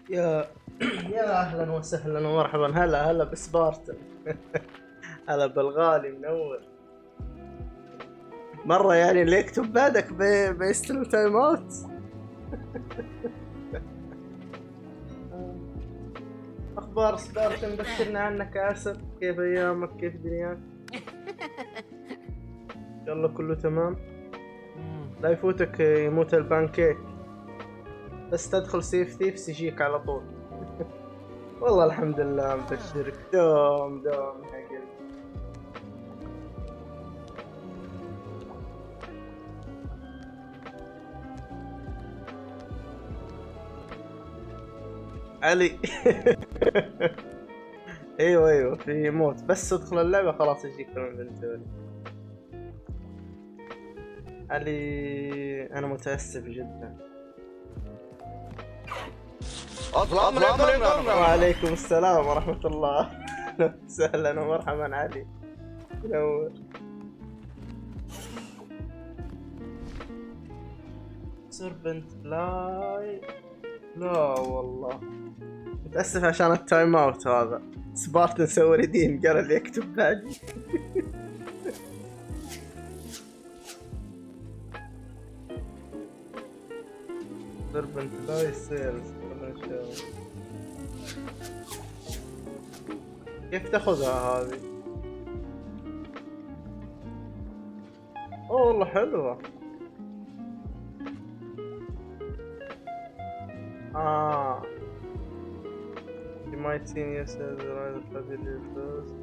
يا يا اهلا وسهلا ومرحبا، هلا بسبارتن. هلا بالغالي منور مرة. يعني اللي يكتب بعدك بيستلم تايم اوت. اخبار سبارتن، بشرنا عنك يا عسل، كيف ايامك، كيف دنياك؟ ان شاء الله كله تمام. لا يفوتك يموت البانكيك، بس تدخل سيف ثيفس يجيك على طول. والله الحمد لله مبشرك، دوم يا قلبي. علي. ايوه في موت، بس ادخل اللعبة خلاص يجيك الانفنتوري. علي انا متأسف جدا. وعليكم السلام ورحمة الله. سهلا ومرحبا علي، منور. سيرفنت لاي، لا والله متأسف عشان التايم اوت هذا. سبارتن سوى ريديم، قال لي يكتب بعدي. سيرفنت لاي سيلز. كيف تاخذها هذه؟ اوه والله حلوة. You might see yourself around the fabulous first.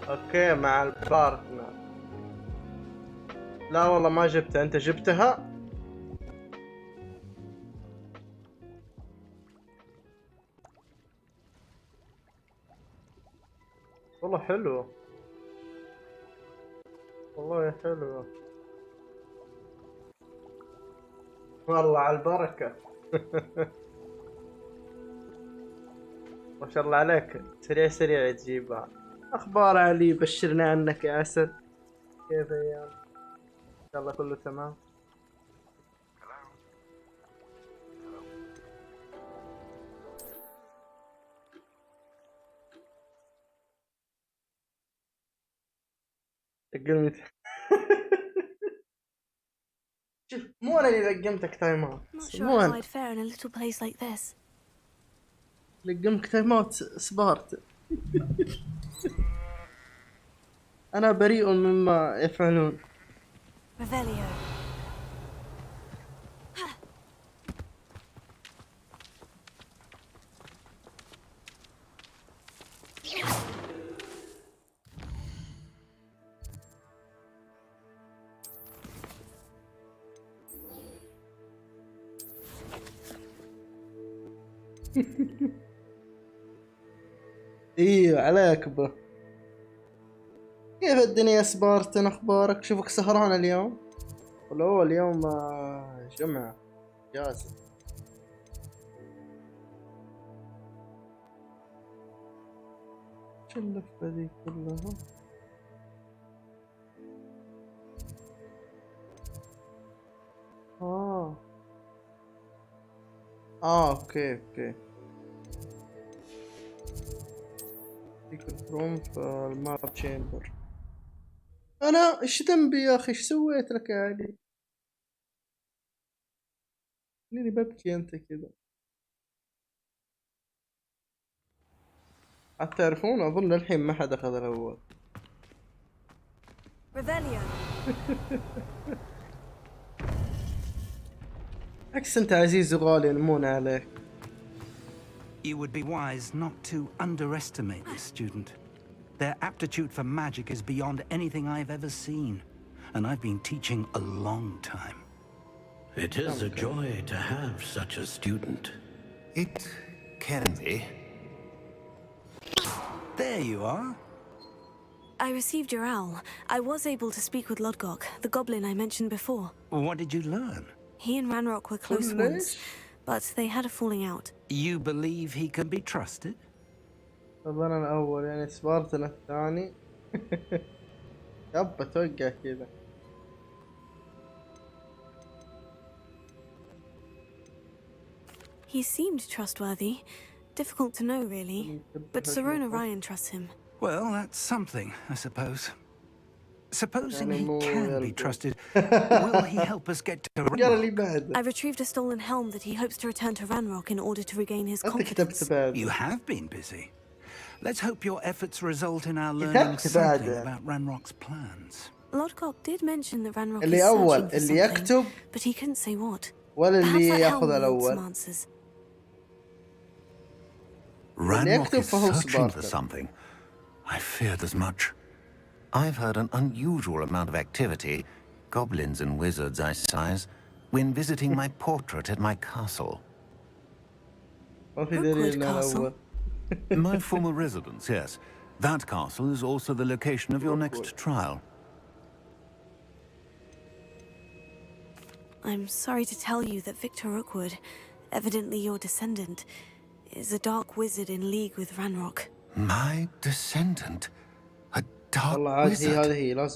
اوكي مع البارتنر. لا والله ما جبتها، انت جبتها؟ والله حلو، والله حلو، والله على البركة. ما شاء الله عليك، سريع تجيبها. اخبار علي، بشرنا عنك يا عسل، كيف ايام؟ ان شاء الله كله تمام. قلت شوف، مو انا اللي لقمتك تايم اوت، مو انا لقمك تايم اوت، سبارت. انا بريء مما يفعلون. ايوه عليك به. كيف الدنيا سبارتن، اخبارك؟ شوفك سهران اليوم، ولا هو اليوم جمعة اجازة؟ شو اللفة ذي كلها؟ اوكي سيكرت روم في الماب تشامبر. انا ايش ذنبي يا اخي، ايش سويت لك يا علي؟ خليني ببكي انت كذا. حتى تعرفون اظن الحين ما حد اخذ الاول. عكس انت عزيز وغالي، نمون عليك. You would be wise not to underestimate this student. Their aptitude for magic is beyond anything I've ever seen, and I've been teaching a long time. It is a joy to have such a student. It can be. There you are. I received your owl. I was able to speak with Lodgok, the goblin I mentioned before. What did you learn? He and Ranrock were close once, but they had a falling out. You believe he can be trusted? طب انا الاول يعني سبارتن الثاني. يب اتوقع كذا. He seemed trustworthy. Difficult to know, really. But Sirona Ryan trusts him. Well, that's something, I suppose. Supposing he can be trusted, will he help us get to Ranrock? I retrieved a stolen helm that he hopes to return to Ranrock in order to regain his confidence. You have been busy. Let's hope your efforts result in our learning something about Ranrock's plans. Lodgok did mention that Ranrock is searching for something, but he couldn't say what. Perhaps that helm needs some answers. Ranrock is searching for something. I feared as much. I've heard an unusual amount of activity, goblins and wizards I size, when visiting my portrait at my castle. Hogward Castle? My former residence, yes. That castle is also the location of your next trial. I'm sorry to tell you that Victor Rookwood, evidently your descendant, is a dark wizard in league with Ranrock. My descendant? A dark wizard?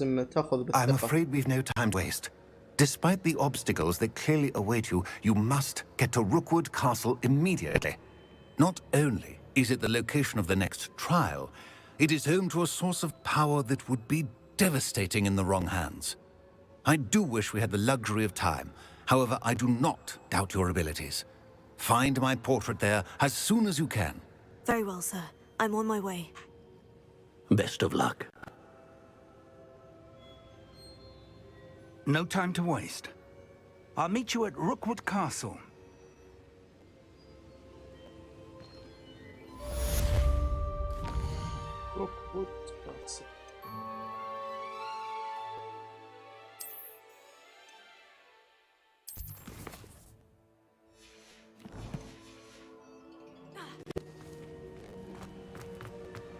I'm afraid we've no time to waste. Despite the obstacles that clearly await you, you must get to Rookwood Castle immediately. Not only is it the location of the next trial, it is home to a source of power that would be devastating in the wrong hands. I do wish we had the luxury of time. However, I do not doubt your abilities. Find my portrait there as soon as you can. Very well, sir. I'm on my way. Best of luck. No time to waste. I'll meet you at Rookwood Castle. Rookwood Castle.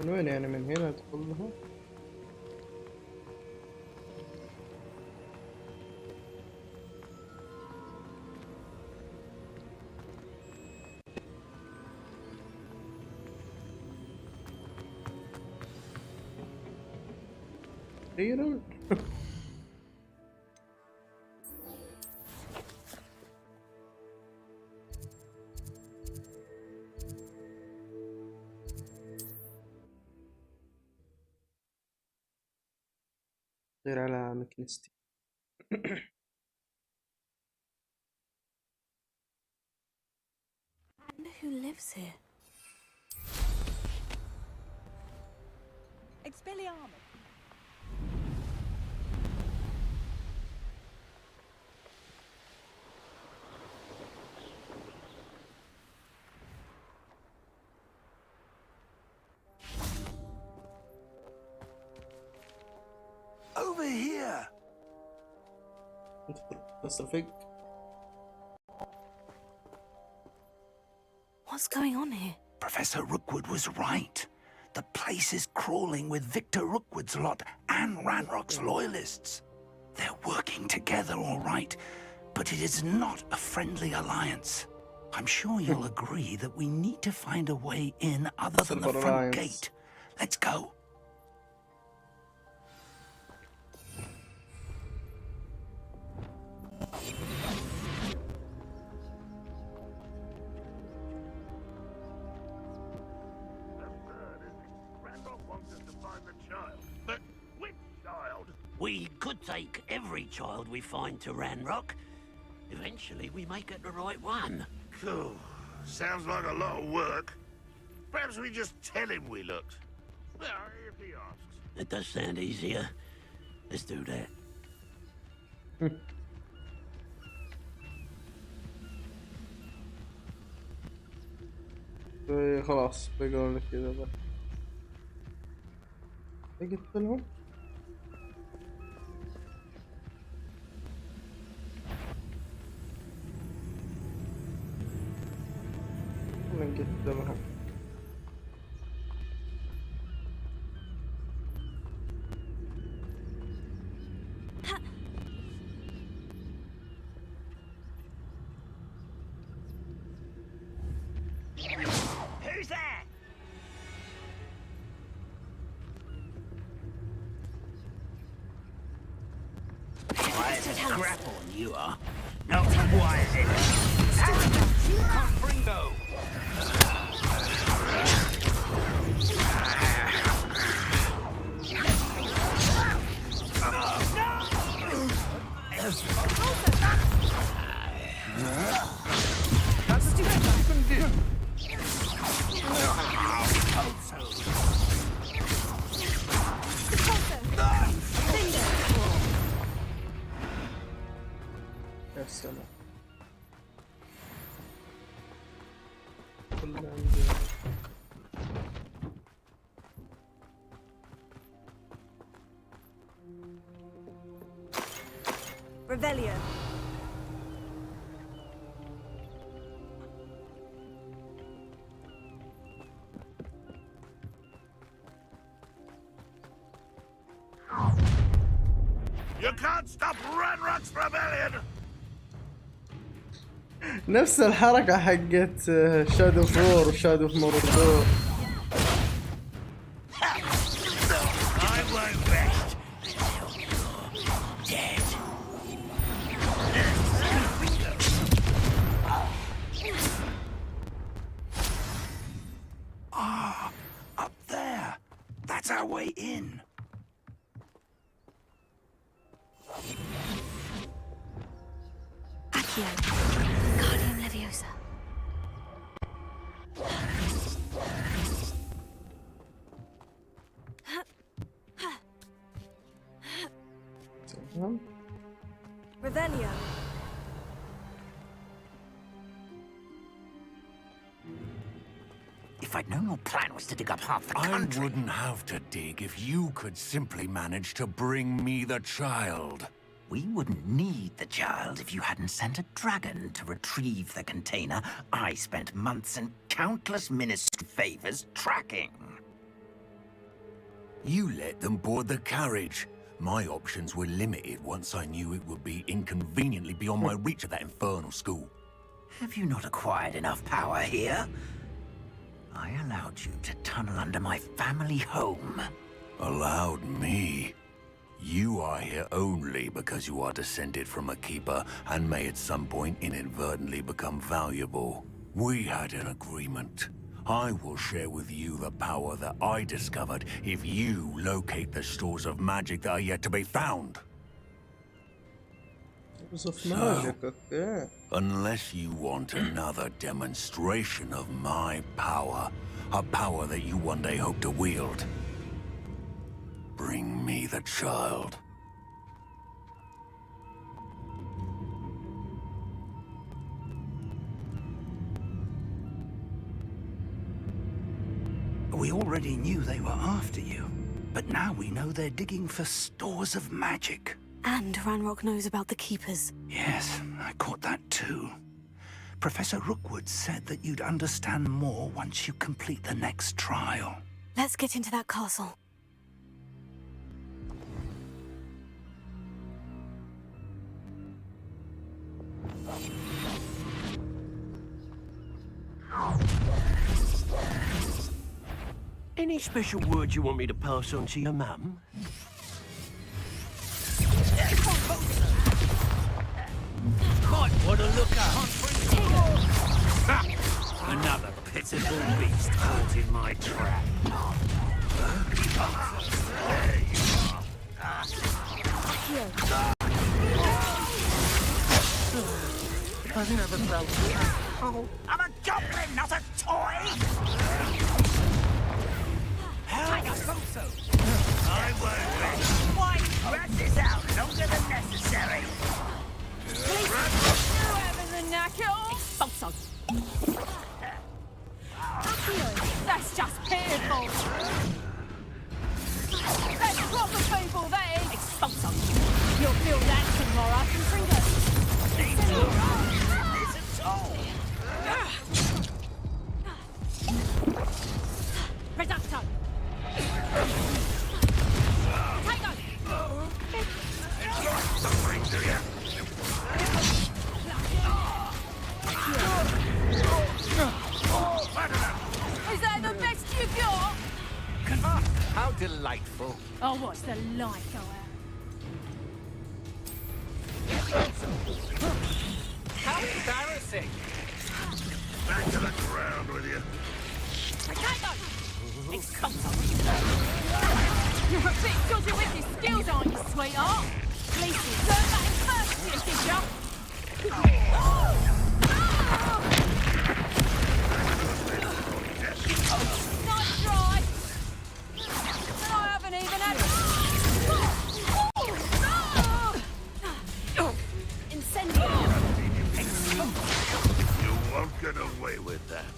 من وين يعني من هنا ادخل لها؟ أخيراً. غير على مكنستي. I wonder who lives here. Expelliarmus. Over here! What's going on here? Professor Rookwood was right. The place is crawling with Victor Rookwood's lot and Ranrock's loyalists. They're working together, all right, but it is not a friendly alliance. I'm sure you'll agree that we need to find a way in other than the front gate. Let's go. We could take every child we find to Ranrock. Eventually, we may get the right one. Cool. Sounds like a lot of work. Perhaps we just tell him we looked. Well, if he asks. It does sound easier. Let's do that. خلاص بيقولون لك كذا بس. قلت لهم Who's that? Crap on you are. No, why is it? Confringo! يا سلام. كل عندي Revelio. You can't stop Ranrock's rebellion! نفس الحركة حقت شادو فور وشادو في مورو. I won't rest until you're dead. Ah, up there. That's our way in. Accio. Guardian Leviosa. تمام. Revelio. If I'd known your plan was to dig up half the country... I wouldn't have to dig if you could simply manage to bring me the child. We wouldn't need the child if you hadn't sent a dragon to retrieve the container I spent months and countless ministry favors tracking. You let them board the carriage. My options were limited once I knew it would be inconveniently beyond my reach at that infernal school. Have you not acquired enough power here? I allowed you to tunnel under my family home. Allowed me? You are here only because you are descended from a keeper and may at some point inadvertently become valuable. We had an agreement. I will share with you the power that I discovered if you locate the stores of magic that are yet to be found. Unless you want another demonstration of my power, a power that you one day hope to wield, bring me the child. We already knew they were after you, but now we know they're digging for stores of magic. And Ranrock knows about the Keepers. Yes, I caught that too. Professor Rookwood said that you'd understand more once you complete the next trial. Let's get into that castle. Any special words you want me to pass on to your mum? Might want to look up. Another pitiful beast caught in my trap. I've never felt so. I'm a goblin, not a toy! I won't rest. Why? Rat this out longer than necessary. Whoever's a knacker. Expulso. That's just pitiful. That's proper people, that is. Expulso. You'll feel that tomorrow, Confringo. This at all. Reducto. Is that the best you got? How delightful. I'll watch the light go How embarrassing! Back to the ground with you. Potato! Expulso! You're a bit dodgy with your skills, aren't you, sweetheart? Please, learn that in first year, did ya? Nice try! And I haven't even had Incendio! You won't get away with that.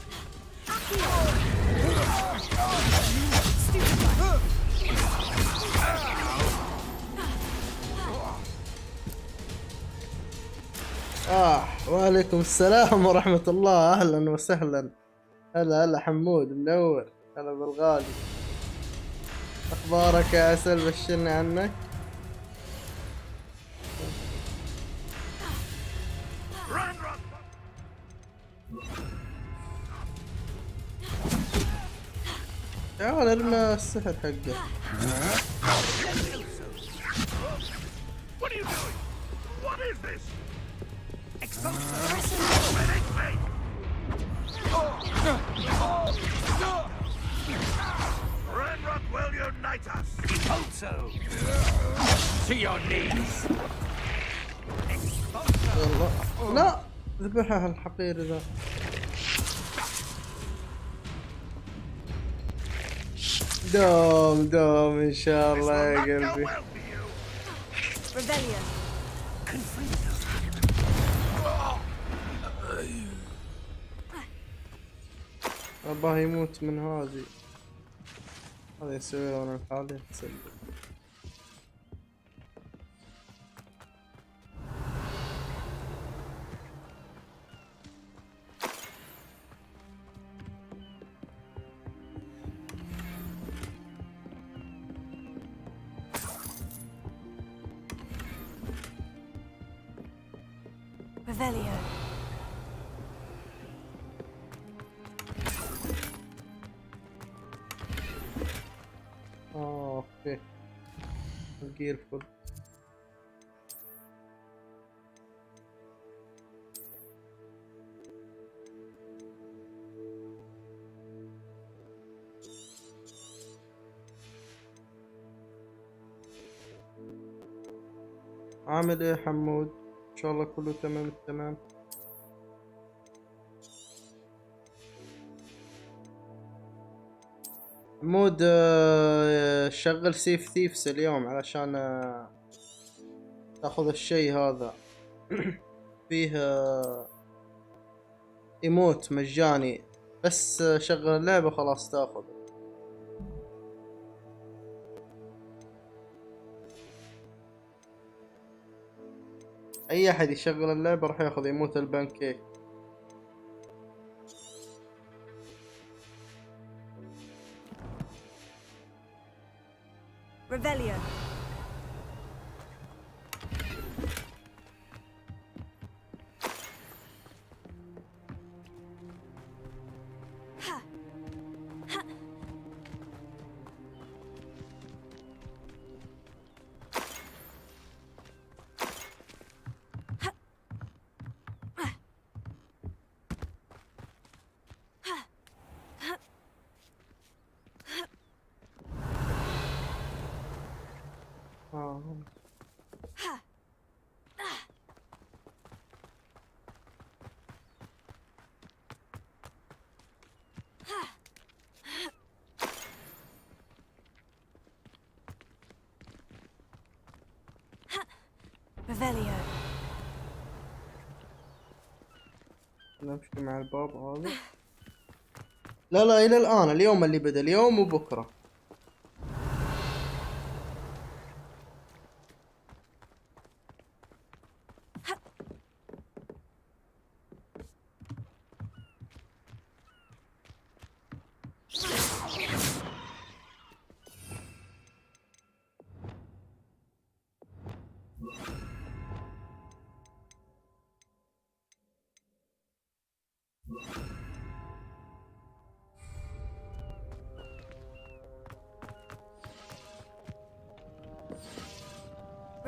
وعليكم السلام ورحمة الله. أهلا وسهلا. هلا حمود منور. هلا بالغالي. أخبارك يا عسل؟ بشرني عنك. تعال ارمى السحر حقه. What are you doing? What is this? Ranrock will unite us. Also, to your knees. يلا. لا ذبحها الحقير ذا. دوم ان شاء الله يا قلبي. Rebellion. أباه يموت من هذه يسوي له من الحالة تسلم. Revelio. اوكي الجير فل. عامل ايه حمود؟ ان شاء الله كله تمام التمام. حمود شغل سيف ثيفس اليوم علشان تاخذ الشيء هذا. فيه ايموت مجاني، بس شغل اللعبة خلاص تاخذ. اي احد يشغل اللعبة راح ياخذ ايموت البانكيك. Rebellion. Revelio. نمشي مع الباب هذا. لا الى الان، اليوم اللي بدأ، اليوم وبكره.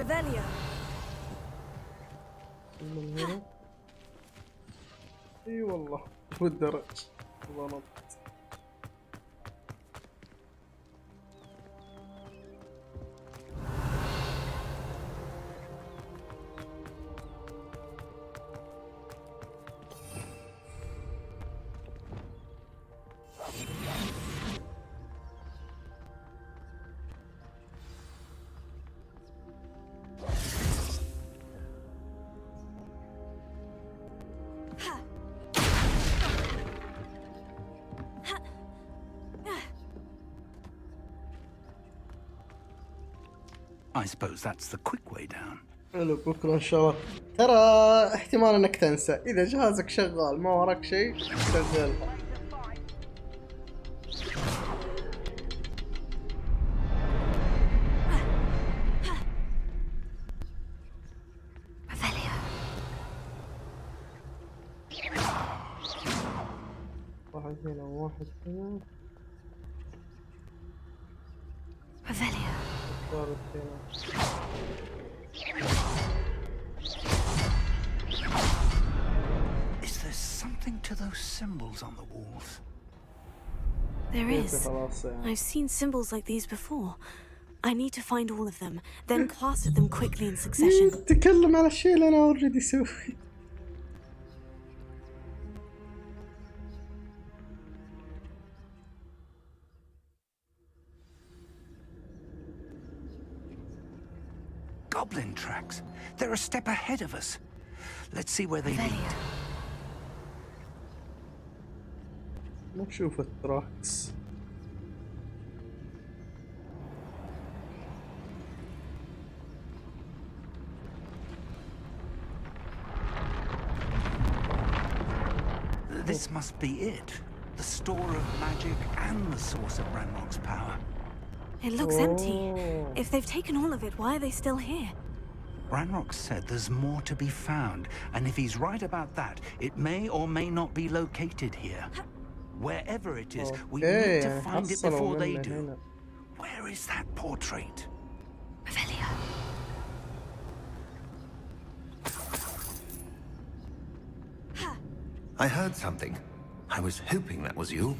Revelio. من هنا. اي والله والدرج ضبط. I suppose that's the quick way down. حلو بكره ان شاء الله. ترى احتمال انك تنسى اذا جهازك شغال ما وراك شيء شغلها. واحد هنا وواحد هنا. Is there something to those symbols on the walls? There is. I've seen symbols like these before. I need to find all of them, then cast at them quickly in succession. تكلم على الشيء اللي أنا أوريدي أسويه. Goblin tracks. They're a step ahead of us. Let's see where they lead. نشوف التراكس. This must be it. The store of magic and the source of Ranrock's power. It looks empty. If they've taken all of it, why are they still here? Ranrock said there's more to be found, and if he's right about that, it may or may not be located here. Wherever it is, we need to find it before they do. Where is that portrait? Revelio. I heard something. I was hoping that was you.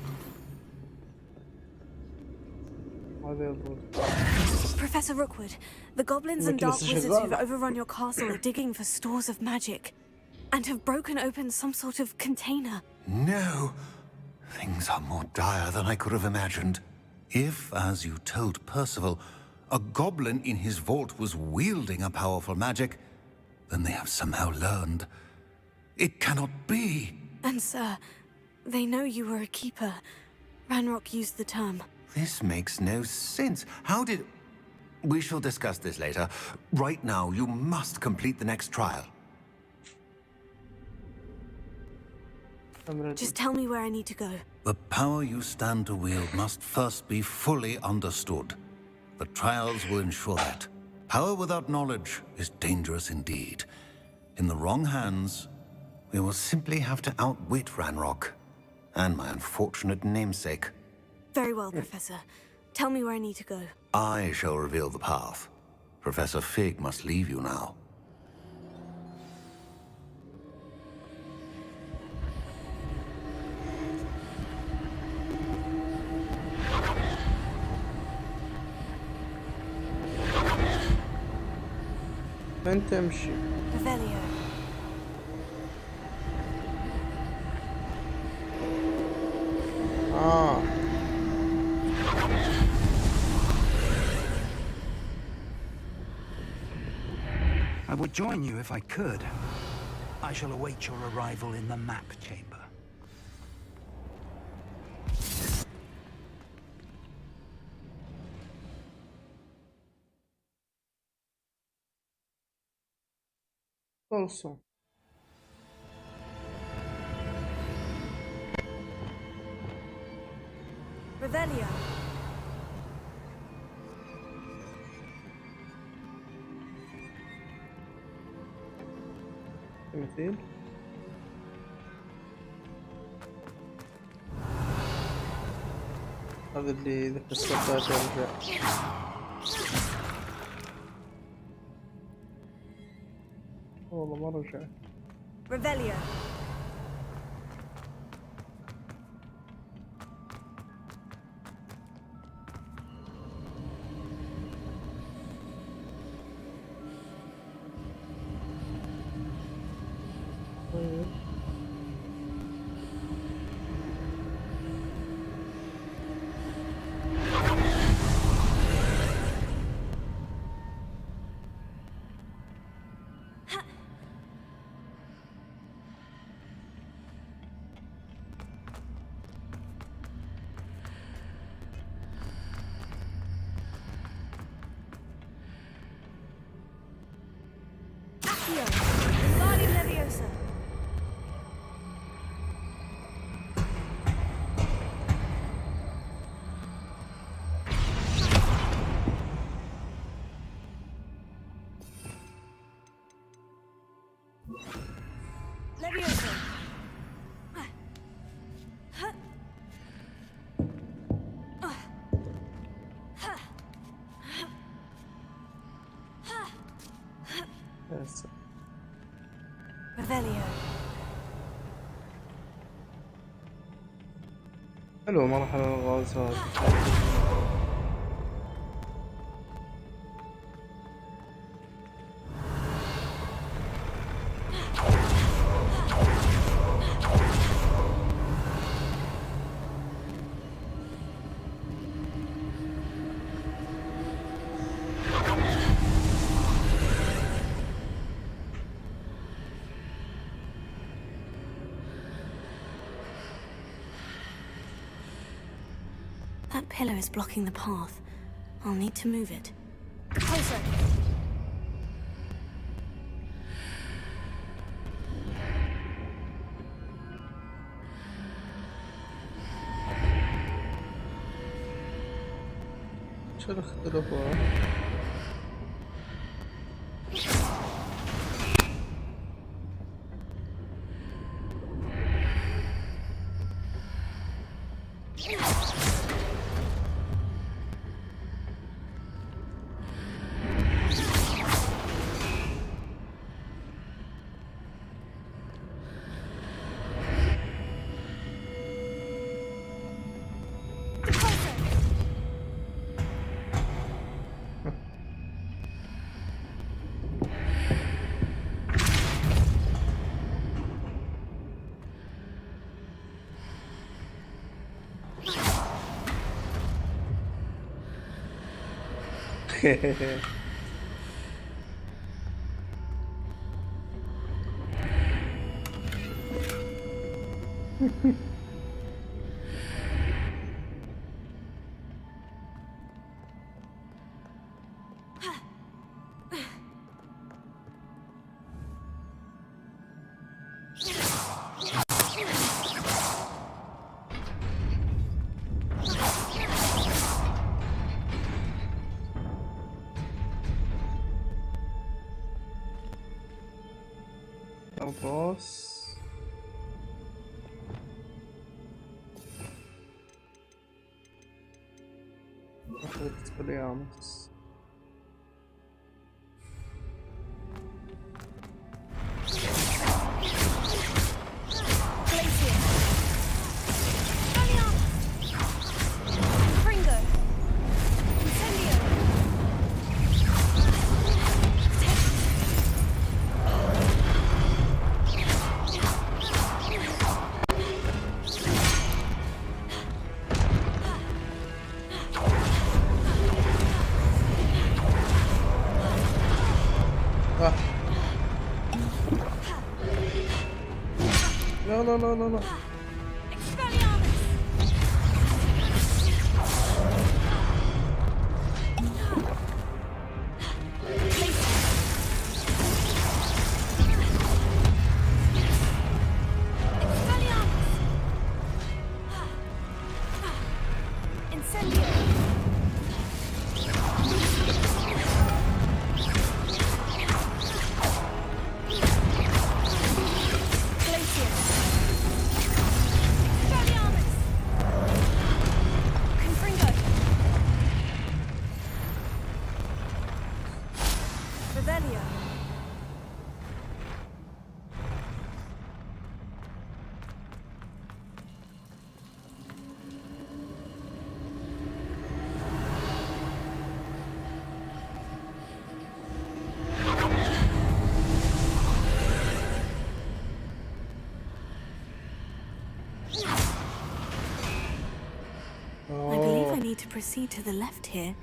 Professor Rookwood, the goblins and dark wizards who've overrun your castle are digging for stores of magic and have broken open some sort of container. No. Things are more dire than I could have imagined. If, as you told Percival, a goblin in his vault was wielding a powerful magic, then they have somehow learned. It cannot be. And sir, they know you were a keeper. Ranrock used the term. This makes no sense. How did... We shall discuss this later. Right now, you must complete the next trial. Just tell me where I need to go. The power you stand to wield must first be fully understood. The trials will ensure that. Power without knowledge is dangerous indeed. In the wrong hands, we will simply have to outwit Ranrock and my unfortunate namesake. Very well, Professor. Tell me where I need to go. I shall reveal the path. Professor Fig must leave you now. فين تمشي؟ Revelio. I would join you if I could. I shall await your arrival in the map chamber. Also. Revelio. مثيل. هذا اللي إذا كسرته يرجع. والله ما رجع. Revelio. Revelio. حلو مرحلة الغاز هذا. That pillar is blocking the path. I'll need to move it. Closer. شو اختلفوا؟ الراس. أخذت باليامس. No. to proceed to the left here,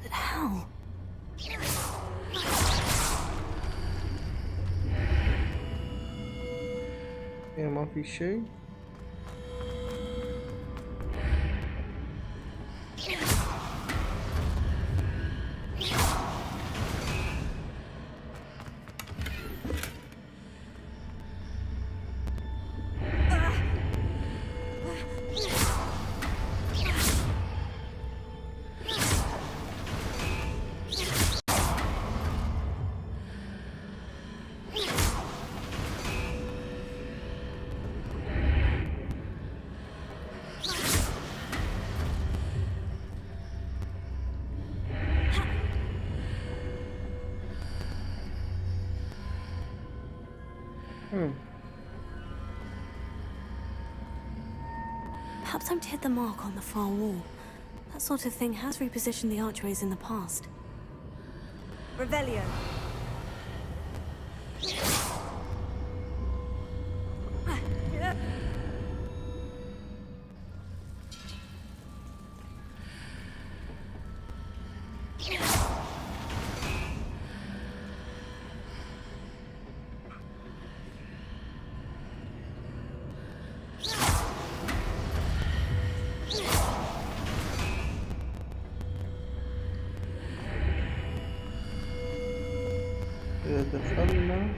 but how? ما في شيء. Perhaps I'm to hit the mark on the far wall. That sort of thing has repositioned the archways in the past. Revelio. دخلنا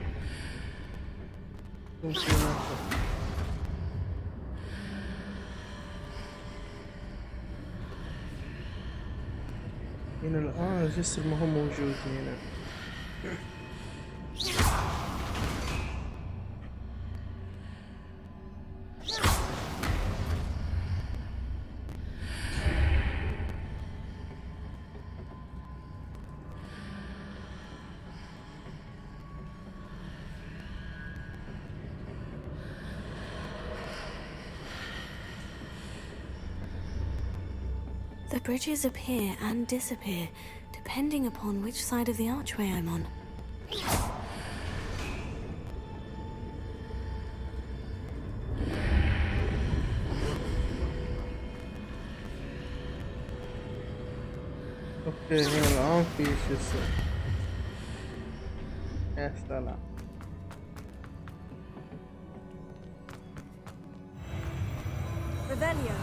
هنا الآن الجسر ما هو موجود هنا. The bridges appear and disappear, depending upon which side of the archway I'm on. اوكي هنا الآن في جسر. يا سلام. Revelio.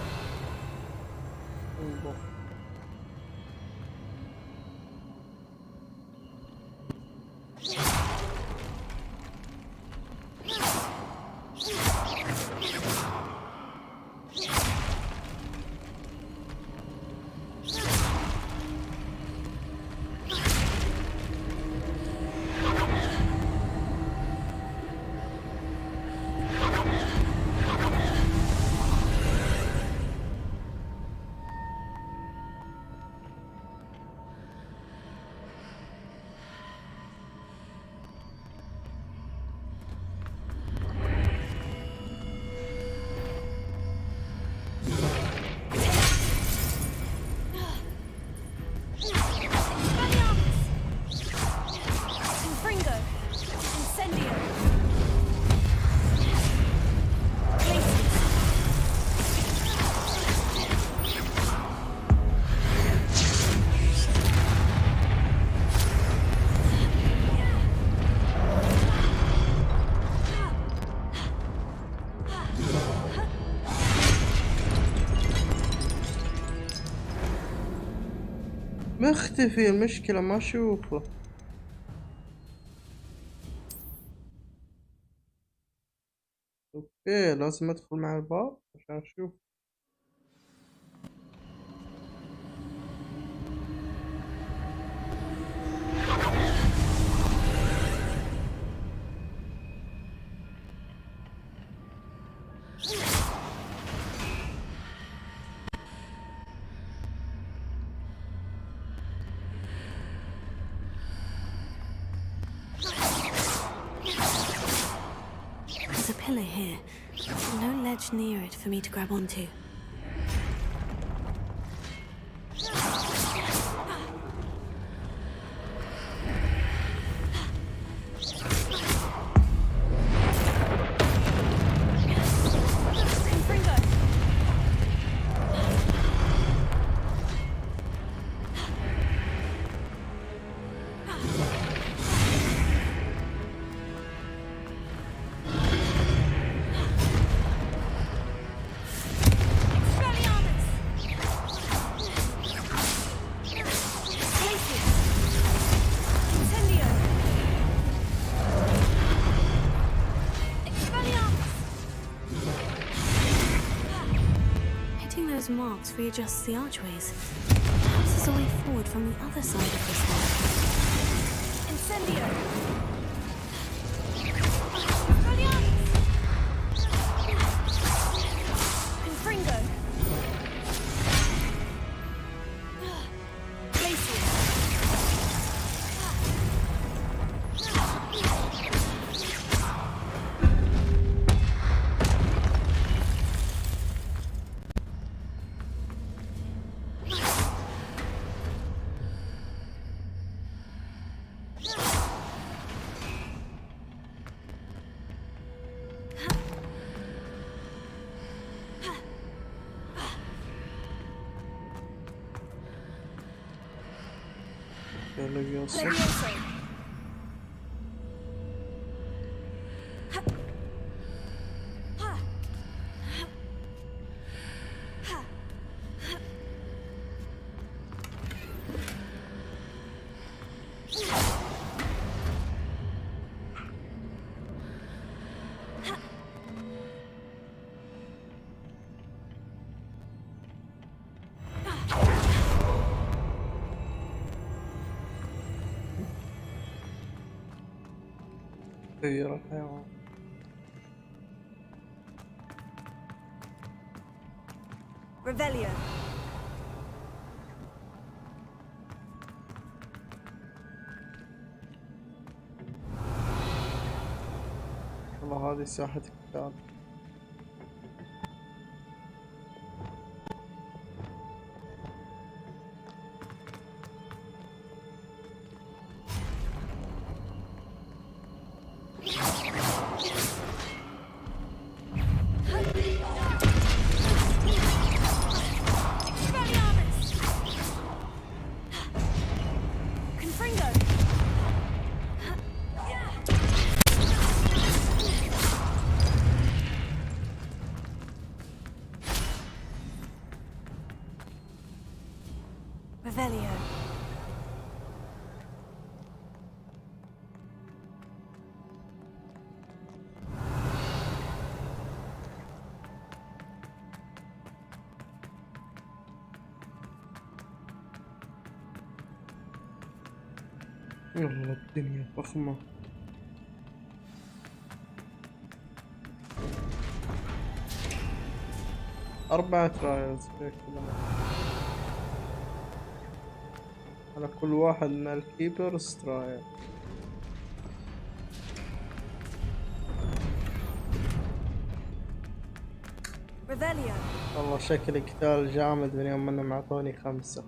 مختفي، المشكلة ما اشوفه. اوكي لازم ادخل مع الباب عشان اشوف. There's a pillar here, but no ledge near it for me to grab onto. those marks readjusts the archways. Perhaps there's a way forward from the other side of this one. Incendio! Confringo! Leviosa. غير الحيوان. Revelio. والله هذه ساحة القتال. Revelio. والله الدنيا فخمة. أربعة ترايلز على كل واحد من الكيبرز ترايل. والله شكل قتال جامد من يوم انهم اعطوني 5.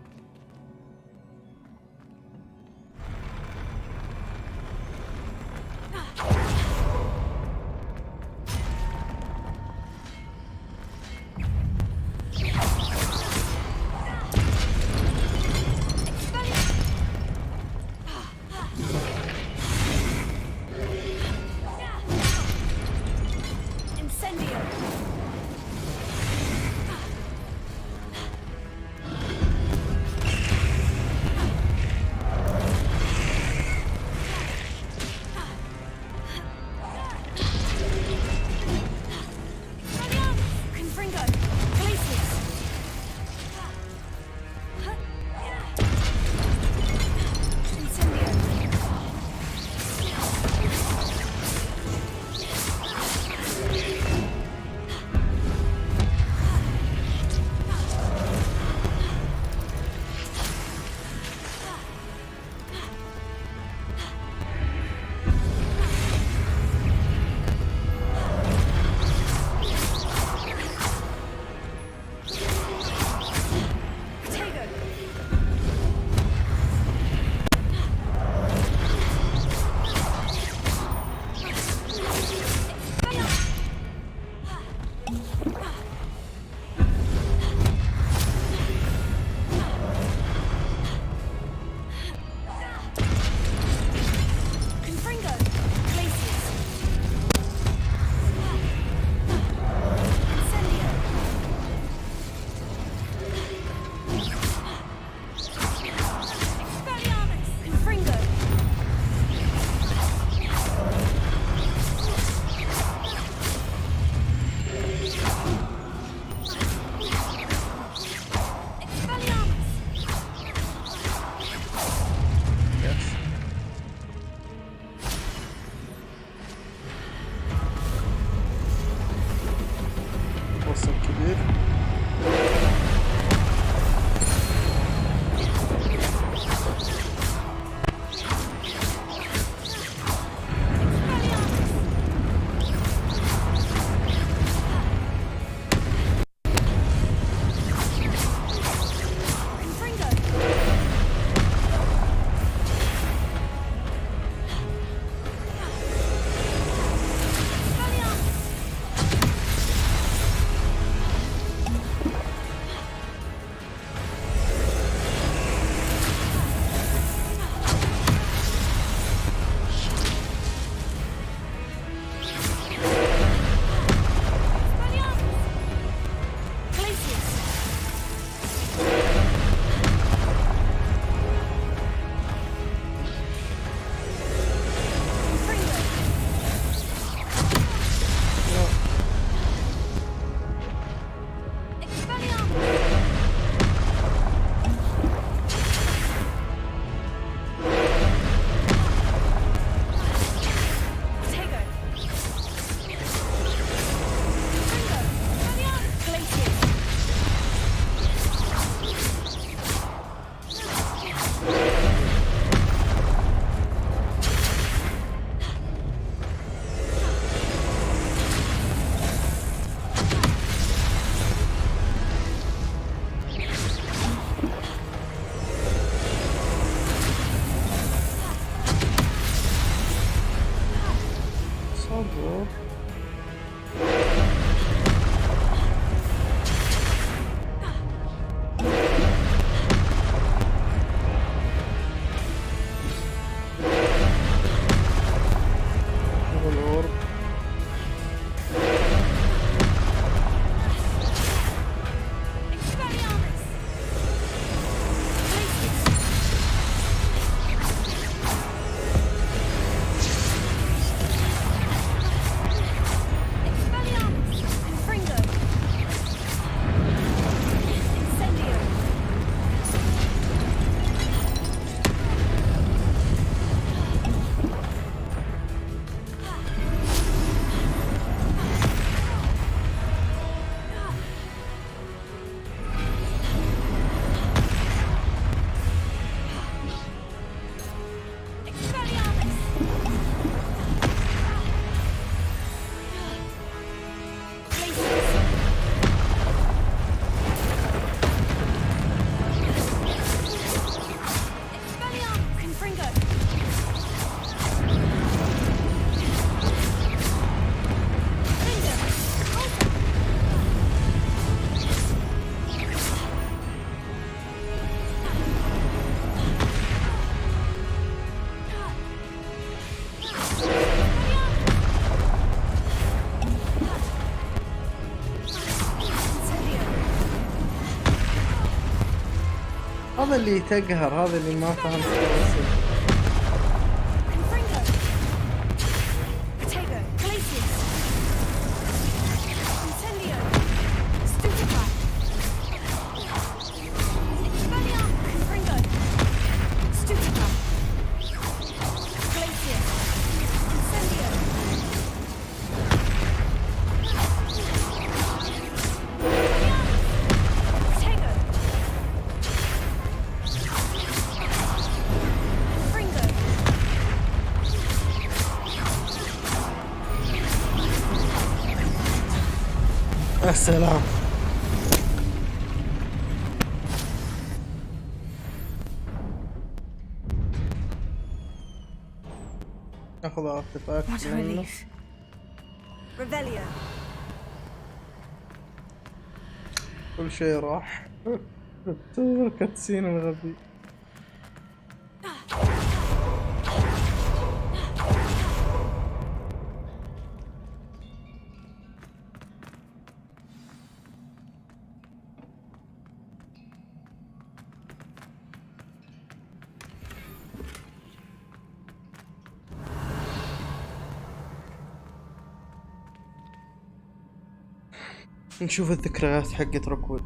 هذا اللي تقهر، هذا اللي ما فهمت الرسم. السلام. ناخذ ارتفاكت منه. كل شيء راح. تصور كاتسين الغبي. نشوف الذكريات حقت روكوود.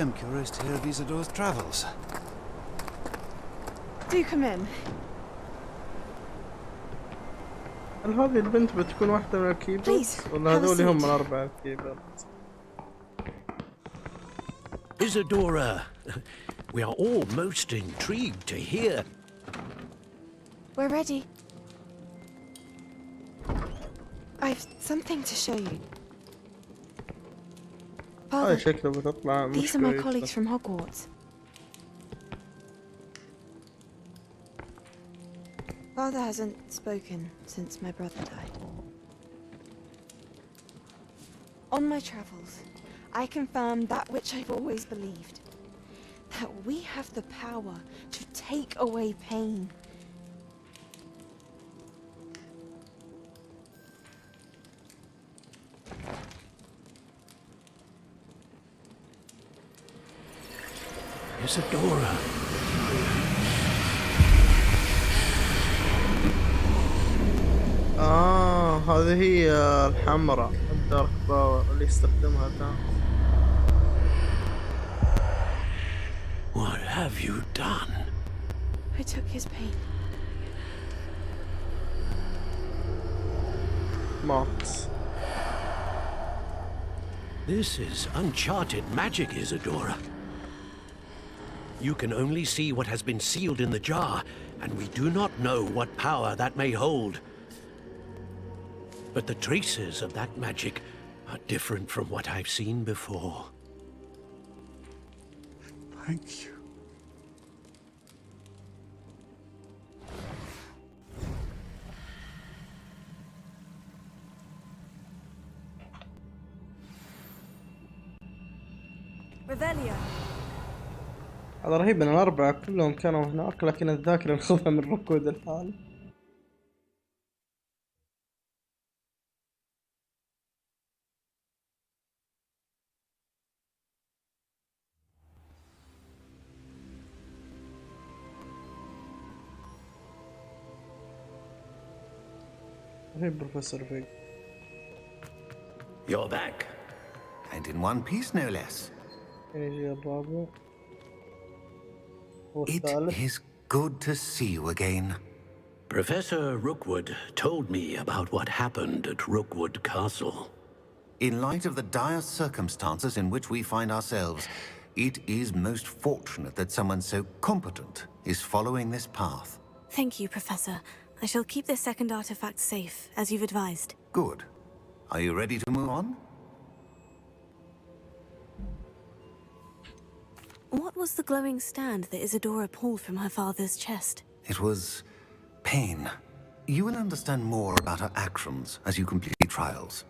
I'm curious to hear of Isadore's travels. Do come in. هل هذه البنت بتكون واحدة من الكيبرز ولا هذول هم الأربعة الكيبرز؟ Isadora, we are all most intrigued to hear. We're ready. I've something to show you. Father, these are my colleagues from Hogwarts. Father hasn't spoken since my brother died. On my travels, I confirmed that which I've always believed. That we have the power to take away pain. Isadora. هذه هي الحمراء الدارك باور اللي يستخدمها ثاني. What have you done? I took his pain. Marks. This is uncharted magic, Isadora. You can only see what has been sealed in the jar, and we do not know what power that may hold. But the traces of that magic are different from what I've seen before. Thank you. Revelio. هذا رهيب ان الأربعة كلهم كانوا هناك لكن الذاكرة ناخذها من ركود الحالي. رهيب بروفيسور بيج. You're back. And in one piece, no less. يجي الرابع. It is good to see you again. Professor Rookwood told me about what happened at Rookwood Castle. In light of the dire circumstances in which we find ourselves, it is most fortunate that someone so competent is following this path. Thank you, Professor. I shall keep this second artifact safe, as you've advised. Good. Are you ready to move on? What was the glowing stand that Isadora pulled from her father's chest? It was pain. You will understand more about her actions as you complete trials.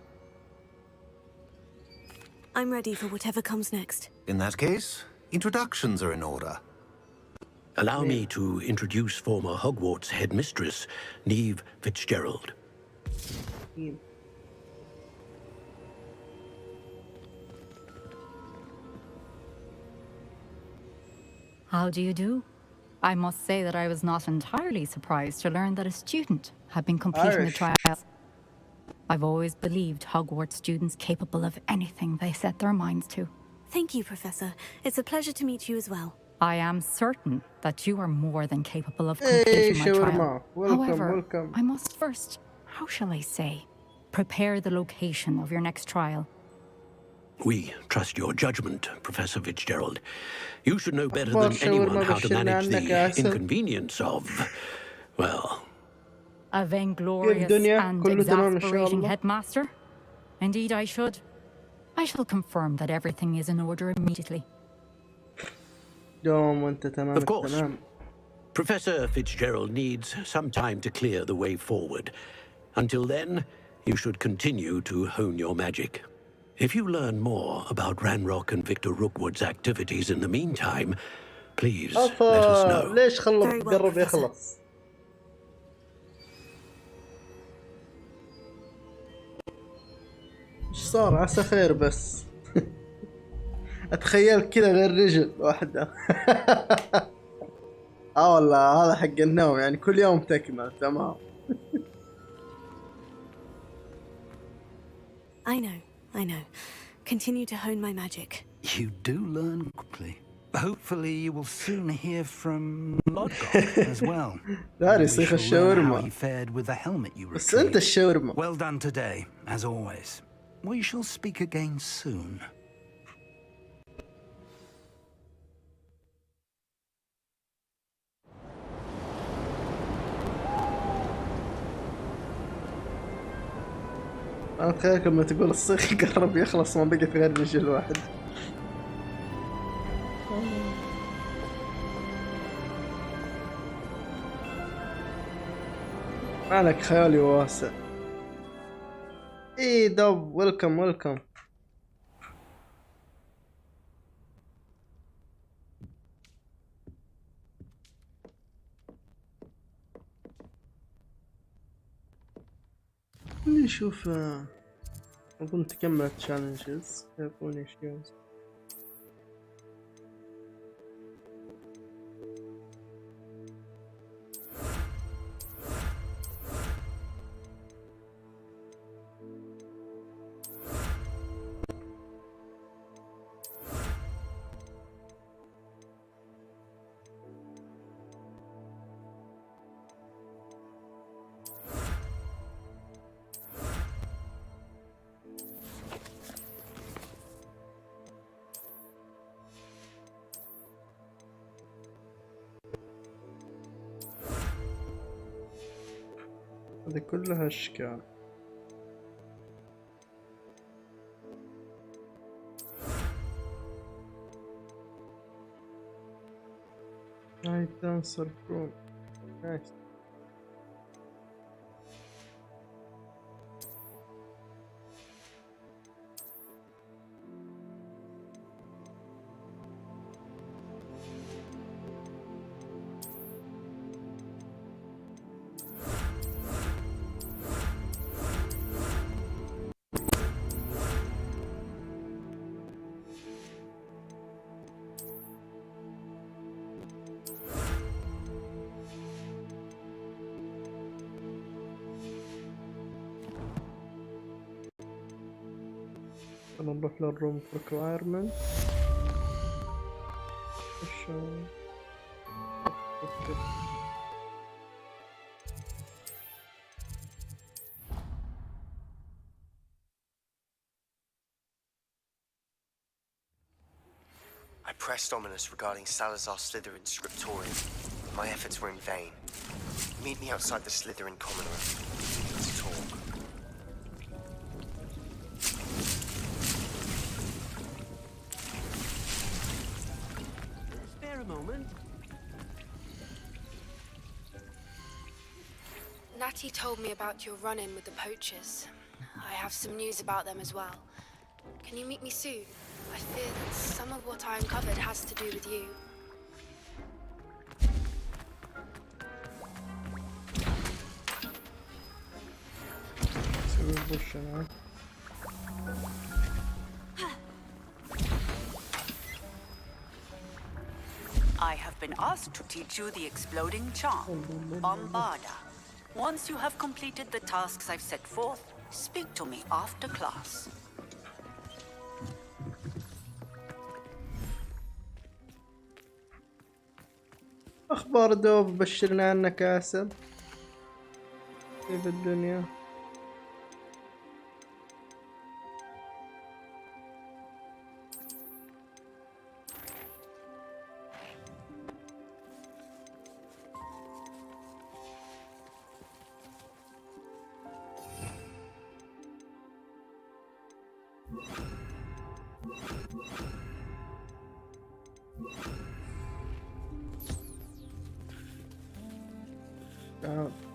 I'm ready for whatever comes next. In that case, introductions are in order. Allow me to introduce former Hogwarts headmistress, Neve Fitzgerald. How do you do? I must say that I was not entirely surprised to learn that a student had been completing the trials. I've always believed Hogwarts students capable of anything they set their minds to. Thank you, Professor. It's a pleasure to meet you as well. I am certain that you are more than capable of completing my trial. However, I must first, how shall I say, prepare the location of your next trial. We trust your judgment, Professor Fitzgerald. You should know better than anyone how to manage the inconvenience of, well... A vainglorious and exasperating headmaster? Indeed I should. I shall confirm that everything is in order immediately. Of course. Professor Fitzgerald needs some time to clear the way forward. Until then, you should continue to hone your magic. If you learn more about Ranrock and Victor Rookwood's activities in the meantime, please let us know. ليش قرب يخلص؟ ايش صار؟ عسى خير بس. اتخيل كذا غير رجل واحدة. والله هذا حق النوم يعني كل يوم تكمل تمام. I know. Continue to hone my magic. You do learn quickly. Hopefully you will soon hear from Lodgok as well. That is like a shawarma. How he fared with the helmet you بس أنت الشاورما. Well done today, as always. We shall speak again soon. أنا أتخيل لما تقول الصيخ قرب يخلص ما بقي في غير رجل واحد. مالك خيالي واسع. إيه دوب ويلكم. نشوف أظن تكملت تشالنجز يكون إيشيوز. هذه كلها أشكال. هاي دانسر برون نايس. نروح للروم requirement. I pressed ominous regarding Salazar Slytherin's scriptorium. My efforts were in vain. Meet me outside the Slytherin common room. Let's talk. moment? Natty told me about your run-in with the poachers. I have some news about them as well. Can you meet me soon? I fear that some of what I uncovered has to do with you. I have been asked to teach you the exploding charm, Bombarda. Once you have completed the tasks I've set forth, speak to me after class. أخبار دوف بشرنا عنك يا عسل. كيف الدنيا؟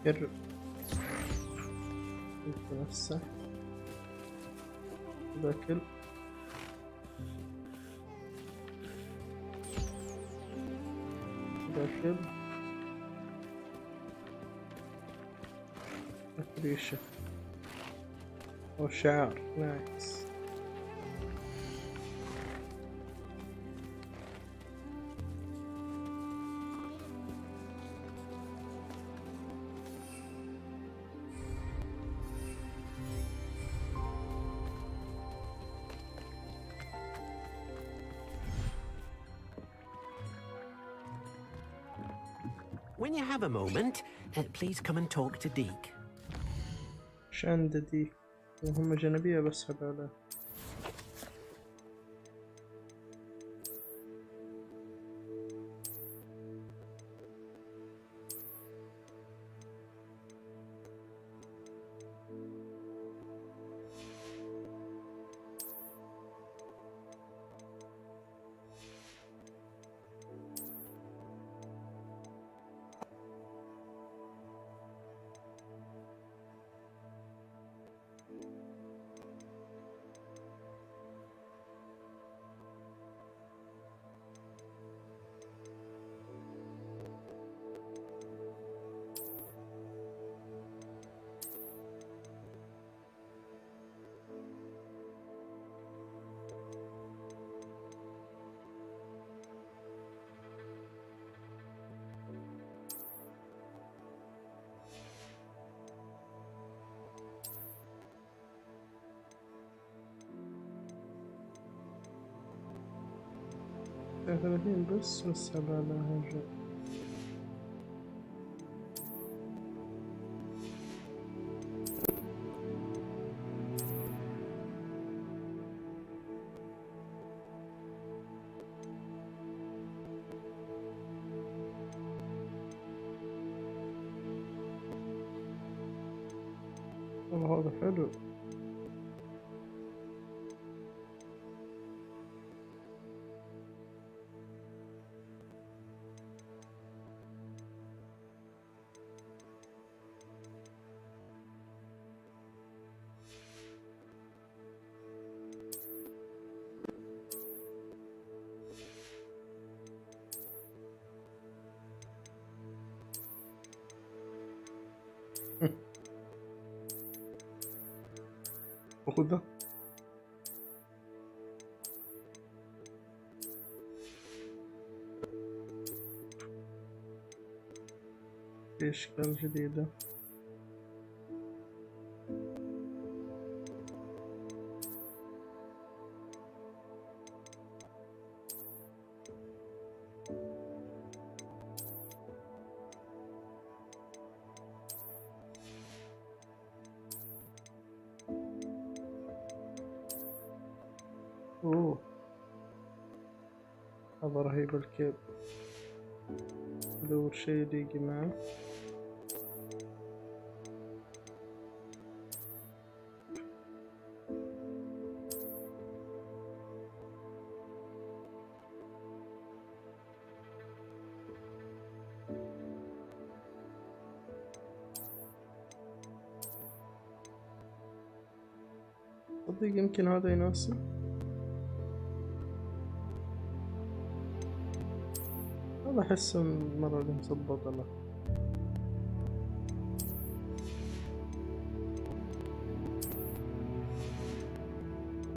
جرب نفسه باكل باكل ريشة أو شعر نايس. When you have a moment, please come and talk to Deke. ايش عنده دي؟ مهمة جانبية بسحب عليها. ثلاثين بس على هجر. هذا حلو. خذها. في أشكال جديدة. اوه هذا رهيب الكيب. ادور شي يجي معه. صدق يمكن هذا يناسب. هذا أحسه المرة اللي مظبط له.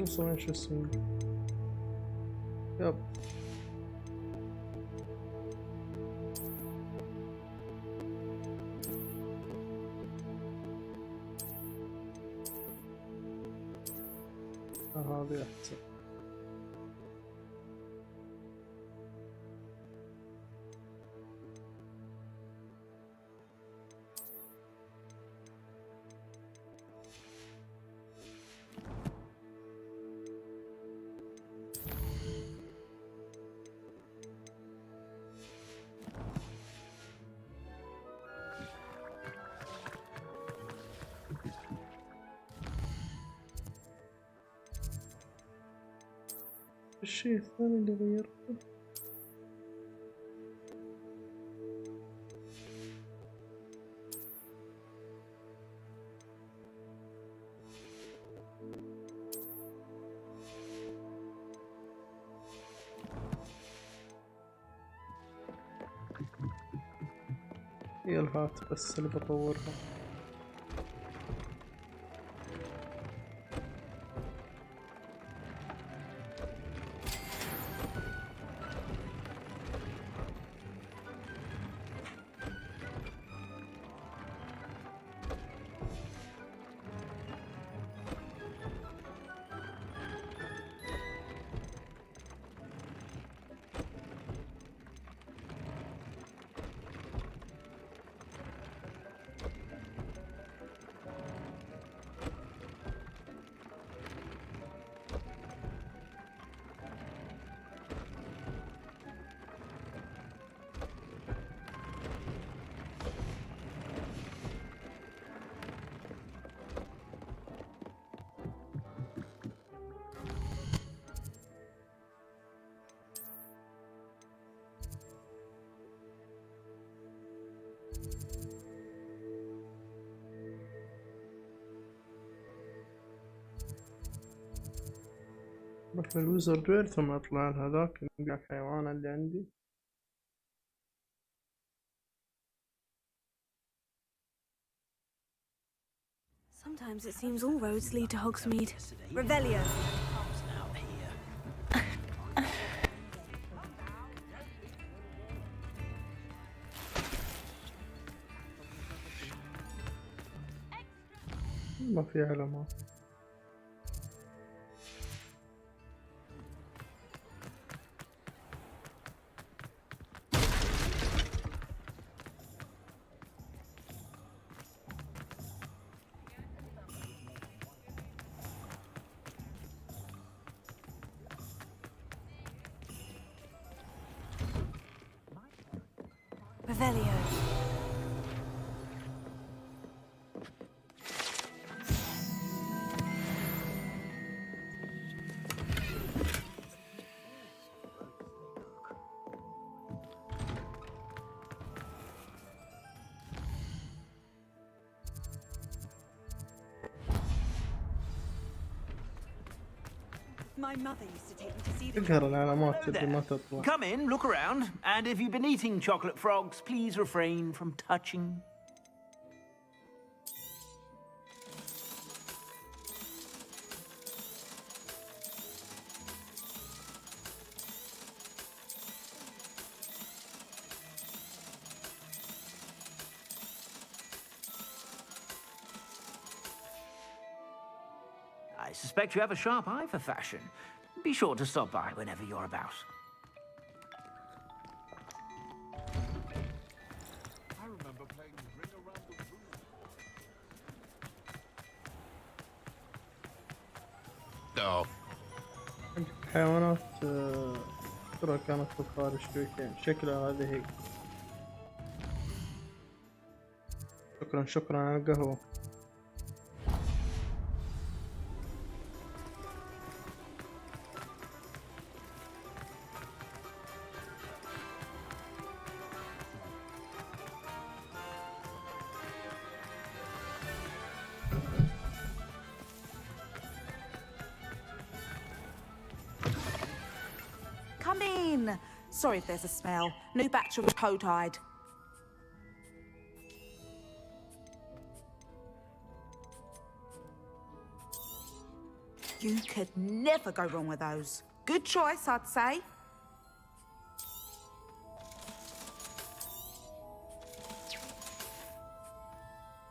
وصلنا شو اسمه. يب هذا أحسن. الشيء الثاني اللي غيرته هي الهات بس اللي بطورها. بروح للويزرد وير ثم اطلع لهذاك نبيع الحيوان اللي عندي. Sometimes it seems all roads lead to Hogsmeade. Revelio. ما في علامات. Revelio. My mother used to take me to see the تقهر العلامات اللي ما تطلع. Come in, look around, and if you've been eating chocolate frogs, please refrain from touching. I suspect you have a sharp eye for fashion. Be sure to stop by whenever you're about. I remember playing Ring Around the Room. حيوانات ترى كانت في الخارج شويتين شكلها هذه هيك. شكرا على القهوة. Sorry if there's a smell. New batch of toad-hide. You could never go wrong with those. Good choice, I'd say.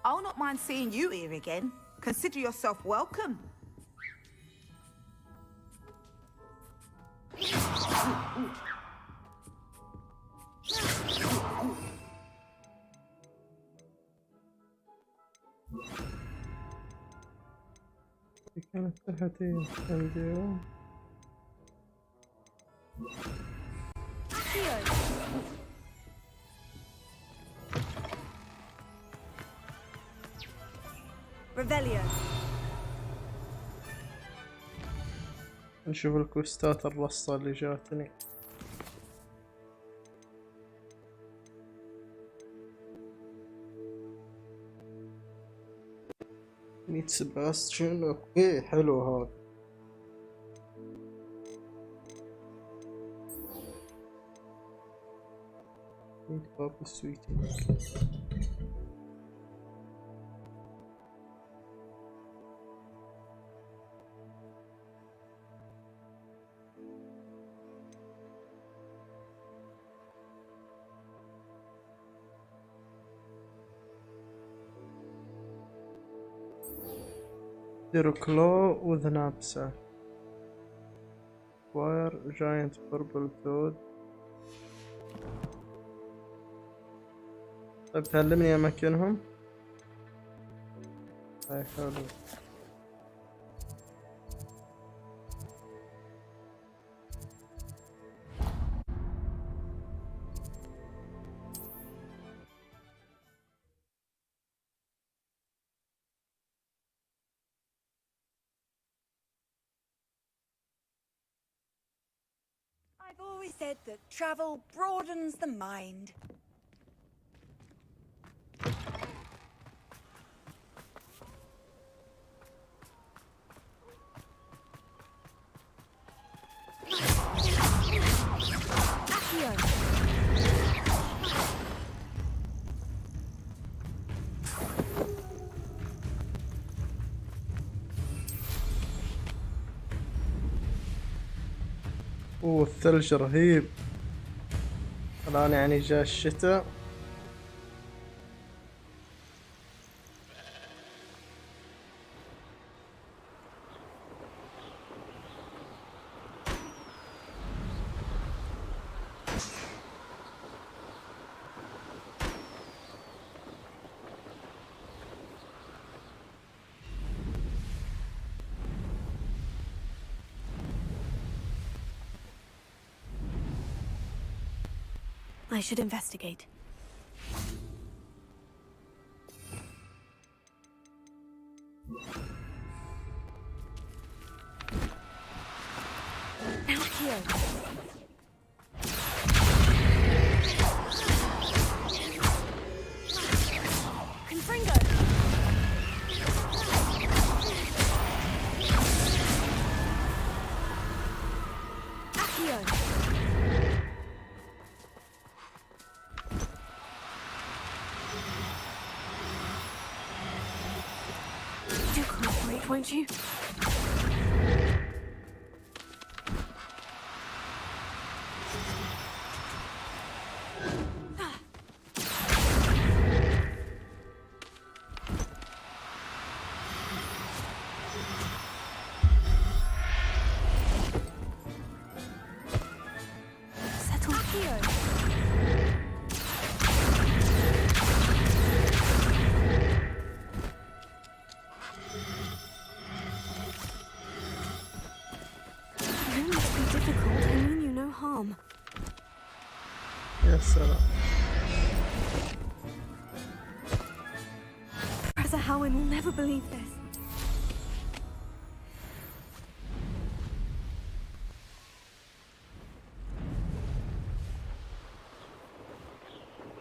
I'll not mind seeing you here again. Consider yourself welcome. كانت صحتي عندي Revelio. نشوف الكوستات الرصة اللي جاتني. ميت سباستيان. اوكي حلو هذا. ميت بابي سويتي. Claw with an knapsack. Acquire giant purple toad. طيب تعلمني أماكنهم. هاي حلو. I've always said that travel broadens the mind. اوه الثلج رهيب. الآن يعني جاء الشتاء. I should investigate. Out here. Confringo. Accio. Do cooperate, won't you? Settle here. You must be difficult. I mean you no harm. يا سلام. Professor Howin will never believe this.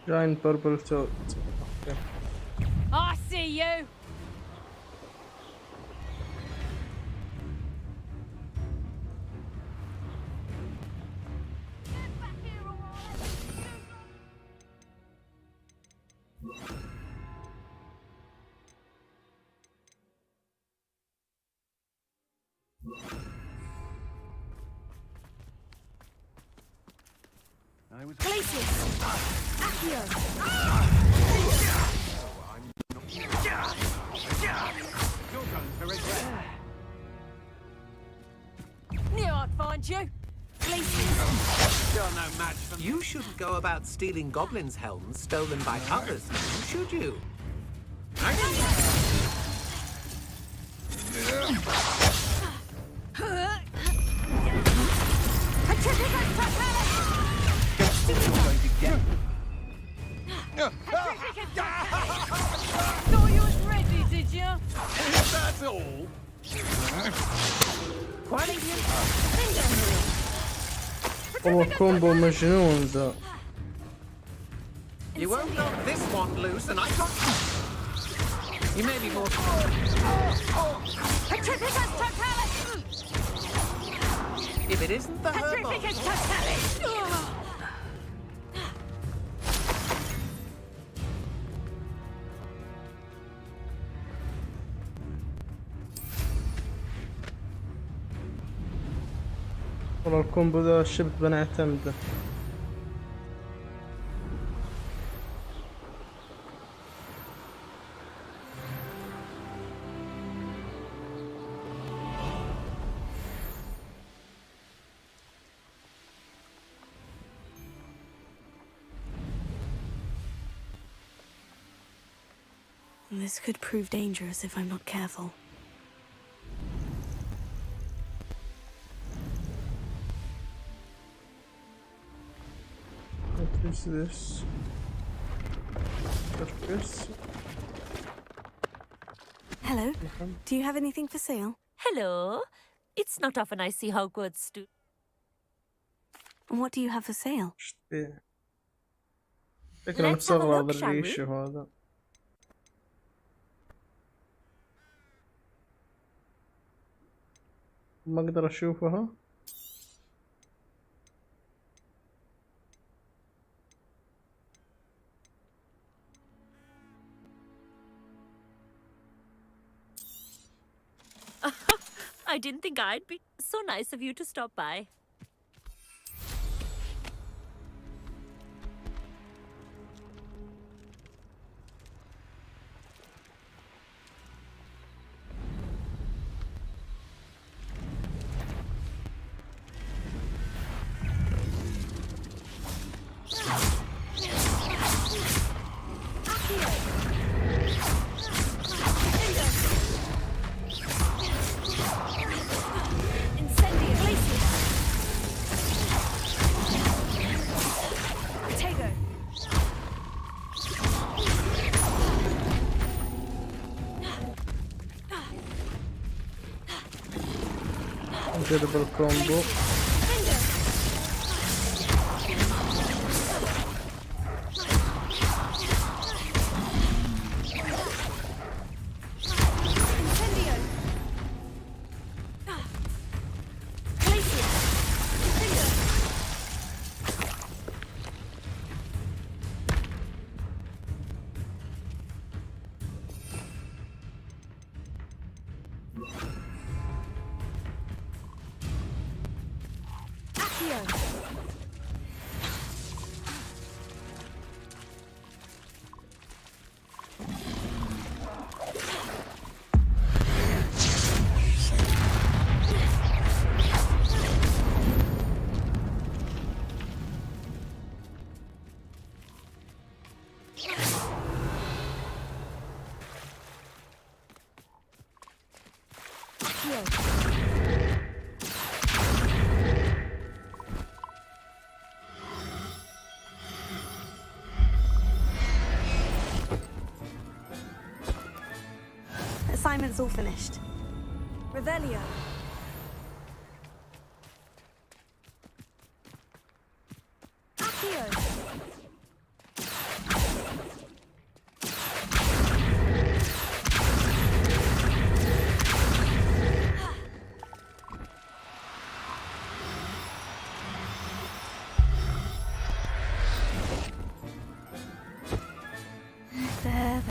Giant purple toad. Okay. I see you. Glacius! Accio! Knew I'd find you. You're no match for me. You shouldn't go about stealing goblins' helms stolen by others, should you? Thought you was ready, did you? That's all. والله كومبو مجنون ذا. You won't knock this one loose, and I can't. You may be more. Petrificus totalis! If it isn't the herb. Petrificus totalis! والله الكومبو ذا شبت بنعتمده. This could prove dangerous if I'm not careful. What is this? This? Hello. Do you have anything for sale? Hello. It's not often I see Hogwarts students. What do you have for sale? فكرة مستغرب الريش وهذا. ما اقدر اشوفها. I didn't think I'd be so nice of you to stop by. Incredible combo. Assignment's all finished. Revelio. Accio. There.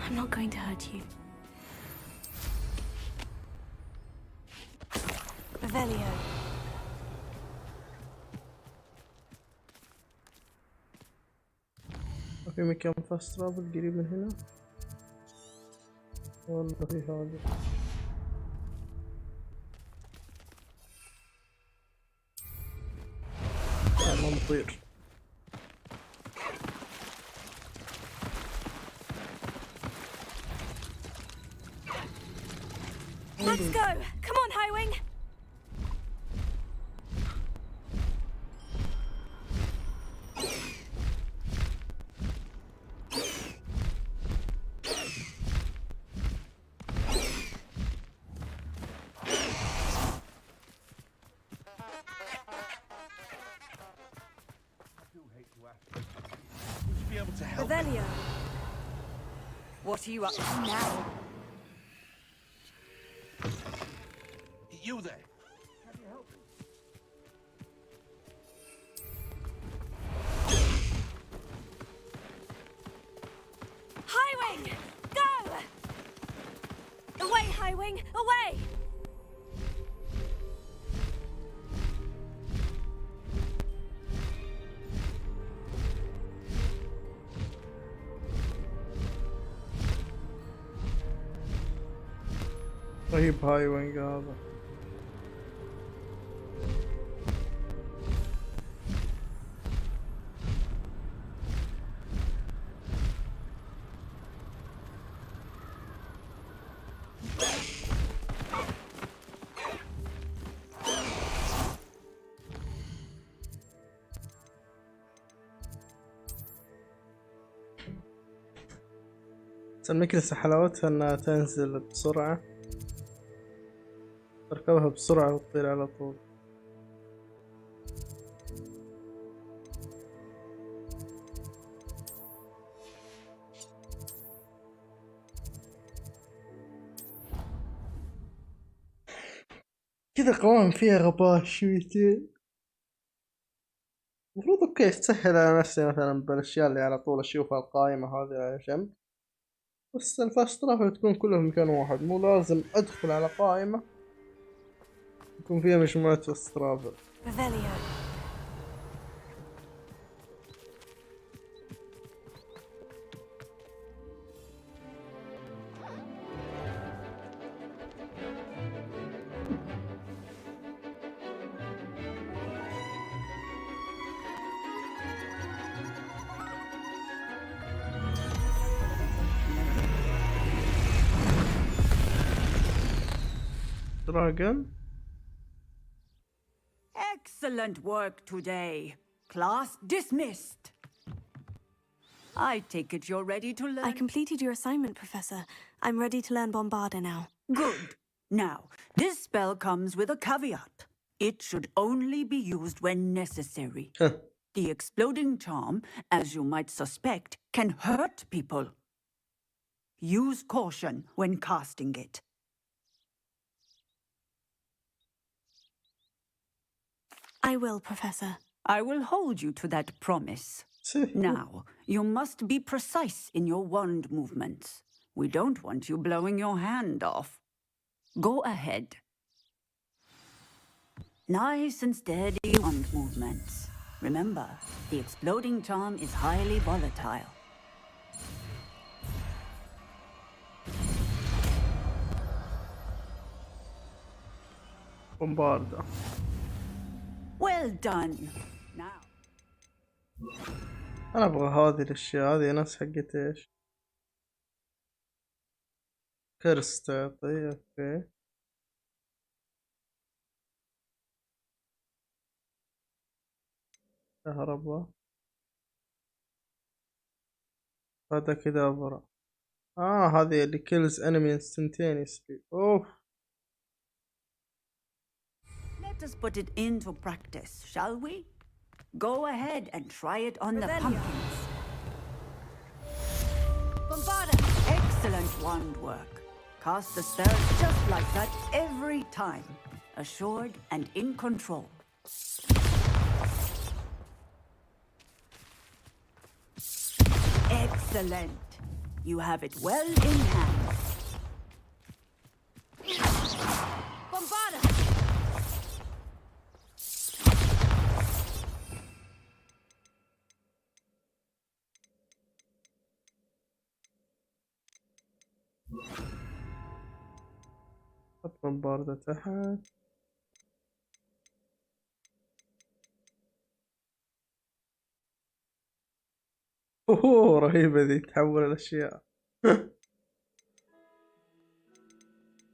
I'm not going to hurt you. Revelio. في مكان فاست ترافل قريب من هنا؟ والله في هذا. ما نطير. Let's go! Come on, Highwing! Revelio. What are you up to now? You there? Highwing! Go! Away, Highwing! Away! رهيب هايوينج هذا. المكنسة حلاوتها انها تنزل بسرعة، تركبها بسرعة وتطير على طول. كذا قوام فيها غباء شويتين. المفروض اوكي تسهل على نفسي مثلا بالاشياء اللي على طول اشوفها القائمة هذه على جنب، بس الفاست ترافل تكون كلها في مكان واحد، مو لازم ادخل على قائمة يكون فيها مجموعة فاست ترافل. Dragon. Excellent work today. Class dismissed. I take it you're ready to learn. I completed your assignment, Professor. I'm ready to learn Bombarda now. Good. Now, this spell comes with a caveat. It should only be used when necessary. The exploding charm, as you might suspect, can hurt people. Use caution when casting it. I will, Professor. I will hold you to that promise. Now, you must be precise in your wand movements. We don't want you blowing your hand off. Go ahead. Nice and steady wand movements. Remember, the exploding charm is highly volatile. Bombarda. Well done. Now. أنا أبغى هذه الأشياء، هذه نفس حقت إيش؟ كرس تعطي، أوكي. كهرباء. هذا كذا أبغى. هذه اللي kills enemy instantaneously. أوف. Let us put it into practice, shall we? Go ahead and try it on the pumpkins. Bombarda! Excellent wand work. Cast the spell just like that every time. Assured and in control. Excellent. You have it well in hand. Bombarda! حط الباردة تحت. اوه رهيبة ذي تحول الاشياء.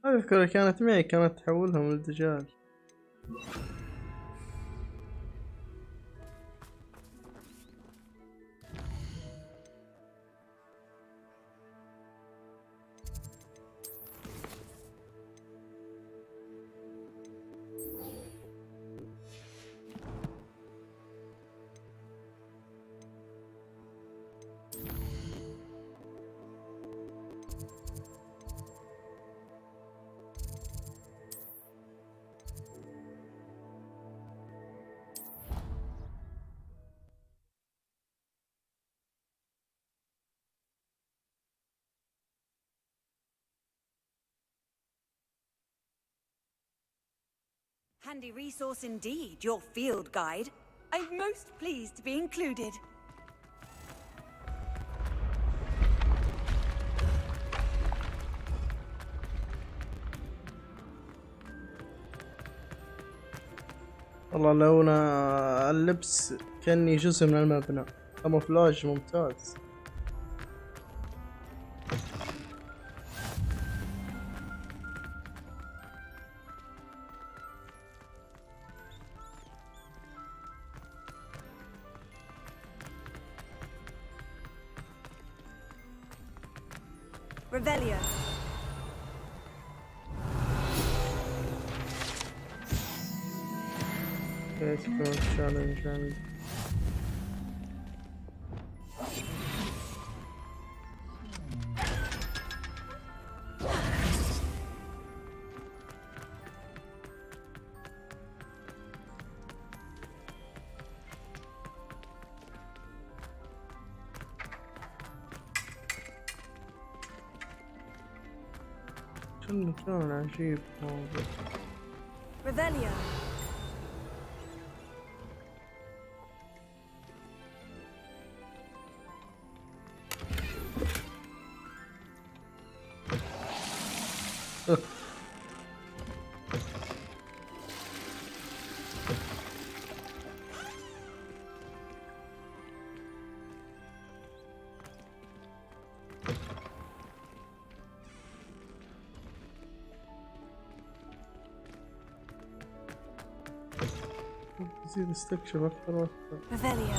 اذكر كانت معي، كانت تحولهم للدجاج. Handy resource indeed, your field guide. I'm most pleased to be included. والله لون اللبس كأني جزء من المبنى، كاموفلاج ممتاز. Revelio. Explore challenge and شو المكان عجيب هذا. Revelio. يصير استكشف أكثر وأكثر. Revelio.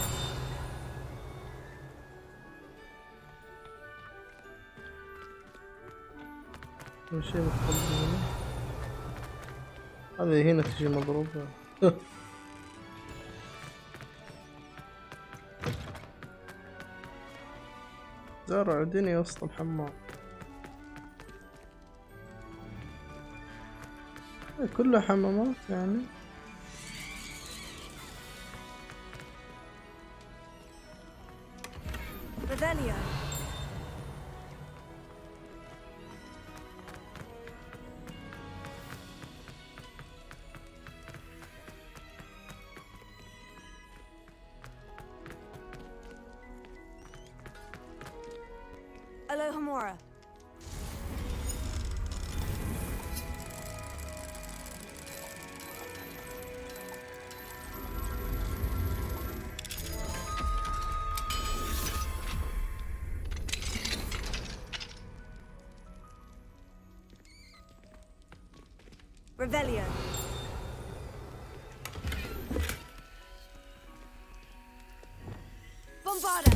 كل شيء مختلف هنا. هذه هنا تجي مضروبة. زرع دنيا وسط الحمام. كلها حمامات يعني. Revelio. Alohomora. Revelio. Bombarda.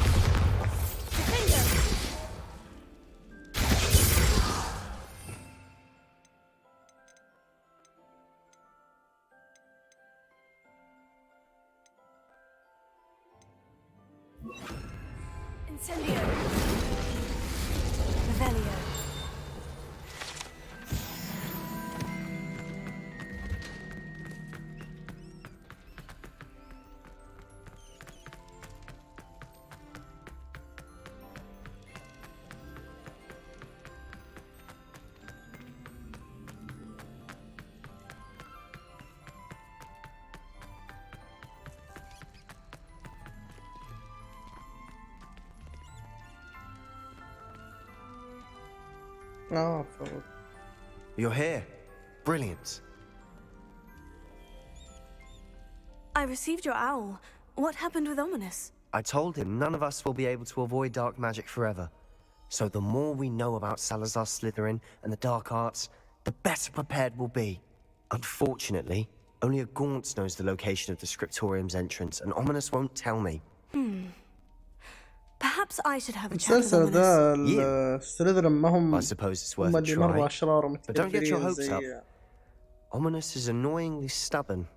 Defender. Incendio. Revelio. You're here. Brilliant. I received your owl. What happened with Ominous? I told him none of us will be able to avoid dark magic forever. So the more we know about Salazar Slytherin and the dark arts, the better prepared we'll be. Unfortunately, only a Gaunt knows the location of the Scriptorium's entrance, and Ominous won't tell me. Perhaps I should have a chat with Ominous. I suppose it's worth a try. But don't get your hopes up. Ominous is annoyingly stubborn.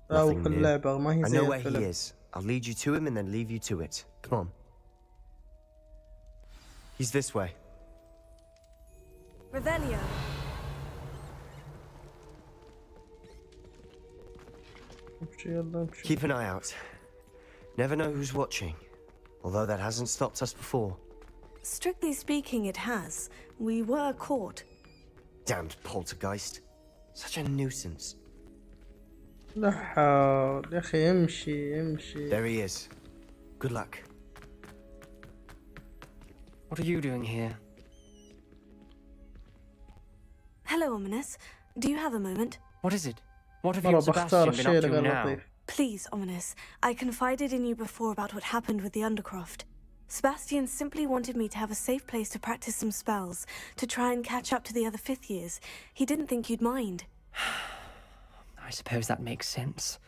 Nothing new. I know where he is. I'll lead you to him and then leave you to it. Come on. He's this way. Revelio. Keep an eye out. Never know who's watching. Although that hasn't stopped us before. Strictly speaking, it has. We were caught. Damned poltergeist. Such a nuisance. لا يا أخي امشي. There he is. Good luck. What are you doing here? Hello, Ominous. Do you have a moment? What is it? What have you and Sebastian been up to now? Please, Ominous. I confided in you before about what happened with the Undercroft. Sebastian simply wanted me to have a safe place to practice some spells, to try and catch up to the other 5th years. He didn't think you'd mind. I suppose that makes sense.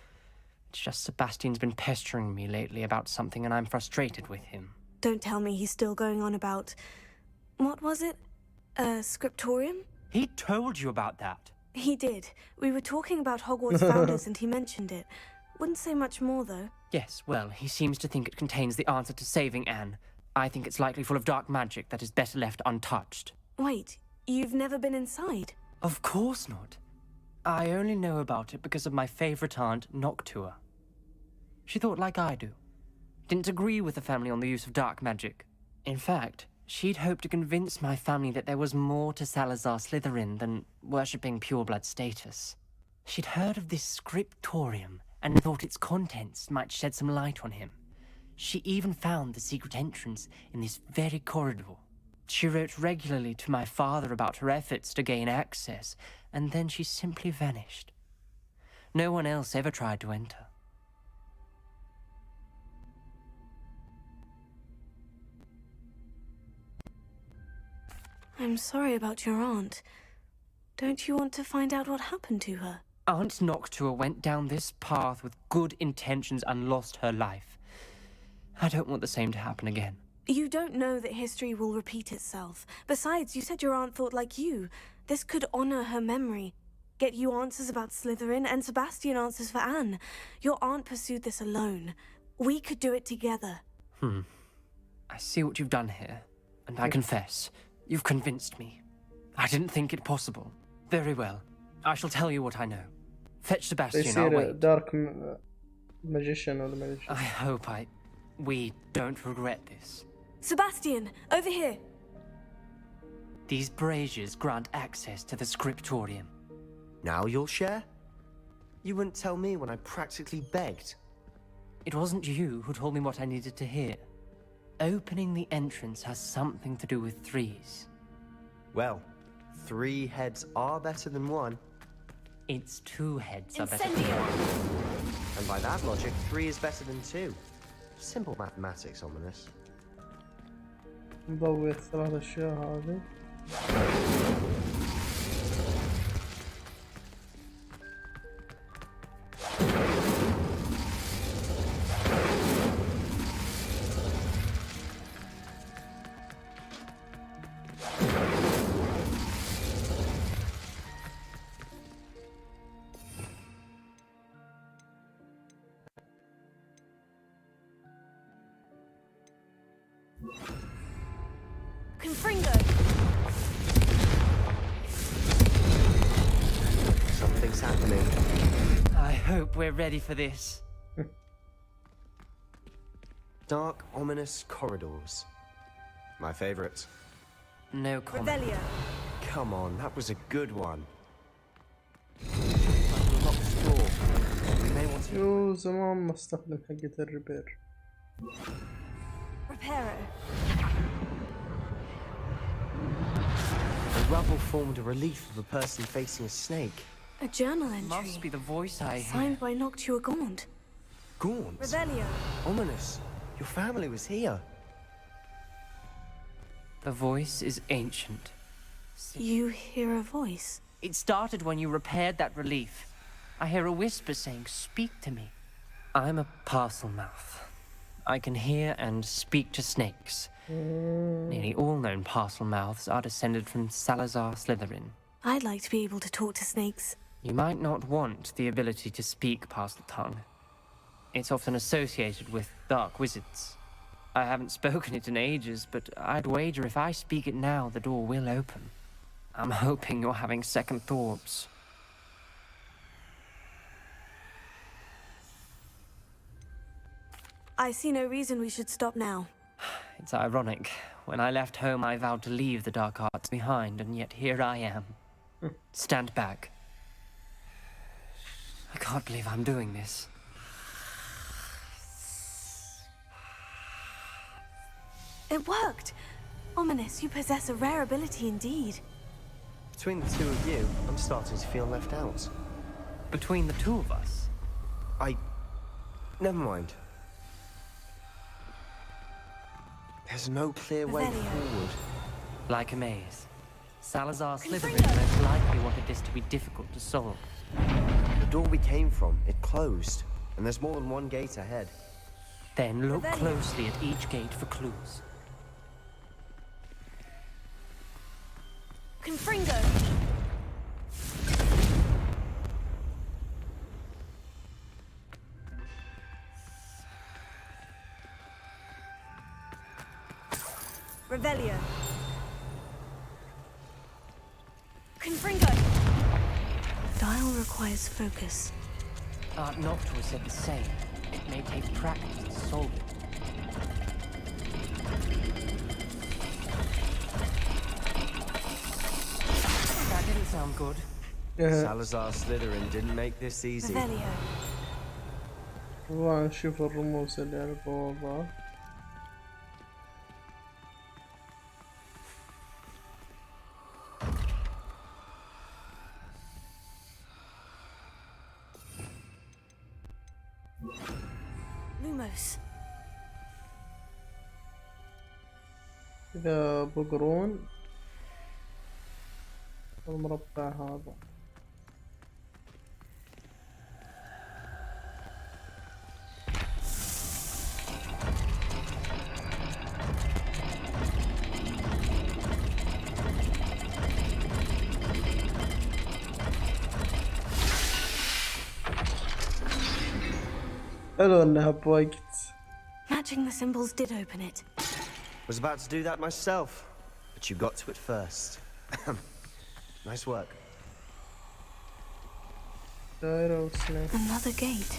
It's just Sebastian's been pestering me lately about something and I'm frustrated with him. Don't tell me he's still going on about... What was it? Scriptorium? He told you about that? He did. We were talking about Hogwarts founders and he mentioned it. Wouldn't say much more, though. Yes, well, he seems to think it contains the answer to saving Anne. I think it's likely full of dark magic that is better left untouched. Wait, you've never been inside? Of course not. I only know about it because of my favourite aunt, Noctua. She thought like I do. Didn't agree with the family on the use of dark magic. In fact, she'd hoped to convince my family that there was more to Salazar Slytherin than worshipping pureblood status. She'd heard of this scriptorium and thought its contents might shed some light on him. She even found the secret entrance in this very corridor. She wrote regularly to my father about her efforts to gain access, and then she simply vanished. No one else ever tried to enter. I'm sorry about your aunt. Don't you want to find out what happened to her? Aunt Noctua went down this path with good intentions and lost her life. I don't want the same to happen again. You don't know that history will repeat itself. Besides, you said your aunt thought like you. This could honor her memory. Get you answers about Slytherin and Sebastian answers for Anne. Your aunt pursued this alone. We could do it together. I see what you've done here, and I confess, you've convinced me. I didn't think it possible. Very well. I shall tell you what I know. Fetch Sebastian, I'll wait. Dark magician or the magician. I hope we don't regret this. Sebastian, over here. These braziers grant access to the scriptorium. Now you'll share? You wouldn't tell me when I practically begged. It wasn't you who told me what I needed to hear. Opening the entrance has something to do with 3s. Well, 3 heads are better than 1. It's 2 heads are better than 1. And by that logic, 3 is better than 2. Simple mathematics, Ominous. نضوي الثلاث أشياء هذه. Something's happening. I hope we're ready for this. Dark, ominous corridors. My favorite. No comment. Revelio. Come on, that was a good one. يو زمان ما استخدم حقة الريبير. Reparo. The rubble formed a relief of a person facing a snake. A journal entry. Must be the voice I hear. Signed by Noctua Gaunt. Gaunt? Revelio. Ominous. Your family was here. The voice is ancient. You hear a voice? It started when you repaired that relief. I hear a whisper saying, "Speak to me." I'm a parcel mouth. I can hear and speak to snakes. Nearly all known parcel mouths are descended from Salazar Slytherin. I'd like to be able to talk to snakes. You might not want the ability to speak parcel tongue. It's often associated with dark wizards. I haven't spoken it in ages, but I'd wager if I speak it now, the door will open. I'm hoping you're having second thoughts. I see no reason we should stop now. It's ironic. When I left home, I vowed to leave the dark arts behind, and yet here I am. Stand back. I can't believe I'm doing this. It worked! Ominous, you possess a rare ability indeed. Between the two of you, I'm starting to feel left out. Between the two of us? Never mind. There's no clear way forward. Like a maze. Salazar Slytherin most likely wanted this to be difficult to solve. The door we came from, it closed. And there's more than one gate ahead. Then look closely at each gate for clues. Confringo! Revelio. Confringo! Dial requires focus. Aunt Noctua said the same. It may take practice to solve it. That didn't sound good. Salazar Slytherin didn't make this easy. Revelio. نشوف الرموز اللي على البوابة. Lumos. إذا بقرون المربع هذا. حلو انها بوقت. Matching the symbols did open it. Was about to do that myself, but you got to it first. Nice work. Another gate.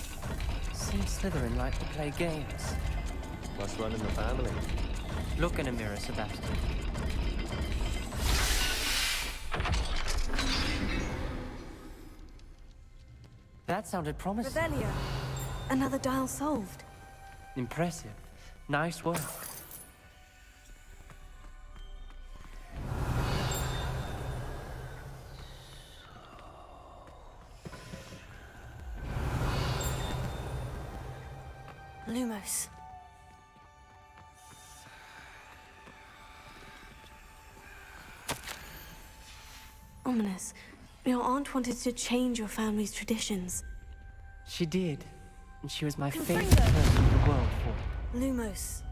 Seems Slytherin like to play games. Must run in the family. Look in a mirror, Sebastian. That sounded promising. Revelio. Another dial solved. Impressive. Nice work. Lumos. Ominous. Your aunt wanted to change your family's traditions. She did. And she was my favorite person in the world for it. Lumos.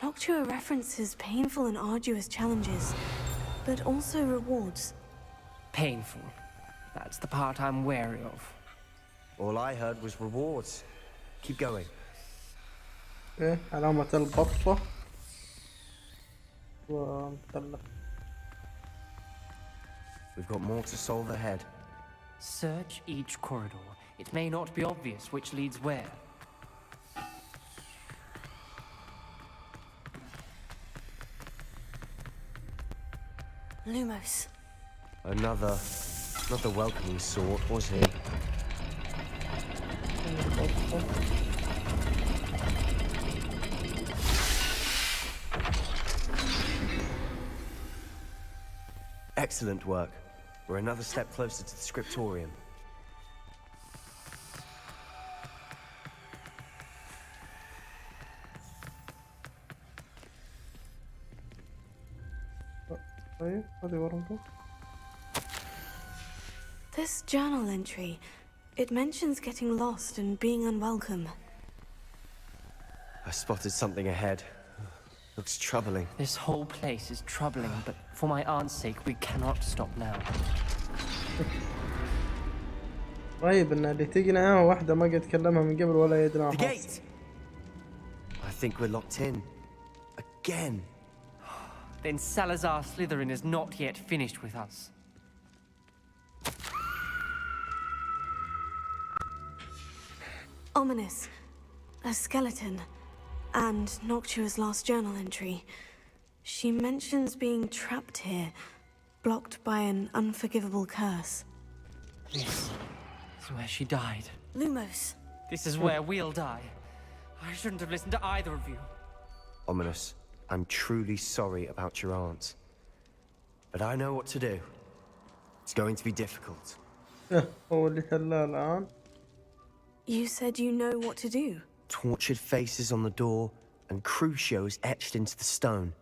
Noctua references painful and arduous challenges, but also rewards. Painful. That's the part I'm wary of. All I heard was rewards. Keep going. ايه علامة البطة ومثلث. We've got more to solve ahead. Search each corridor. It may not be obvious which leads where. Lumos. Another, not the welcoming sort, was he? Excellent work. We're another step closer to the scriptorium. This journal entry, it mentions getting lost and being unwelcome. I spotted something ahead. Looks troubling. This whole place is troubling, but for my aunt's sake, we cannot stop now. طيب ان اللي تقنعها واحدة ما قد كلمها من قبل ولا يدري The gate! I think we're locked in. Again. Then Salazar Slytherin is not yet finished with us. Ominous. A skeleton. And Noctua's last journal entry. She mentions being trapped here, blocked by an unforgivable curse. This is where she died. Lumos. This is where we'll die. I shouldn't have listened to either of you. Ominous, I'm truly sorry about your aunt. But I know what to do. It's going to be difficult. You said you know what to do. Tortured faces on the door and Crucios etched into the stone.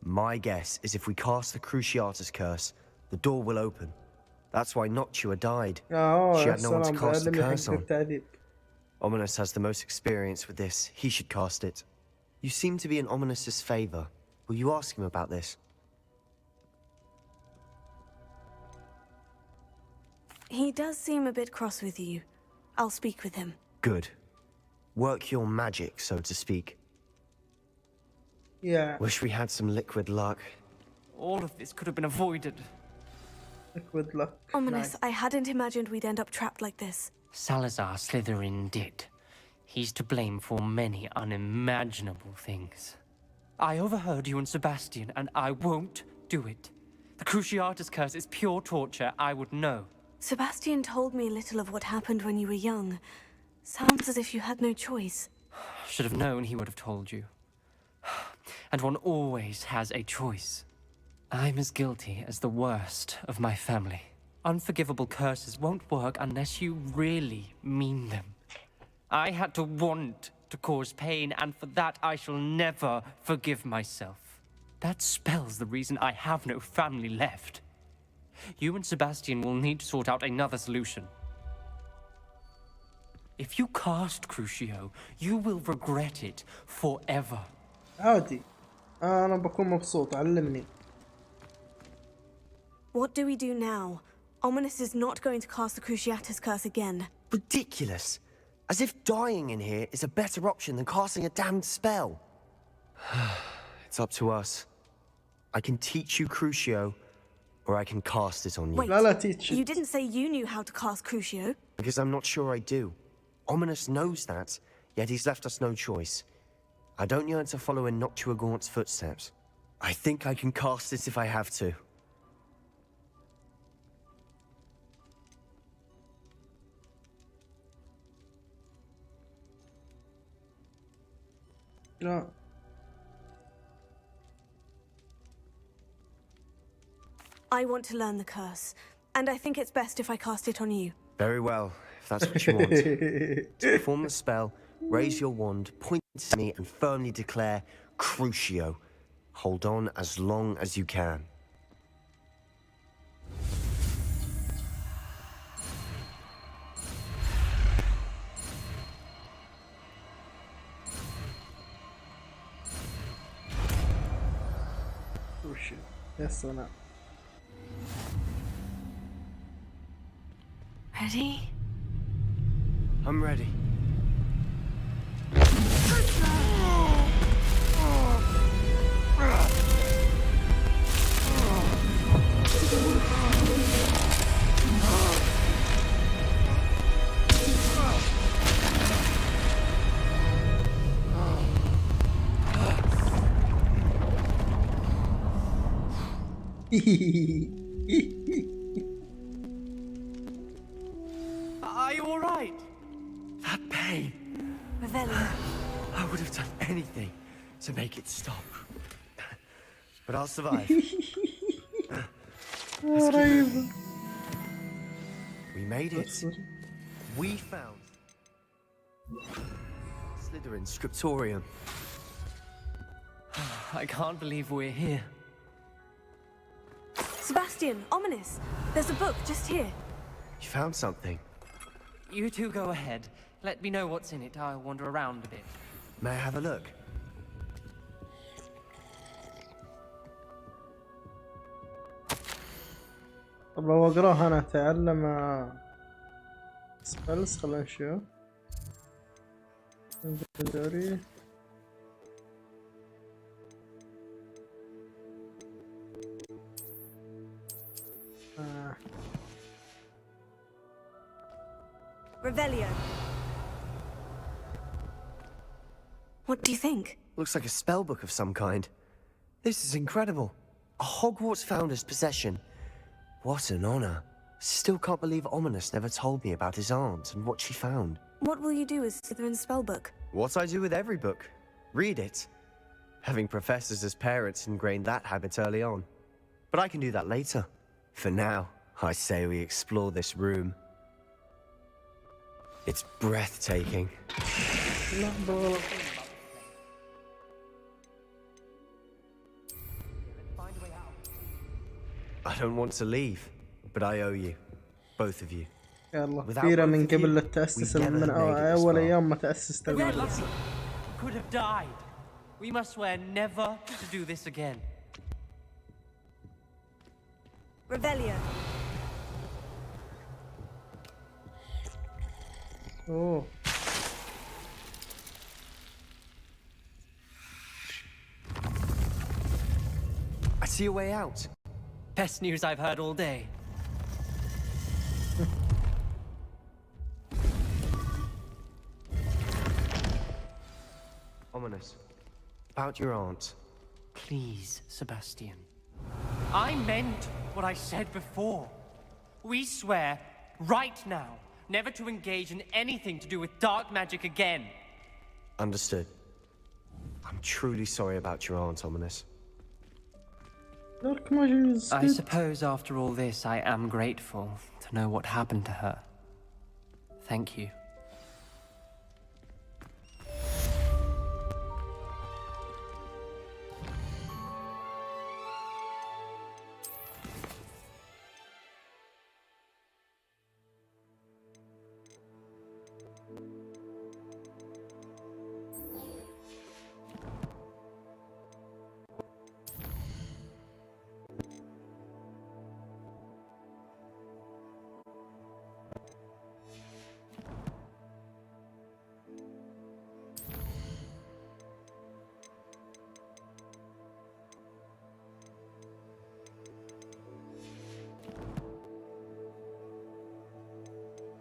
My guess is if we cast the Cruciatus curse, the door will open. That's why Noctua died. She had no one to cast the curse on. Ominous has the most experience with this. He should cast it. You seem to be in Ominous's favor. Will you ask him about this? He does seem a bit cross with you. I'll speak with him. Good. Work your magic, so to speak. Yeah. Wish we had some liquid luck. All of this could have been avoided. Liquid luck. Ominous, Nice. I hadn't imagined we'd end up trapped like this. Salazar Slytherin did. He's to blame for many unimaginable things. I overheard you and Sebastian, and I won't do it. The Cruciatus curse is pure torture. I would know. Sebastian told me little of what happened when you were young. Sounds as if you had no choice. Should have known he would have told you. And one always has a choice. I'm as guilty as the worst of my family. Unforgivable curses won't work unless you really mean them. I had to want to cause pain, and for that I shall never forgive myself. That spells the reason I have no family left. You and Sebastian will need to sort out another solution. If you cast Crucio, you will regret it forever. عادي. أنا بكون مبسوط. علمني. What do we do now? Ominous is not going to cast the Cruciatus curse again. Ridiculous. As if dying in here is a better option than casting a damned spell. It's up to us. I can teach you Crucio, or I can cast it on you. Wait, you didn't say you knew how to cast Crucio. Because I'm not sure I do. Ominous knows that, yet he's left us no choice. I don't yearn to follow in Noctua Gaunt's footsteps. I think I can cast it if I have to. No. I want to learn the curse, and I think it's best if I cast it on you. Very well, if that's what you want. To perform the spell, raise your wand, point at me, and firmly declare Crucio. Hold on as long as you can. Crucio. Yes or no? Ready? I'm ready. Are you all right? That pain. Revelio. I would have done anything to make it stop. But I'll survive. We made it. We found Slytherin's scriptorium. I can't believe we're here. Sebastian, ominous. There's a book just here. You found something. You two go ahead. Let me know what's in it. I'll wander around a bit. May I have a look? طب لو اقراها انا اتعلم سبلز. خلينا نشوف. انفنتوري. Revelio. What do you think? Looks like a spellbook of some kind. This is incredible. A Hogwarts founder's possession. What an honor. Still can't believe Ominous never told me about his aunt and what she found. What will you do with Slytherin's spellbook? What I do with every book. Read it. Having professors as parents ingrained that habit early on. But I can do that later. For now, I say we explore this room. It's breathtaking. I don't want to leave, but I owe you. Both of you. يلا كثيرة من قبل التأسس من أول أيام ما تأسست المدرسة. Could have died. We must swear never to do this again. Revelio. Oh. I see a way out. Best news I've heard all day. Ominous. About your aunt. Please, Sebastian. I meant what I said before. We swear, right now, never to engage in anything to do with dark magic again. Understood. I'm truly sorry about your aunt, Ominous. Dark magic is I suppose after all this, I am grateful to know what happened to her. Thank you.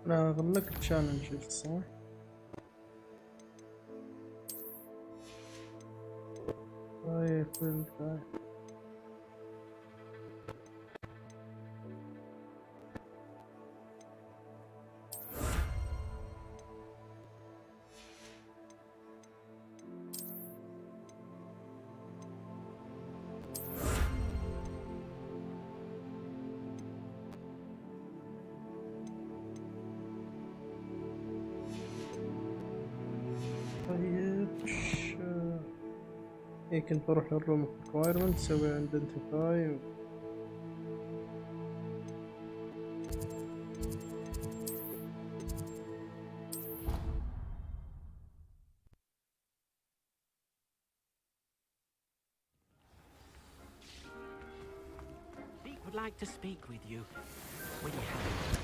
أنا غلقت تشالنج صح؟ طيب كنت بروح للروم requirement تسوي identify Would like to speak with you when you have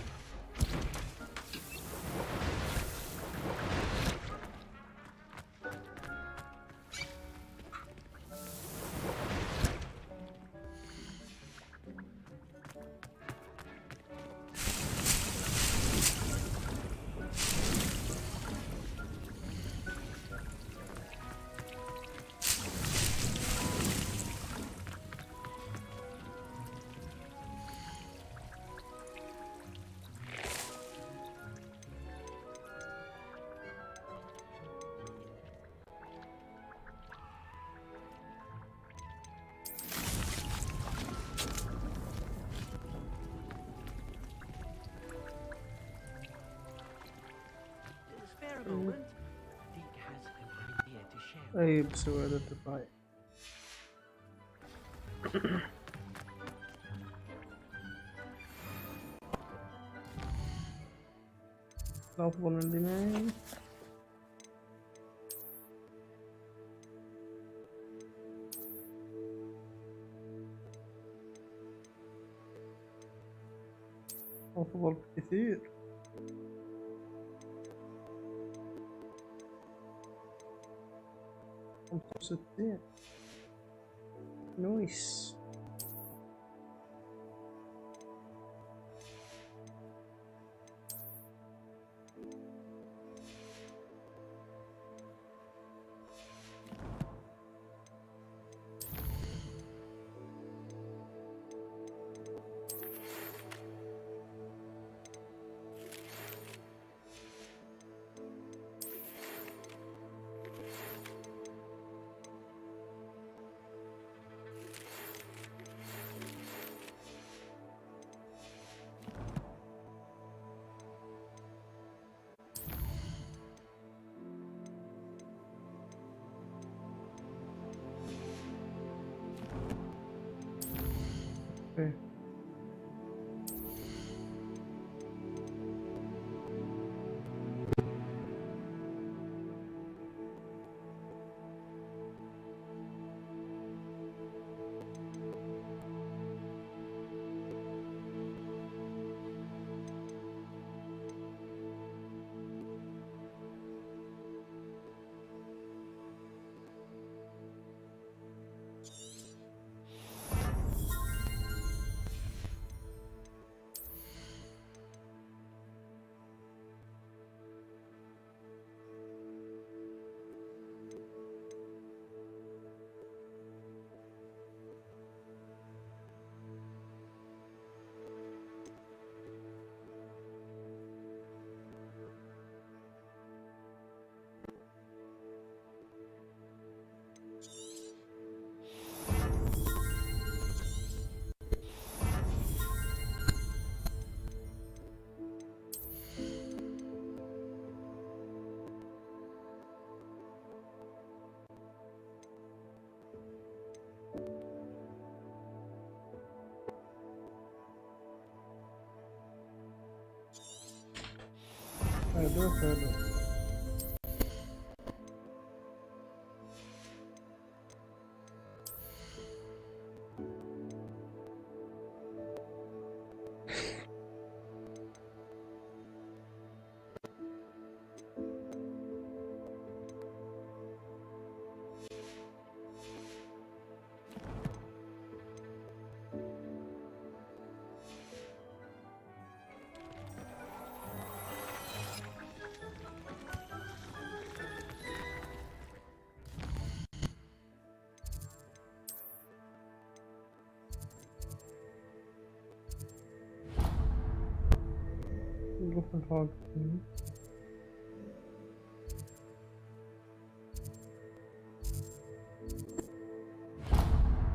moment, Dick has an idea to share. اي بسوي ايدنتيفاي. الافضل اللي معي أفضل بكثير. خمسة وستين نويس. Okay. حلو حلو. نروح الهوج.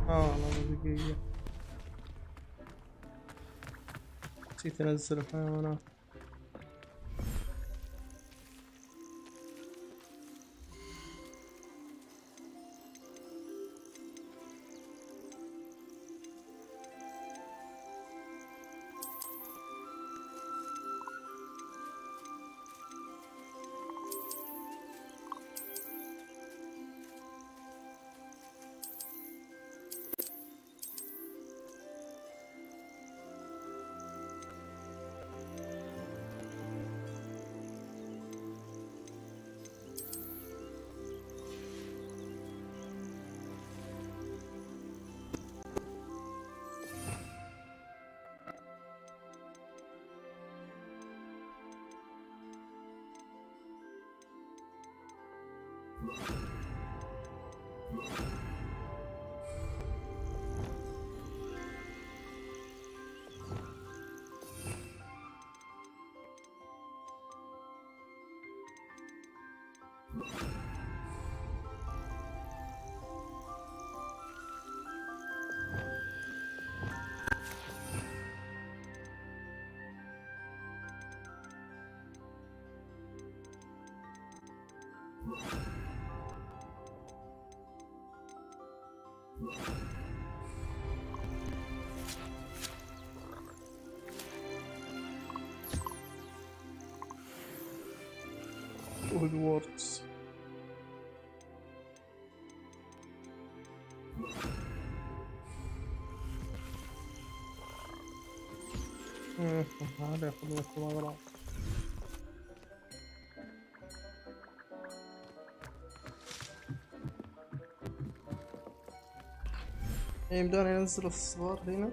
لحظة دقيقة، نسيت انزل الحيوانات. Hogwarts. هذا ياخذ لك الأغراض. يمدون ينزل الصغار هنا.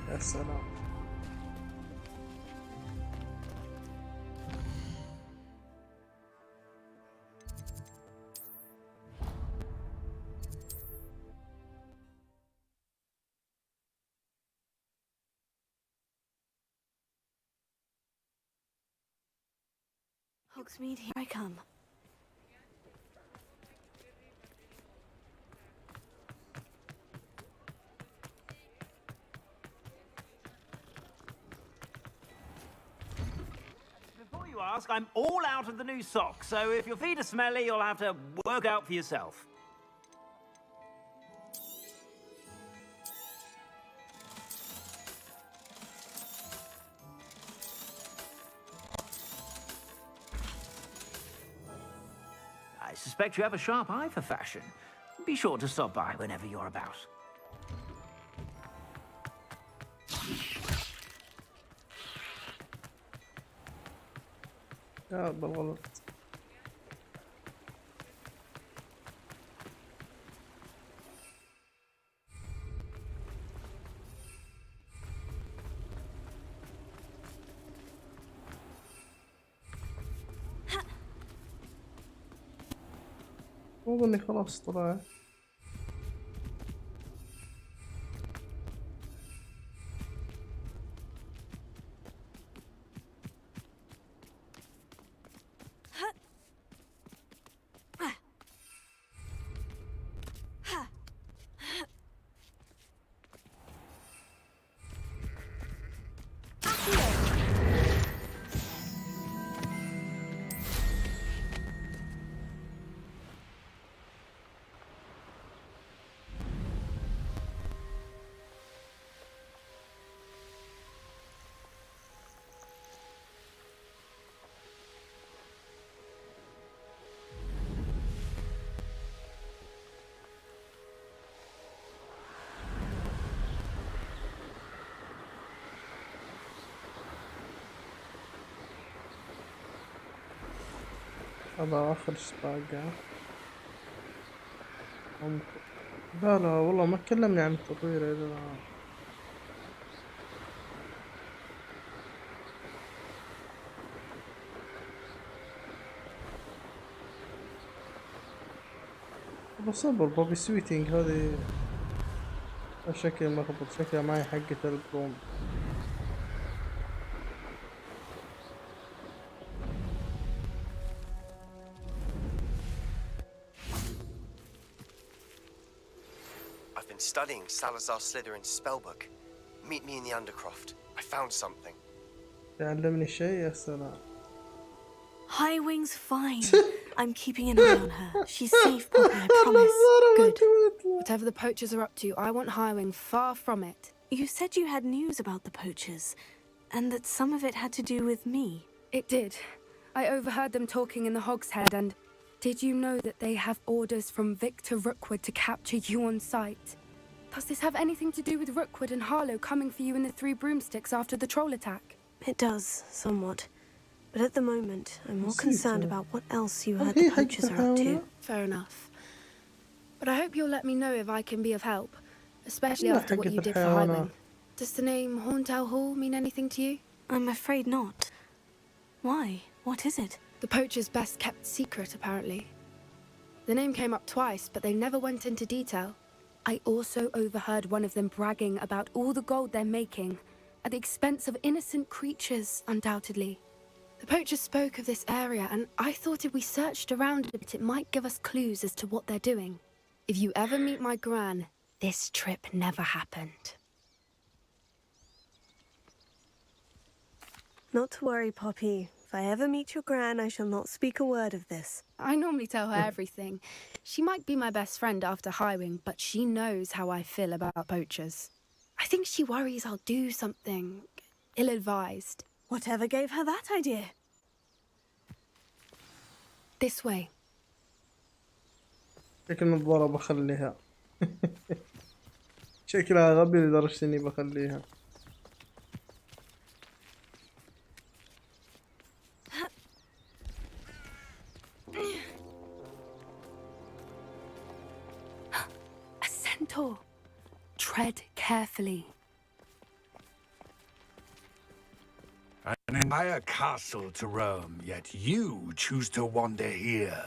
يا سلام. Hogsmeade, here I come. Before you ask, I'm all out of the new socks, so if your feet are smelly, you'll have to work out for yourself. I suspect you have a sharp eye for fashion. Be sure to stop by whenever you're about. يا بالغلط. أظني خلاص طلع. هذا آخر سباقة. لا لا والله ما تكلمني عن التطوير إذا بصبر. بوبي سويتنج هذه شكل مخبط، شكلها معي حقة البروم. Studying Salazar Slytherin's spellbook. Meet me in the Undercroft. I found something. تعلمني شيء يا سلام. Highwing's fine. I'm keeping an eye on her. She's safe, Poppy, I promise. Good. Whatever the poachers are up to, I want Highwing far from it. You said you had news about the poachers, and that some of it had to do with me. It did. I overheard them talking in the Hogshead, and did you know that they have orders from Victor Rookwood to capture you on sight? Does this have anything to do with Rookwood and Harlow coming for you in the Three Broomsticks after the troll attack? It does, somewhat. But at the moment, I'm more concerned about what else you heard the poachers are up to. Fair enough. But I hope you'll let me know if I can be of help, especially after what you did for Highwing. Does the name Hauntowl Hall mean anything to you? I'm afraid not. Why? What is it? The poachers' best kept secret, apparently. The name came up twice, but they never went into detail. I also overheard one of them bragging about all the gold they're making, at the expense of innocent creatures, undoubtedly. The poachers spoke of this area, and I thought if we searched around a bit, it might give us clues as to what they're doing. If you ever meet my gran, this trip never happened. Not to worry, Poppy. If I ever meet your gran, I shall not speak a word of this. I normally tell her everything. She might be my best friend after Highwing, but she knows how I feel about poachers. I think she worries I'll do something ill-advised. Whatever gave her that idea? This way. شكل النظارة بخليها. شكلها غبي لدرجة إني بخليها. A centaur. Tread carefully. An entire castle to roam, yet you choose to wander here.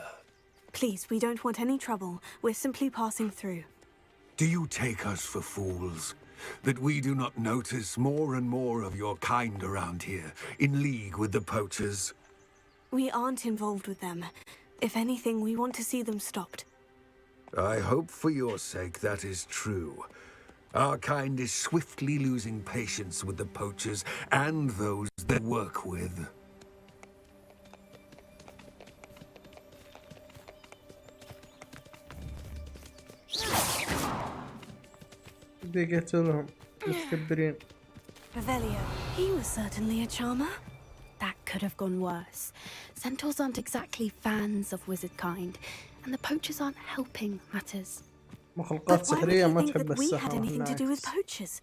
Please, we don't want any trouble. We're simply passing through. Do you take us for fools? That we do not notice more and more of your kind around here, in league with the poachers? We aren't involved with them. If anything, we want to see them stopped. I hope for your sake that is true. Our kind is swiftly losing patience with the poachers and those they work with. قتلهم متكبرين. Revelio, he was certainly a charmer. That could have gone worse. Centaurs aren't exactly fans of wizard kind, and the poachers aren't helping matters. مخلوقات سحرية ما تحب we had السحر. anything to do with poachers.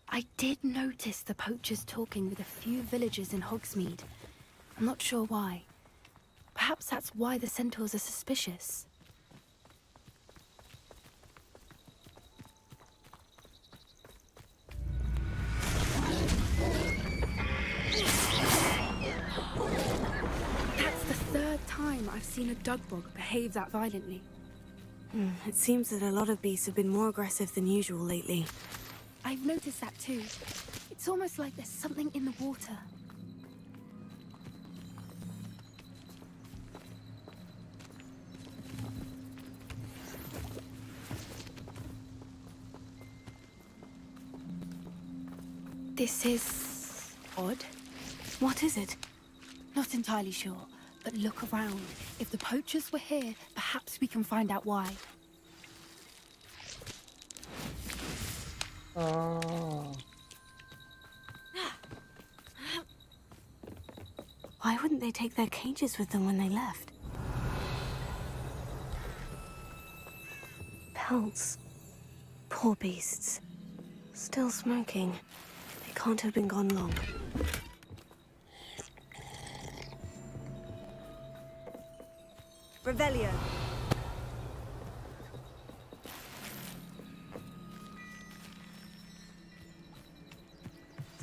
I did notice the poachers talking with a few villagers in Hogsmeade. I'm not sure why. Perhaps that's why the centaurs are suspicious. That's the third time I've seen a dugbog behave that violently. It seems that a lot of beasts have been more aggressive than usual lately. I've noticed that too. It's almost like there's something in the water. This is odd. What is it? Not entirely sure, but look around. If the poachers were here, perhaps we can find out why. Why wouldn't they take their cages with them when they left? Pelts. Poor beasts. Still smoking. They can't have been gone long. Revelio.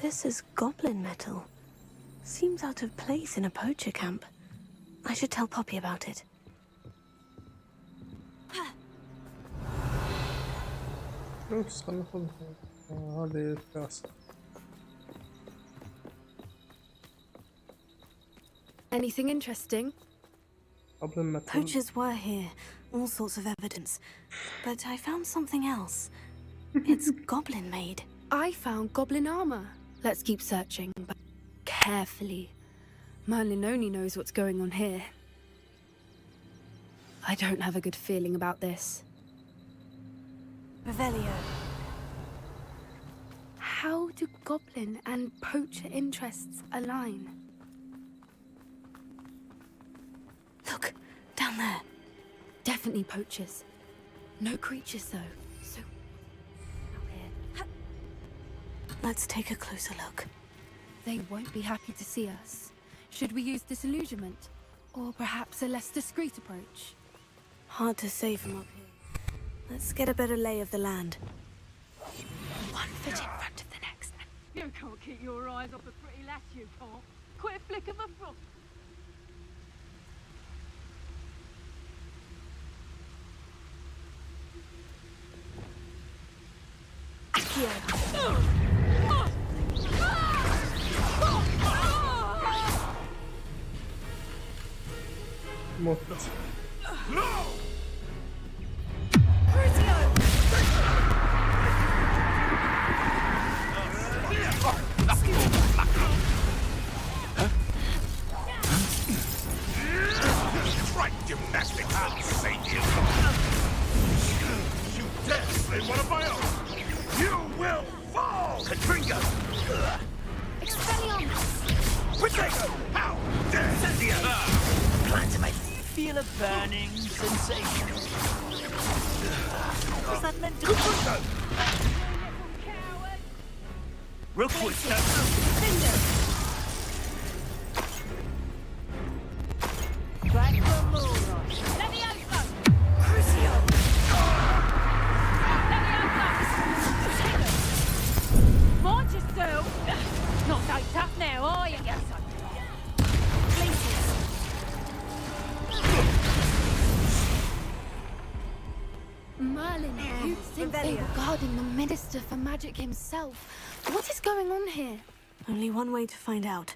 This is goblin metal. Seems out of place in a poacher camp. I should tell Poppy about it. اوبس خلنا ناخذها. هذه الكاسة. Anything interesting? Poachers were here, all sorts of evidence. But I found something else. It's goblin made. I found goblin armor. Let's keep searching, but carefully. Merlin only knows what's going on here. I don't have a good feeling about this. Revelio. How do goblin and poacher interests align? Look, down there. Definitely poachers. No creatures, though. So, Let's take a closer look. They won't be happy to see us. Should we use disillusionment? Or perhaps a less discreet approach? Hard to say from up here. Let's get a better lay of the land. One foot in front of the next. You can't keep your eyes off a pretty lass, you can't. Quit a flick of a frost. موت. Right gymnastics will save you. You dare slay one of my own. You will fall! Katringa! Expelliarmus! Protego! How dare Cynthia! Plan to make Feel a burning sensation. Was that meant to Rookwood, Back from Moonlight. Levioso! Crucio! Levioso! Mind yourself! Not so tough now, are you? Yes, Merlin, you'd think they were guarding the Minister for Magic himself. What is going on here? Only one way to find out.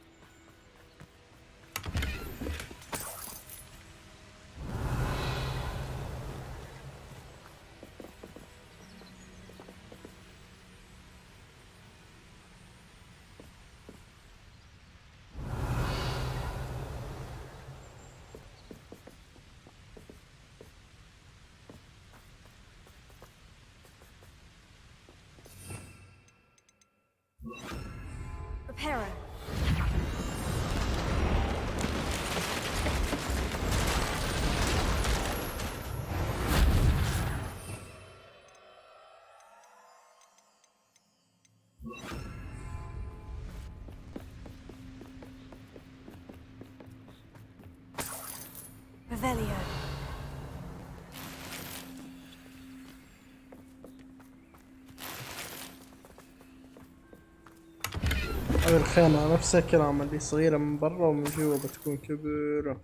Repairer. Revelio. هذه الخيمة نفس الكلام اللي صغيرة من برا ومن جوا بتكون كبيرة.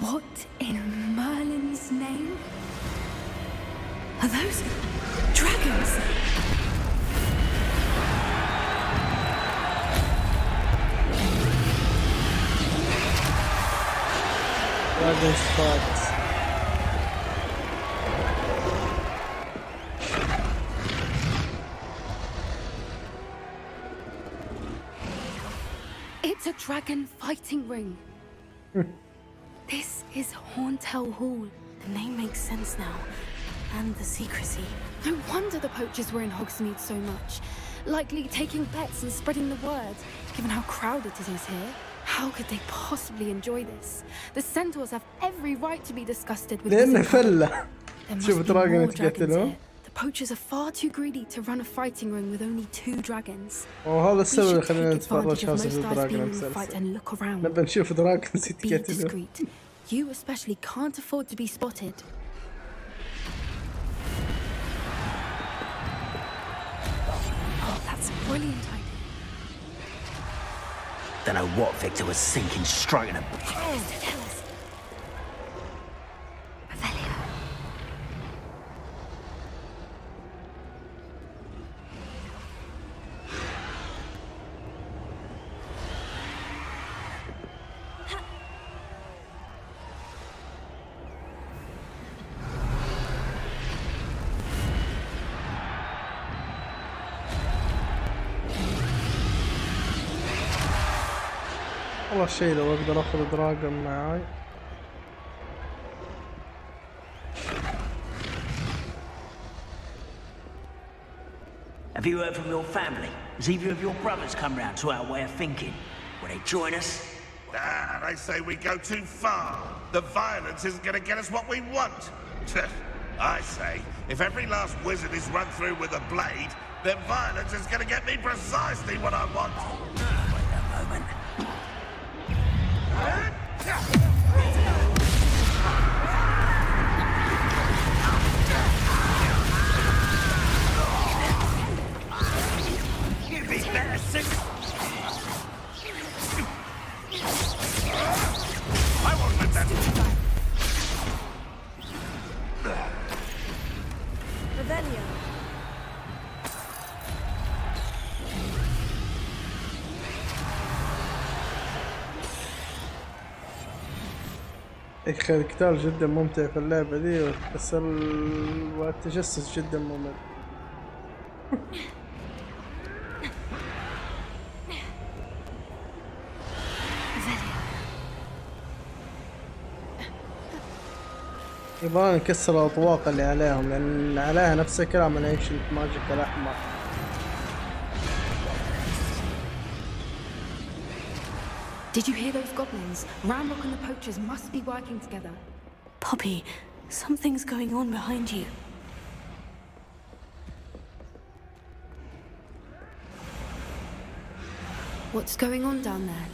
What in Merlin's name? Are those dragons? Dragon spots. It's a dragon fighting ring. This is Hauntel Hall. The name makes sense now. And the secrecy. No wonder the poachers were in Hogsmeade so much. Likely taking bets and spreading the word. Given how crowded it is here, how could they possibly enjoy this? The centaurs have every right to be disgusted with لأنه this. فلة. There شوف must be دراجون more dragons يتقتلون. here. The poachers are far too greedy to run a fighting ring with only 2 dragons. وهذا السبب اللي We should خلينا take نتفرج advantage of حاسة most في eyes دراجون being in the fight المسلسل. and look around. نبي نشوف دراجونز Be يتقتلون. discreet. You especially can't afford to be spotted. Oh, that's a brilliant idea. Don't know what Victor was thinking, striking him. والله شيء لو اقدر اخذ دراجون معاي. Have you heard from your family? Has either of your brothers come round to our way of thinking? Will they join us? Ah, they say we go too far. The violence isn't going to get us what we want. I say, if every last wizard is run through with a blade, then violence is going to get me precisely what I want. Wait a moment. You'd be better sick. I won't let that. Revelio. القتال جدا ممتع في اللعبة دي والتجسس جدا ممل. يبغى نكسر الأطواق اللي عليهم لأن عليها نفس الكلام من ancient magic الأحمر. Did you hear those goblins? Ramrock and the poachers must be working together. Poppy, something's going on behind you. What's going on down there?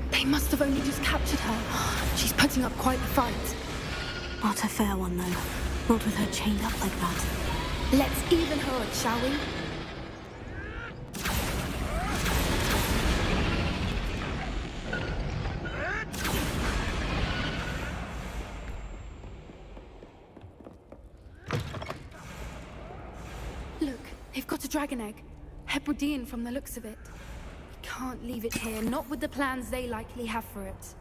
They must have only just captured her. She's putting up quite the fight. Not a fair one, though. Not with her chained up like that. Let's even her odds, shall we? Look, they've got a dragon egg. Hebridean from the looks of it. We can't leave it here, not with the plans they likely have for it.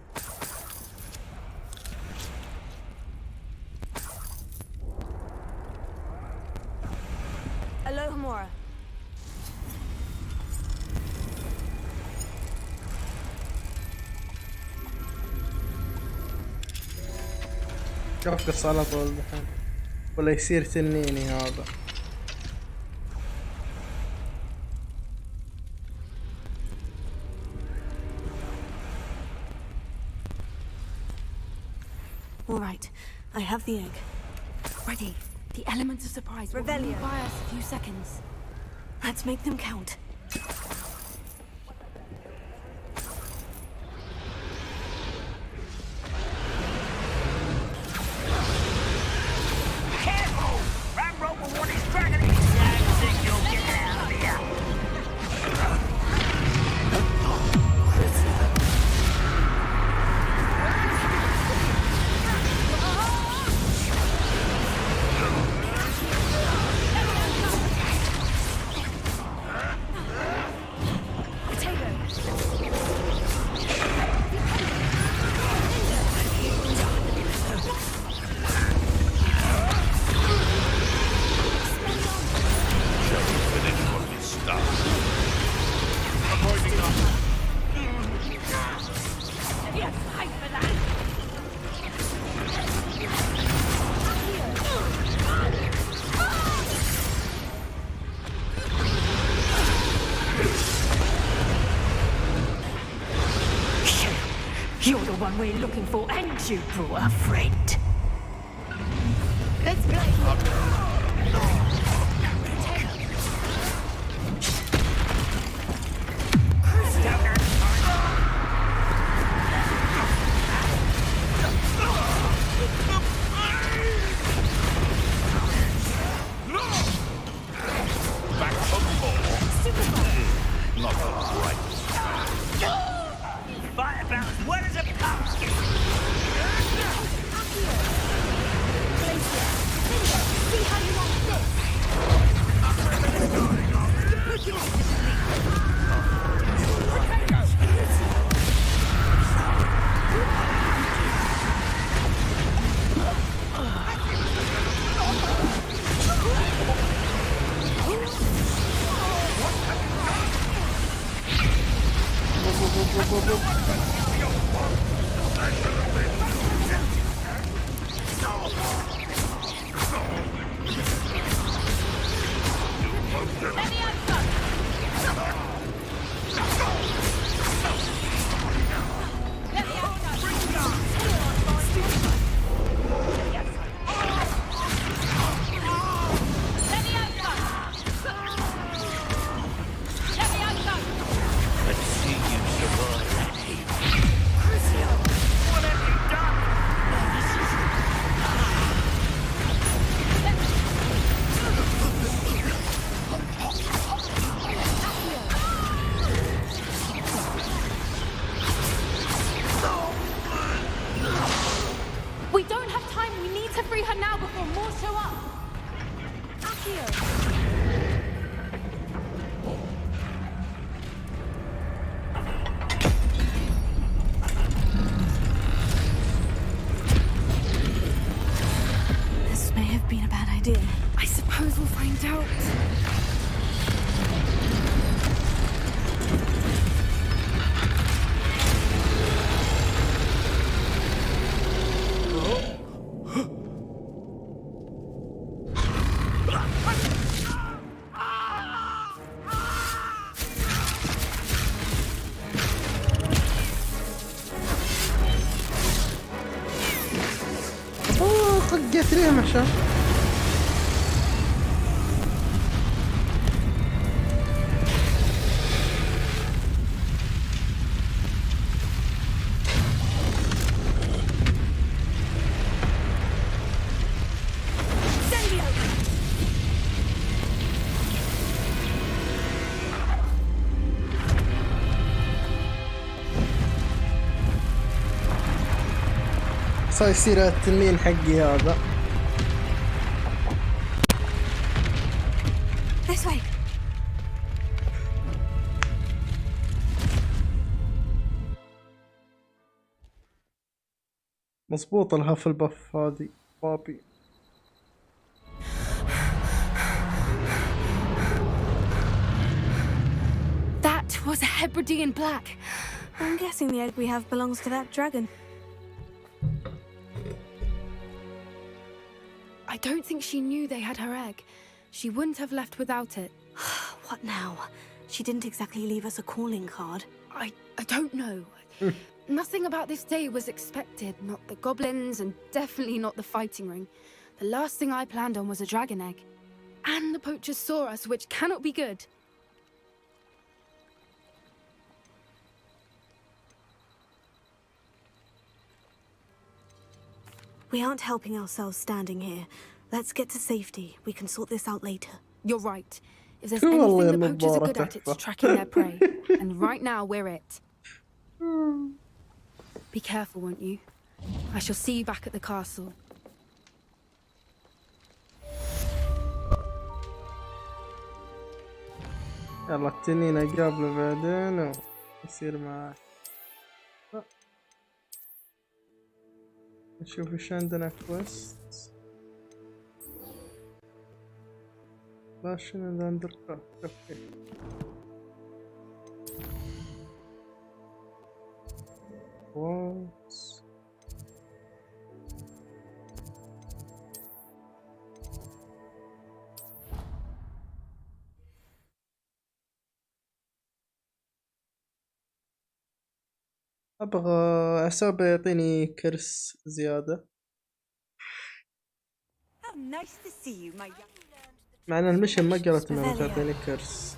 Alohomora. ركز على طول دحين ولا يصير تنيني هذا. All right, I have the egg. Ready. The elements of surprise will only buy us a few seconds. Let's make them count. Careful! Ramrock will want his dragon in his hand. I think you'll get out of here. You're the one we're looking for, and you brought a friend. Let's play. Back for more. Not right. Fire bounce, what is a pumpkin? See how you want this. We don't have time. We need to free her now before more show up. Accio. This may have been a bad idea. I suppose we'll find out. طقيت ليه مشى يصير التنين حقي هذا. This way. مظبوط الهاف بف هذه بابي. That was a Hebridean black. I'm guessing the egg we have belongs to that dragon. I don't think she knew they had her egg. She wouldn't have left without it. What now? She didn't exactly leave us a calling card. I don't know. Nothing about this day was expected. Not the goblins and definitely not the fighting ring. The last thing I planned on was a dragon egg. And the poachers saw us, which cannot be good. We aren't helping ourselves standing here. Let's get to safety. We can sort this out later. You're right. If there's anything the poachers are good at, it's tracking their prey. And right now, we're it. Be careful, won't you? I shall see you back at the castle. يلا التنين اقابله بعدين ويصير معاه. نشوف ايش عندنا كويست. لا شنو اللي عندك؟ اوكي وات ابغى حسابه يعطيني كرس زيادة. مع ان المشن ما قالت انها تعطيني كرس.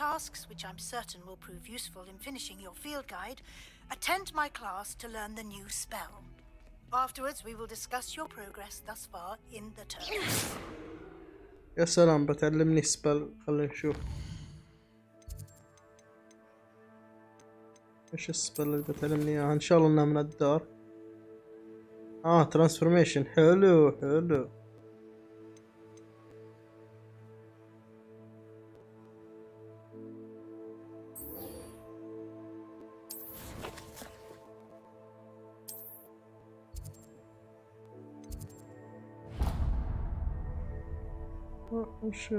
Tasks which I'm certain will prove useful in finishing your field guide, attend my class to learn the new spell. Afterwards, we will discuss your progress thus far in the term. يا سلام بتعلمني سبل. خلينا نشوف ايش السبل اللي بتعلمني اياها. ان شاء الله انها من الدار. ترانسفورميشن. حلو حلو. وش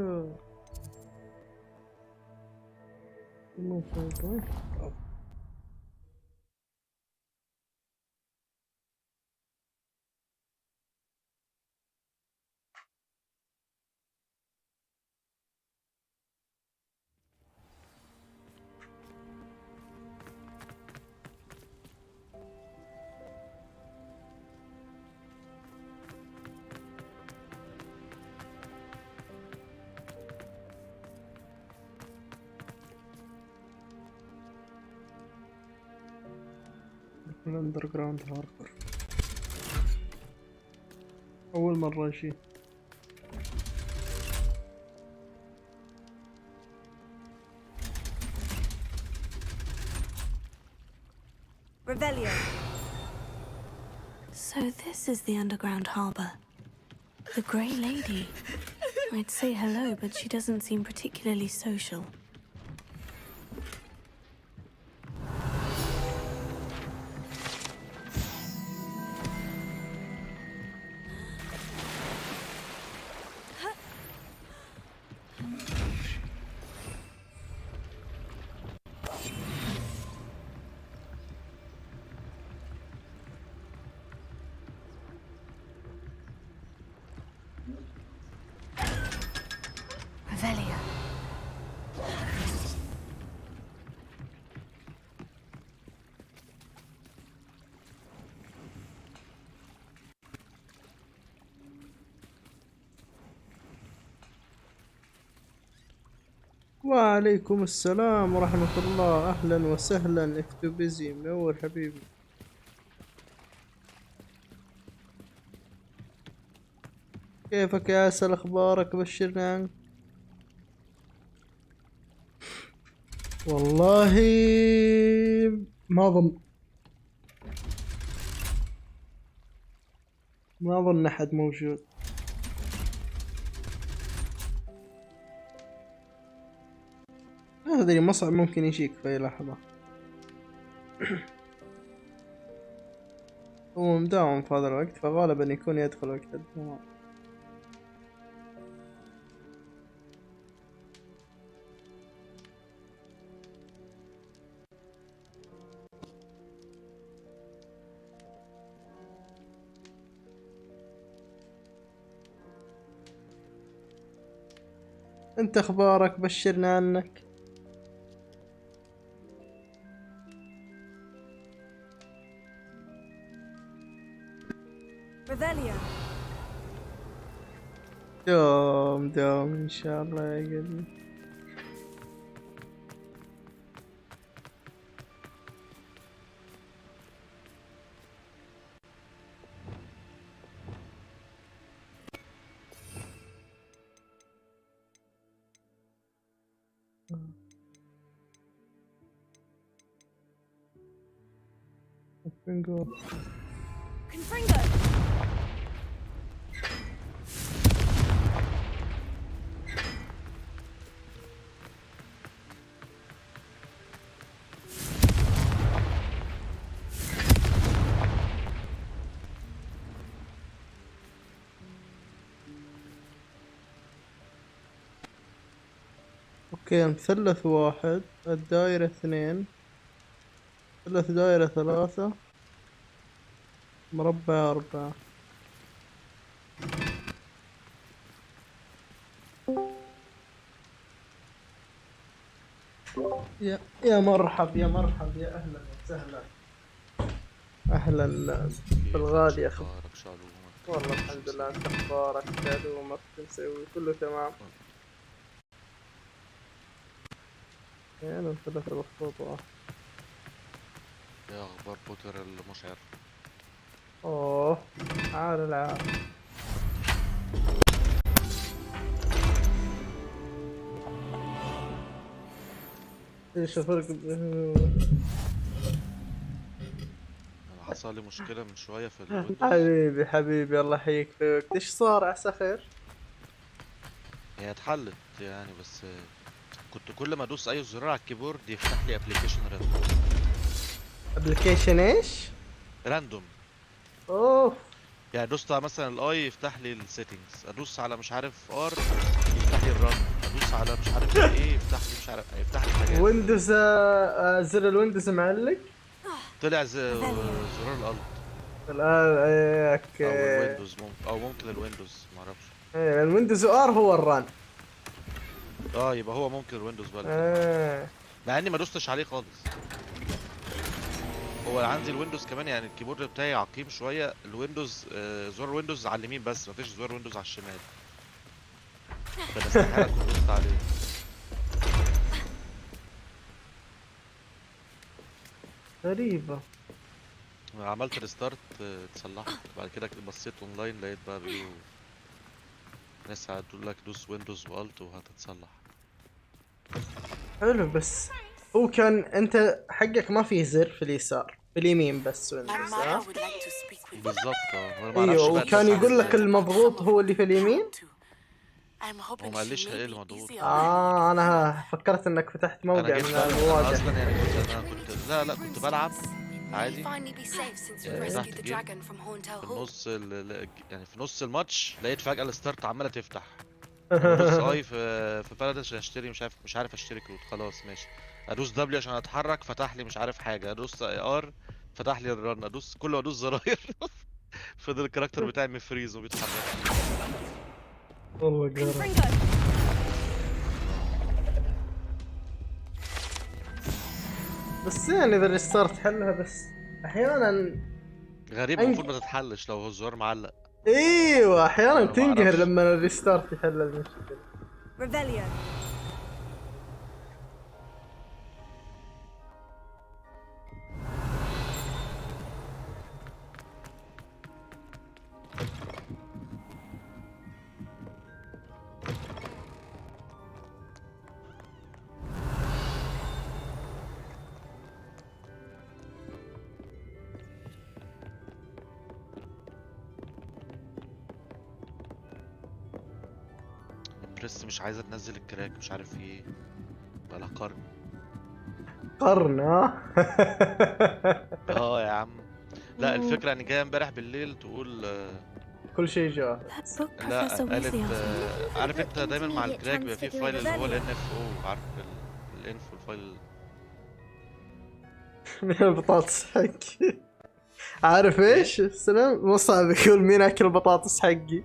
الاندر جراوند هاربر اول مرة شي. Revelio. So this is the underground harbor. The Grey Lady. I'd say hello, but she doesn't seem particularly social. Revelio. وعليكم السلام ورحمة الله. أهلا وسهلا. افتو بيزي منور حبيبي. كيفك يا عسل؟ أخبارك؟ بشرنا عنك. والله ما أظن أحد موجود. ما أدري، مصعب ممكن يجيك في أي لحظة. هو مداوم في هذا الوقت، فغالبا يكون يدخل وقت الدوام. انت اخبارك؟ بشرنا عنك. Revelio. دوم ان شاء الله يا قلبي. Confringo. اوكي، مثلث 1، الدائرة 2، مثلث دائرة 3، مربع 4. يا مرحب يا مرحب، يا اهلا وسهلا. اهلا بالغالي يا اخي. والله الحمد لله. انت اخبارك؟ شالومك مسوي كله تمام؟ انا مثلث الخطوط. يا اخبار بوتر المشعر؟ اوه عال العال. ايش الفرق؟ حصل لي مشكلة من شوية في الويندوز. حبيبي حبيبي الله يحييك فيك. ايش صار؟ عسى خير. هي اتحلت يعني، بس كنت كل ما ادوس اي زرار على الكيبورد يفتح لي ابلكيشن راندوم. ابلكيشن ايش؟ راندوم. اوه. يعني دوست مثلا الاي يفتح لي السيتنجز، ادوس على مش عارف ار يفتح لي الرن، ادوس على مش عارف ايه يفتح لي مش عارف يفتح لي حاجات. ويندوز زر الويندوز معلق؟ طلع زرار الالت الان. اوكي. او الويندوز ممكن الويندوز معرفش. ايه الويندوز ار هو الران. يبقى هو ممكن الويندوز بقى. مع اني ما دوستش عليه خالص. هو عندي الويندوز كمان، يعني الكيبورد بتاعي عقيم شويه. الويندوز زرار الويندوز على اليمين بس، مفيش زرار ويندوز على الشمال، فاستحاله اكون دوست عليه. غريبه. عملت ريستارت اتصلحت، بعد كده بصيت اونلاين لقيت بقى بيقولوا ناس هتقول لك دوس ويندوز والت وهتتصلح. حلو، بس هو كان انت حقك ما فيه زر في اليسار، في اليمين بس ويندوز. بالظبط اه، انا ما اعرفش ايوه، بقى وكان الناس يقول لك ازاي. المضغوط هو اللي في اليمين. هو ما قاليش ايه المضغوط. انا فكرت انك فتحت موقع انا جيت من انا المواقع. اصلا يعني كنت لا كنت بلعب عادي، فتحت جيم في النص يعني في نص الماتش لقيت فجأة الستارت عمالة تفتح. ادوس اي في بلد عشان اشتري مش عارف اشتري كروت، خلاص ماشي. ادوس دبليو عشان اتحرك فتح لي مش عارف حاجة، ادوس ار فتح لي الرن، ادوس كله ادوس زراير فضل الكاركتر بتاعي مفريز وبيتحرك. والله قرف. بس يعني اذا ريستارت حلها، بس احيانا غريب المفروض ما تتحلش لو هو الزرار معلق. ايوه احيانا أنا ما تنقهر أعرفش. لما الريستارت يحل المشكلة. Revelio. بريس مش عايزة تنزل الكراك، مش عارف في ايه، بقالها قرن. قرن ها. اه يا عم. لا الفكرة يعني جاية امبارح بالليل تقول كل شيء جاهز. لا قالت عارف انت دايما مع الكراك بيبقى فيه فايل اللي هو ال NFO، عارف الانفو الفايل من البطاطس حقي. عارف ايش؟ السلام مصعب يقول مين اكل البطاطس حقي.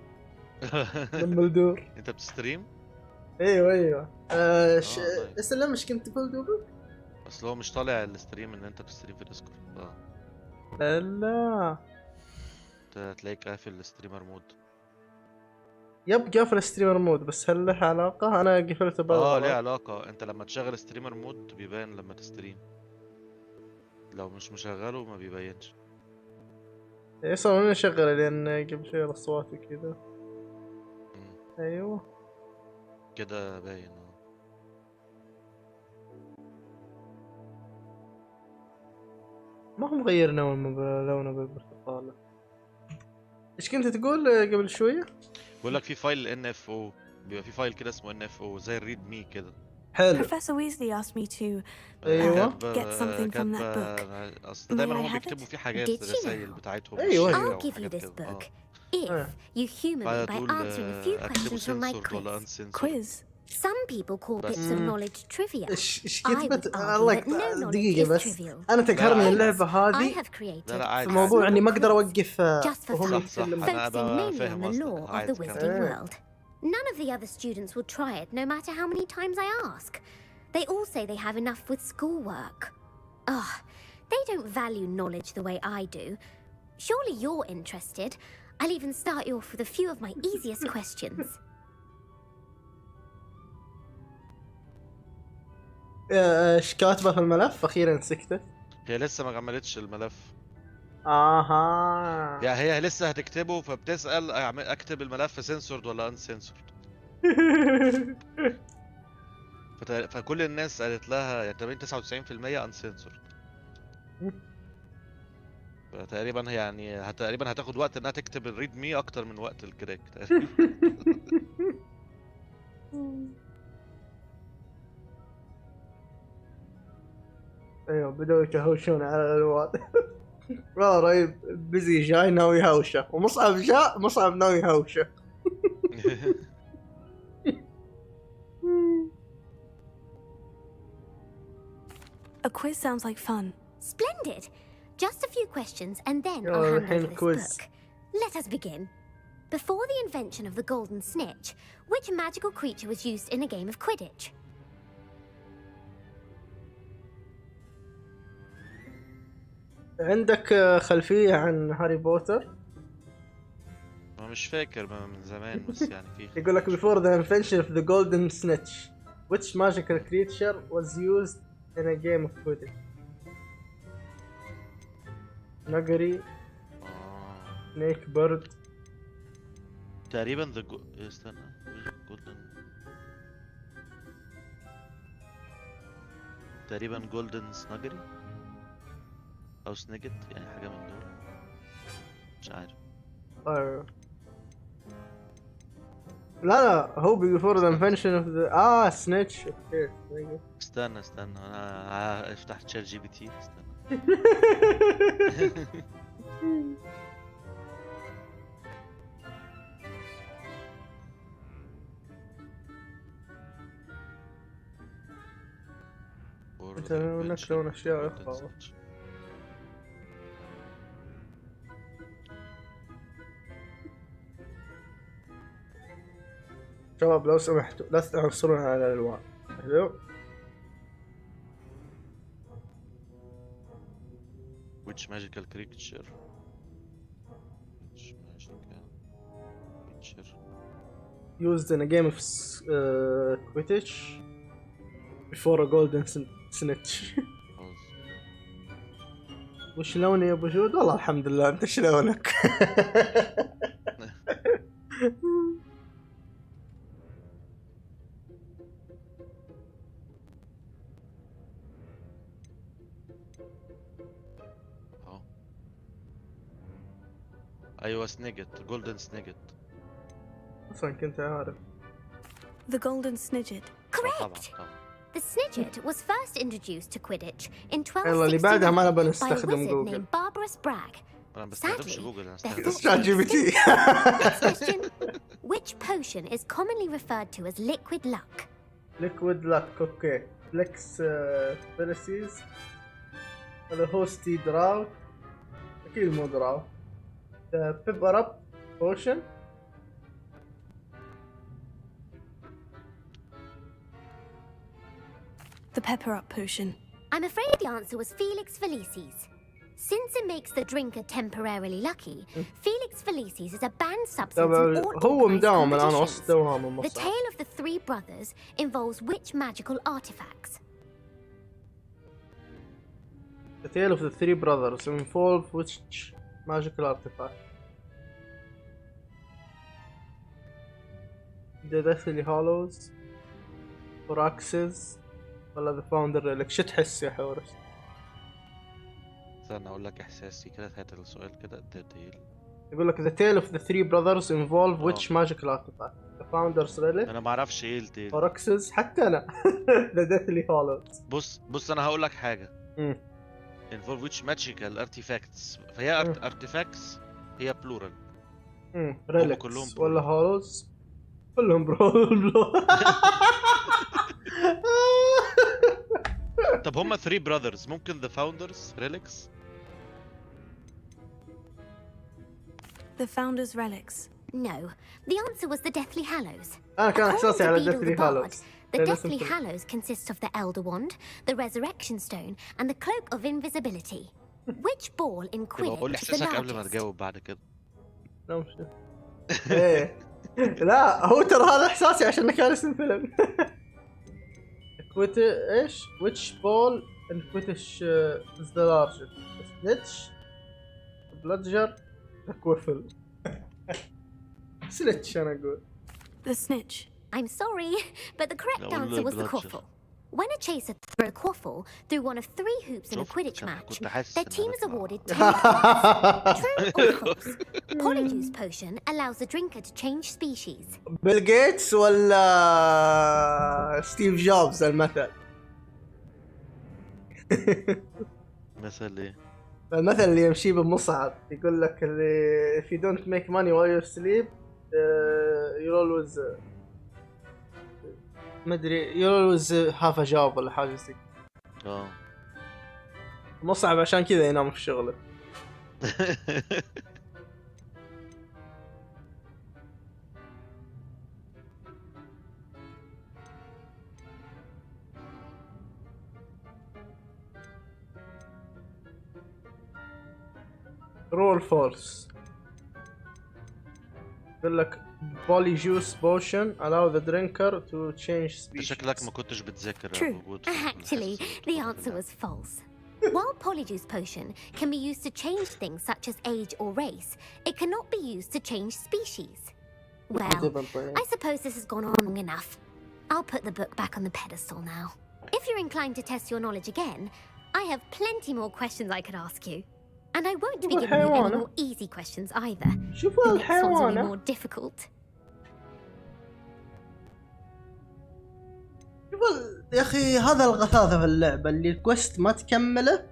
لما الدور. انت بتستريم؟ ايوه اسلم ايش كنت تقول دوبك؟ اصل هو مش طالع الستريم ان انت بتستريم في ديسكورد. لا تلاقيك قافل الستريمر مود. يب قافل ستريمر مود، بس هل له علاقة؟ انا قفلته بالغلط. ليه علاقة، انت لما تشغل ستريمر مود بيبان لما تستريم، لو مش مشغله ما بيبينش. ايه صار انا شغله لان قبل شوي الاصوات وكذا. ايوه كده باين. ما هو مغير لونه بالبرتقالة. ايش كنت تقول قبل شوية؟ بقول لك في فايل NFO، بيبقى في فايل كده اسمه NFO زي الريد مي كده. حلو. Professor Weasley asked me to get something from that book. اصل دايما هم بيكتبوا فيه حاجات الرسايل بتاعتهم. I'll give you this book if you humor me by answering a few questions from my quiz. Some people call bits of knowledge trivia. ايش I would كتبت؟ argue that no knowledge دقيقة is بس. trivial. انا تقهرني اللعبة I هذه have created في موضوع اني ما اقدر اوقف وهم focusing يتكلمون. mainly on the lore of the wizarding world. None of the other students will try it, no matter how many times I ask. They all say they have enough with schoolwork. Ugh, they don't value knowledge the way I do. Surely you're interested. I'll even start you off with a few of my easiest questions. ايش كاتبه في الملف؟ اخيرا سكتت. هي لسه ما كملتش الملف. اها يعني هي لسه هتكتبه، فبتسأل اكتب الملف سنسورد ولا ان سنسورد. فكل الناس قالت لها يعني تقريبا 99% ان سنسورد. فتقريبا هي يعني تقريبا هتاخد وقت انها تكتب الريد مي اكتر من وقت الكراك تقريبا. ايوه بدأوا يتهاوشون على الواد. والله رهيب. بيزي جاي ناوي يهاوشه، ومصعب جاء مصعب ناوي يهاوشه. A quiz sounds like fun. Splendid. Just a few questions and then Oh, I'll hand over this quiz. book. Let us begin. Before the invention of the golden snitch, which magical creature was used in a game of Quidditch? عندك خلفية عن هاري بوتر؟ مش فاكر من زمان بس يعني في. يقول لك before the invention of the golden snitch, which magical creature was used in a game of Quidditch? نقري سنيك برد تقريبا استنى جولدن تقريبا جولدن سناجري او سنيجت يعني حاجه من دول مش عارف. لا هو before the invention of the snitch. استنى انا افتح تشات جي بي تي. استنى نشرون اشياء اخرى. شباب لو سمحتوا لا تعنصرون على الالوان. حلو. which magical creature used in a game of Quidditch before a golden snitch. وش لوني يا ابو جود؟ والله الحمد لله. انت ايش لونك؟ ايوه سنيجت جولدن سنيجت. اصلا كنت عارف. The golden snidget. Correct. The snidget was first introduced to Quidditch in يلا اللي بعدها ما نبغى 1269 by a نستخدم wizard جوجل. named Barbarous Bragg. انا بستخدمش جوجل، انا بستخدم شات جي بي تي. Next question. Which potion is commonly referred to as liquid luck? liquid luck. اوكي. فليكس فيلسيز ولا هوستي دراو. اكيد مو دراو. بيبر اب بوشن. The pepper up potion. I'm afraid the answer was Felix Felicis. Since it makes the drinker temporarily lucky, Felix Felicis is a banned substance in all هو مداوم الآن competitions. وسط دوام The المصعب. tale of the three brothers involves which magical artifacts? The tale of the three brothers involve which magical artifact? The Deathly Hallows, Horaxes ولا The Founder Relic. شو تحس يا حورس؟ استنى اقول لك احساسي كده. هات السؤال كده. الديتيل يقول لك The tale of the three brothers involve which magical artifact? The Founder's Relic. انا ما اعرفش ايه التيل. Horaxes حتى انا. The Deathly Hallows. بص انا هقول لك حاجه. involve which magical artifacts. فهي artifacts هي plural. Relics ولا Hallows كلهم برو. طب هما 3 brothers ممكن the founders relics. The founder's relics. No, the answer was the Deathly Hallows. أنا كان إحساسي على Deathly Hallows. The Deathly Hallows consists of the Elder Wand, the Resurrection Stone, and the Cloak of Invisibility. Which ball in قول لي Quidditch is the احساسك قبل ما largest? تجاوب بعد كده. لا مش ايه لا هو ترى هذا إحساسي عشان كان اسم فيلم. ايش؟ which ball in Quidditch is the largest? Snitch, Bludger, Quaffle. Snitch أنا أقول. The snitch. I'm sorry, but the correct answer was the quaffle. When a chaser throws a quaffle through one of 3 hoops in a Quidditch match, their team is awarded 10 points. True or false? Polyjuice potion allows the drinker to change species. بيل جيتس ولا ستيف جوبز المثل؟ مثل ايه؟ المثل اللي يمشي بمصعب يقول لك اللي if you don't make money while you sleep you'll always ما ادري you'll always have a job ولا حاجه زي. مصعب عشان كذا ينام في شغله. True or false? يقول لك Polyjuice potion allow the drinker to change species. شكلك ما كنتش بتذاكر. True. Actually, the answer was false. While Polyjuice Potion can be used to change things such as age or race, it cannot be used to change species. Well, I suppose this has gone on long enough. I'll put the book back on the pedestal now. If you're inclined to test your knowledge again, I have plenty more questions I could ask you. And I won't be giving you any more easy questions either. The next ones will be more difficult. يا اخي هذا الغثاثة في اللعبة اللي الكوست ما تكمله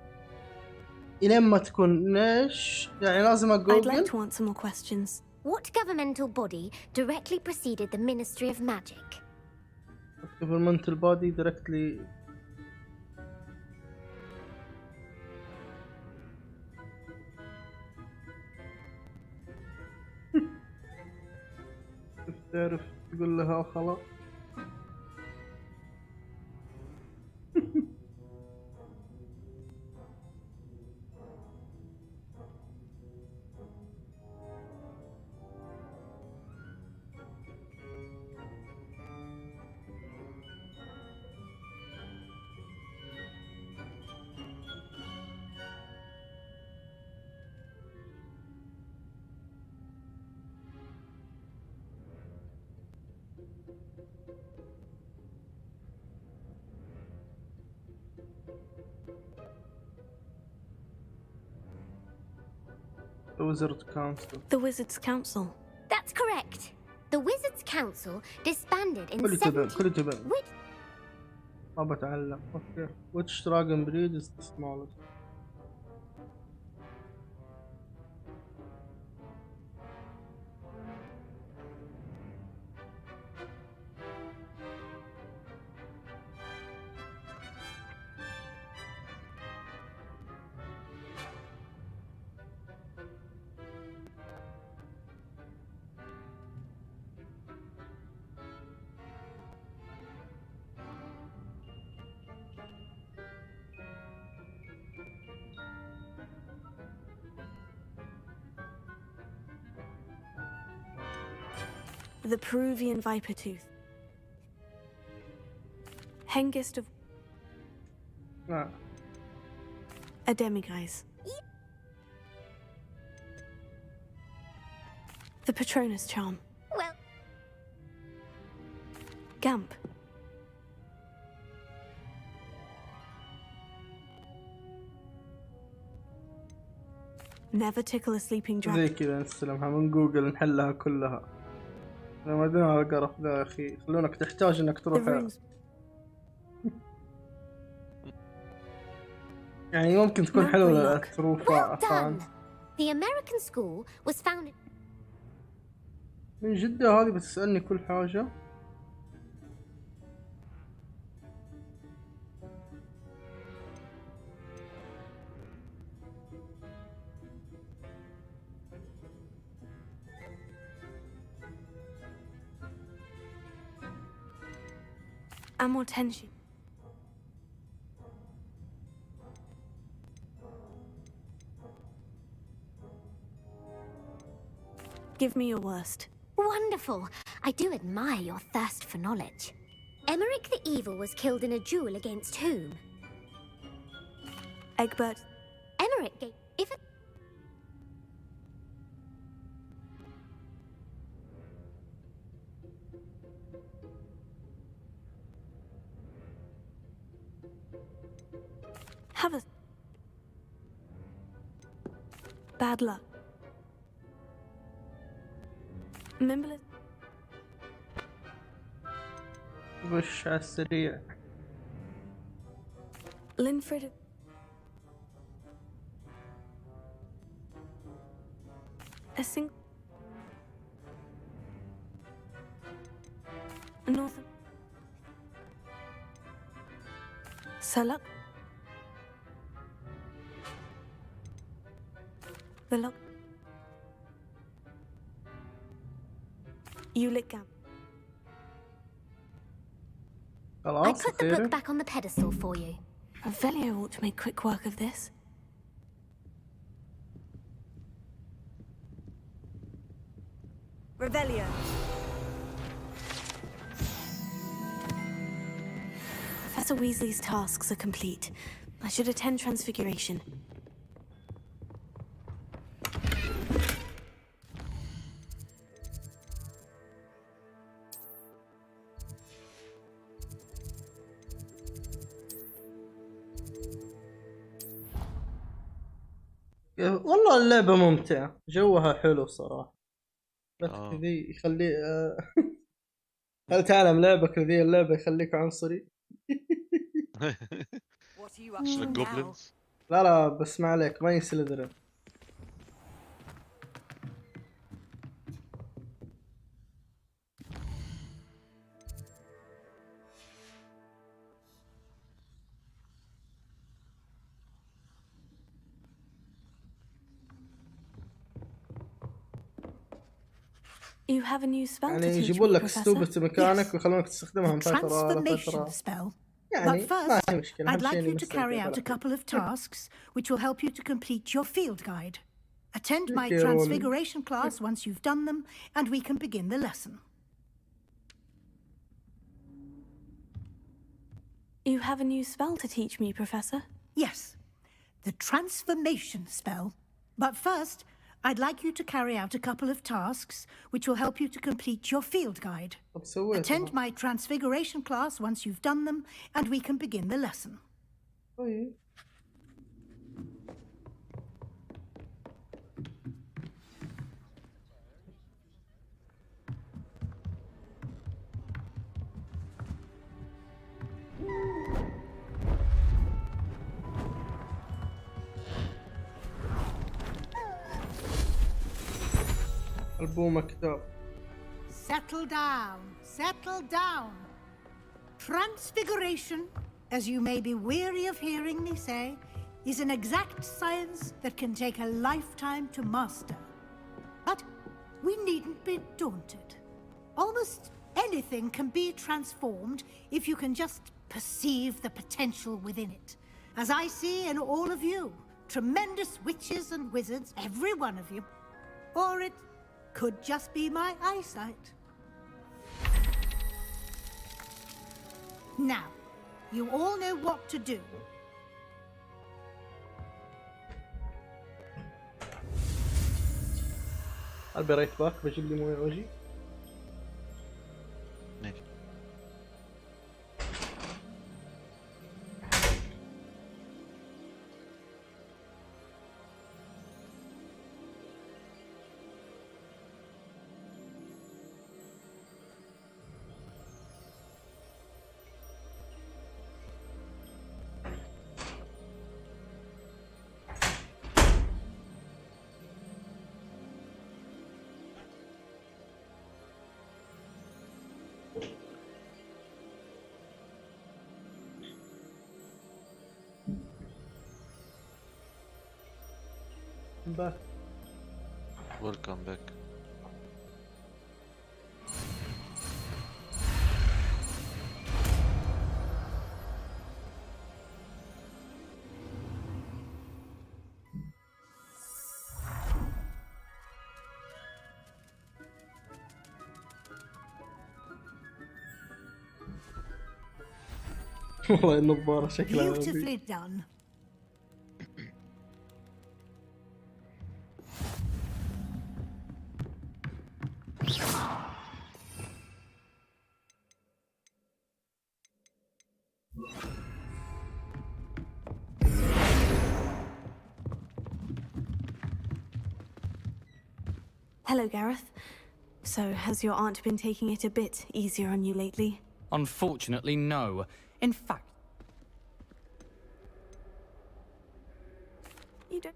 الين ما تكون ايش يعني لازم I'd like to answer more questions. What governmental body directly preceded the Ministry of Magic? Governmental body directly. تعرف تقول لها خلاص. The Wizard's Council. The Wizard's Council. That's correct. The Wizard's Council disbanded in كل تبن. ما بتعلم. Okay. Which dragon breed is the smallest? The Peruvian Viper Tooth. Hengist of... A demiguise. The Patronus Charm. Well... Gamp. Never tickle a sleeping dragon. زي كذا نستلمها من جوجل نحلها كلها. ما ادري على القرف ذا يا اخي خلونك تحتاج انك تروح يعني ممكن تكون حلوة تروح عفان. The American school was founded. من جدة هذه بتسألني كل حاجة. Amor tension. Give me your worst. Wonderful. I do admire your thirst for knowledge. Emmerich the Evil was killed in a duel against whom? Egbert. Emmerich gave... If it... Have a... Bad luck. Remember it? وش على السريع. Linfred. A single. Northern. Salak. The lock. Ulick. I put the book back on the pedestal for you. Revelio ought to make quick work of this. Revelio. Professor Weasley's tasks are complete. I should attend Transfiguration. والله اللعبة ممتعة، جوها حلو صراحة. بس كذي يخلي هل تعلم لعبة كذي اللعبة يخليك عنصري؟ لا بس ما عليك، ما يسلذرن. You have a new spell to يعني teach يجيبون me, لك Professor. ستوبة مكانك ويخلونك تستخدمها من فترة Transformation لفترة. spell. يعني But ما first, هي مشكلة. I'd like you to carry out a couple of tasks which will help you to complete your field guide. Attend my transfiguration class once you've done them, and we can begin the lesson. You have a new spell to teach me, Professor? Yes, the transformation spell. But first, I'd like you to carry out a couple of tasks which will help you to complete your field guide. Attend my transfiguration class once you've done them, and we can begin the lesson. ألبوم كتاب. Settle down, settle down. Transfiguration, as you may be weary of hearing me say, is an exact science that can take a lifetime to master. But we needn't be daunted. Almost anything can be transformed if you can just perceive the potential within it. As I see in all of you, tremendous witches and wizards, every one of you. Or it could just be my eyesight. Now, you all know what to do. I'll be right back. بجيب لي مويه واجي. Back. Welcome back. والله النظارة شكلها Beautifully done. Hello, Gareth. So, has your aunt been taking it a bit easier on you lately? Unfortunately, no. In fact... You don't...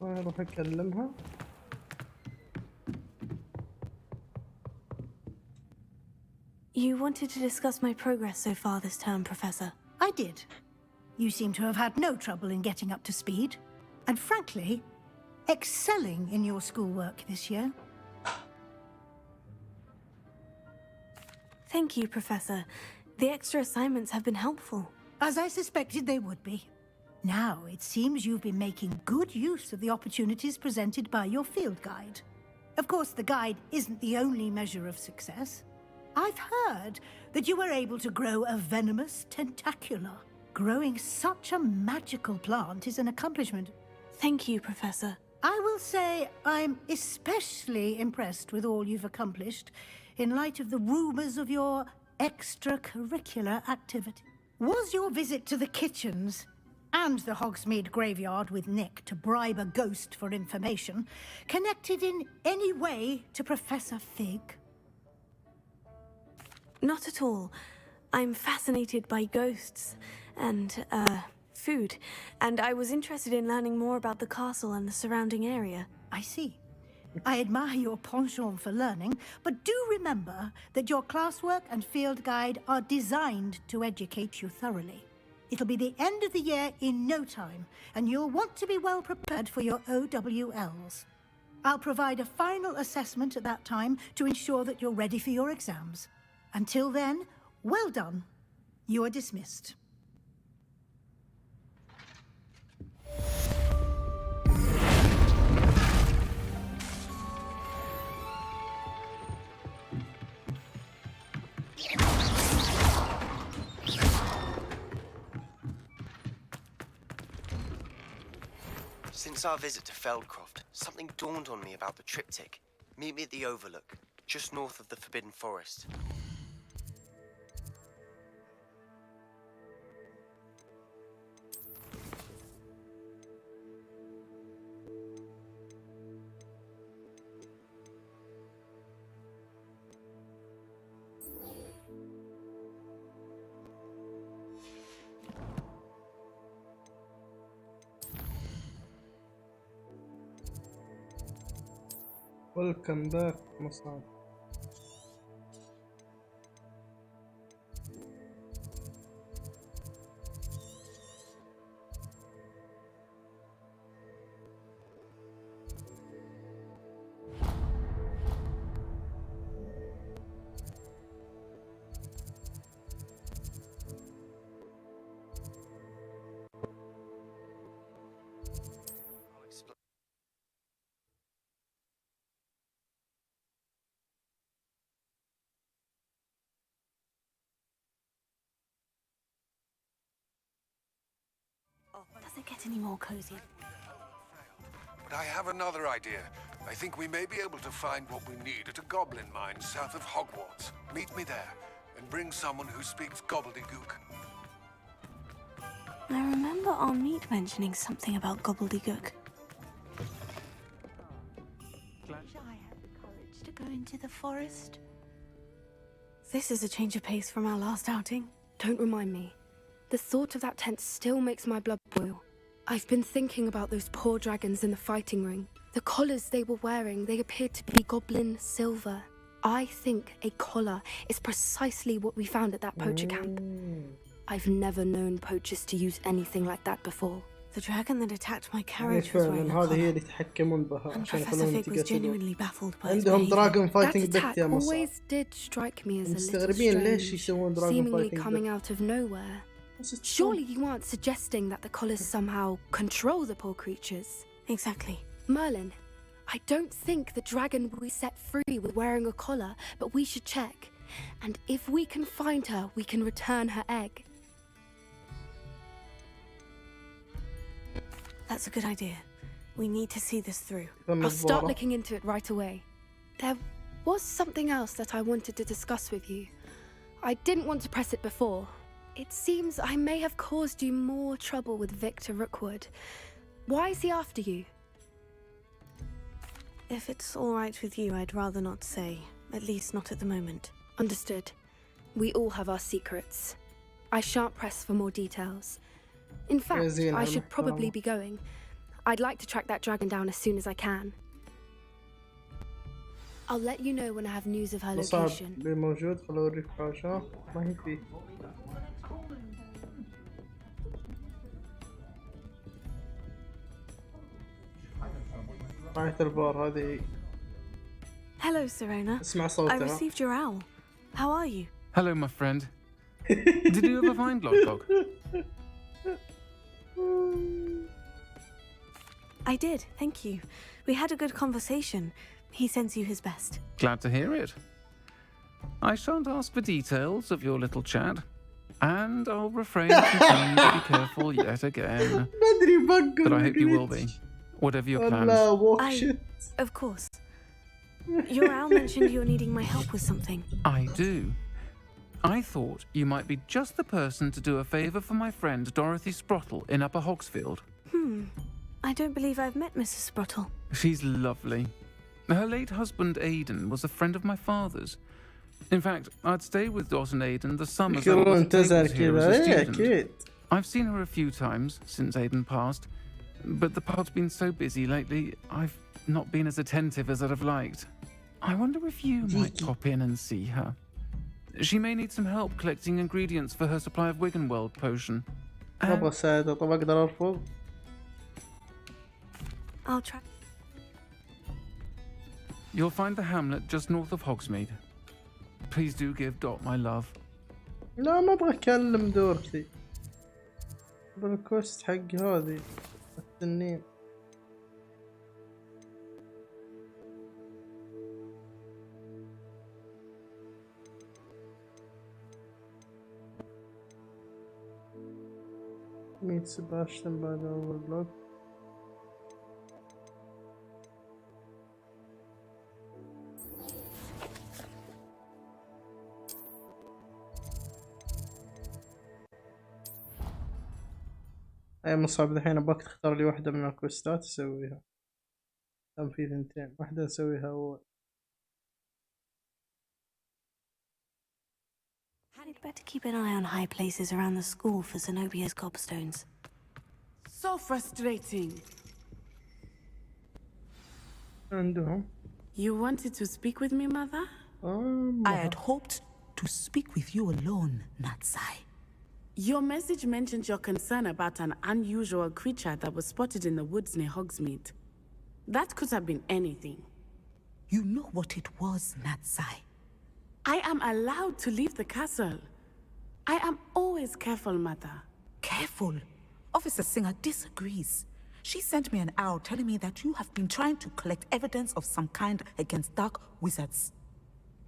أروح أكلمها. You wanted to discuss my progress so far this term, Professor. I did. You seem to have had no trouble in getting up to speed. And frankly, excelling in your schoolwork this year. Thank you, Professor. The extra assignments have been helpful. As I suspected they would be. Now, it seems you've been making good use of the opportunities presented by your field guide. Of course, the guide isn't the only measure of success. I've heard that you were able to grow a venomous tentacula. Growing such a magical plant is an accomplishment. Thank you, Professor. I will say I'm especially impressed with all you've accomplished in light of the rumors of your extracurricular activity. Was your visit to the kitchens and the Hogsmeade graveyard with Nick to bribe a ghost for information connected in any way to Professor Fig? Not at all. I'm fascinated by ghosts and, food, and I was interested in learning more about the castle and the surrounding area. I see. I admire your penchant for learning, but do remember that your classwork and field guide are designed to educate you thoroughly. It'll be the end of the year in no time, and you'll want to be well prepared for your OWLs. I'll provide a final assessment at that time to ensure that you're ready for your exams. Until then, well done. You are dismissed. Since our visit to Feldcroft, something dawned on me about the triptych. Meet me at the Overlook, just north of the Forbidden Forest. Welcome back, Musab. Does it get any more cozy? But I have another idea. I think we may be able to find what we need at a goblin mine south of Hogwarts. Meet me there, and bring someone who speaks gobbledygook. I remember our meet mentioning something about gobbledygook. Shall I have the courage to go into the forest? This is a change of pace from our last outing. Don't remind me. The thought of that tent still makes my blood boil. I've been thinking about those poor dragons in the fighting ring. The collars they were wearing, they appeared to be goblin silver. I think a collar is precisely what we found at that poacher camp. I've never known poachers to use anything like that before. The dragon that attacked my carriage was wearing a collar. And Professor Fig was genuinely baffled by his behavior. That attack always did strike me as a little strange, seemingly coming out of nowhere. Surely you aren't suggesting that the collars somehow control the poor creatures? Exactly. Merlin, I don't think the dragon we set free was wearing a collar, but we should check. And if we can find her, we can return her egg. That's a good idea. We need to see this through. I'll start looking into it right away. There was something else that I wanted to discuss with you. I didn't want to press it before. It seems I may have caused you more trouble with Victor Rookwood. Why is he after you? If it's all right with you, I'd rather not say. At least not at the moment. Understood. We all have our secrets. I shan't press for more details. In fact, I should probably be going. I'd like to track that dragon down as soon as I can. I'll let you know when I have news of her location. Hello, Sirona. I received your owl. How are you? Hello, my friend. Did you ever find Logdog? I did, thank you. We had a good conversation. He sends you his best. Glad to hear it. I shan't ask for details of your little chat, and I'll refrain from telling you to be careful yet again. But I hope you will be, whatever your plans. Of course. Your owl mentioned you're needing my help with something. I do. I thought you might be just the person to do a favour for my friend Dorothy Sprottle in Upper Hogsfield. I don't believe I've met Mrs. Sprottle. She's lovely. Her late husband Aidan was a friend of my father's. In fact, I'd stay with Dot and Aidan the summers I was here as a student. I've seen her a few times since Aidan passed, but the pub's been so busy lately, I've not been as attentive as I'd have liked. I wonder if you might pop in and see her. She may need some help collecting ingredients for her supply of Wiggenweld potion. I'll try. You'll find the hamlet just north of Hogsmeade. Please do give Dot my love. لا ما ابغى اكلم دورتي. بالكوست حق هذه التنين. Meet Sebastian by the overlook. أي مصعب الحين أبغاك تختار لي واحدة من الكوستات أسويها. كان في ثنتين، واحدة أسويها أول. I'd better keep an eye on high places around the school for Zenobia's gobstones. So frustrating. عندهم. You wanted to speak with me, Mother? I had hoped to speak with you alone, Natsai. Your message mentioned your concern about an unusual creature that was spotted in the woods near Hogsmeade. That could have been anything. You know what it was, Natsai. I am allowed to leave the castle. I am always careful, Mother. Careful? Officer Singer disagrees. She sent me an owl telling me that you have been trying to collect evidence of some kind against dark wizards.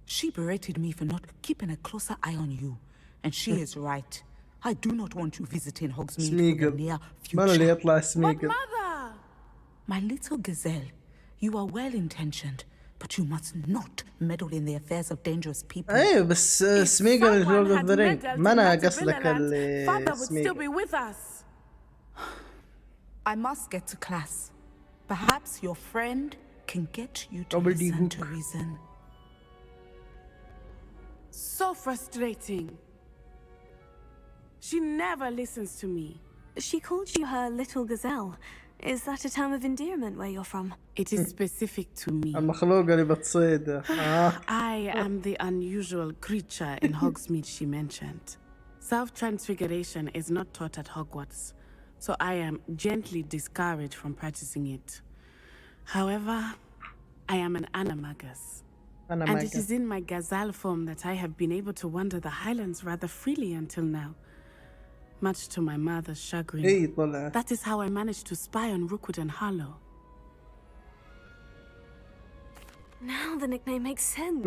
She berated me for not keeping a closer eye on you, and she is right. I do not want you visiting Hogsmeade for the near future. But Mother! My little gazelle, you are well-intentioned, but you must not meddle in the affairs of dangerous people. أيه بس سميغل Lord of the Ring ما أنا قصدك اللي Father would still be with us. I must get to class. Perhaps your friend can get you to listen to reason. So frustrating. She never listens to me. She called you her little gazelle. Is that a term of endearment where you're from? It is specific to me. المخلوقة اللي بتصيده. I am the unusual creature in Hogsmeade she mentioned. Self-transfiguration is not taught at Hogwarts, so I am gently discouraged from practicing it. However, I am an animagus. And it is in my gazelle form that I have been able to wander the Highlands rather freely until now. Much to my mother's chagrin. That is how I managed to spy on Rookwood and Harlow. Now the nickname makes sense.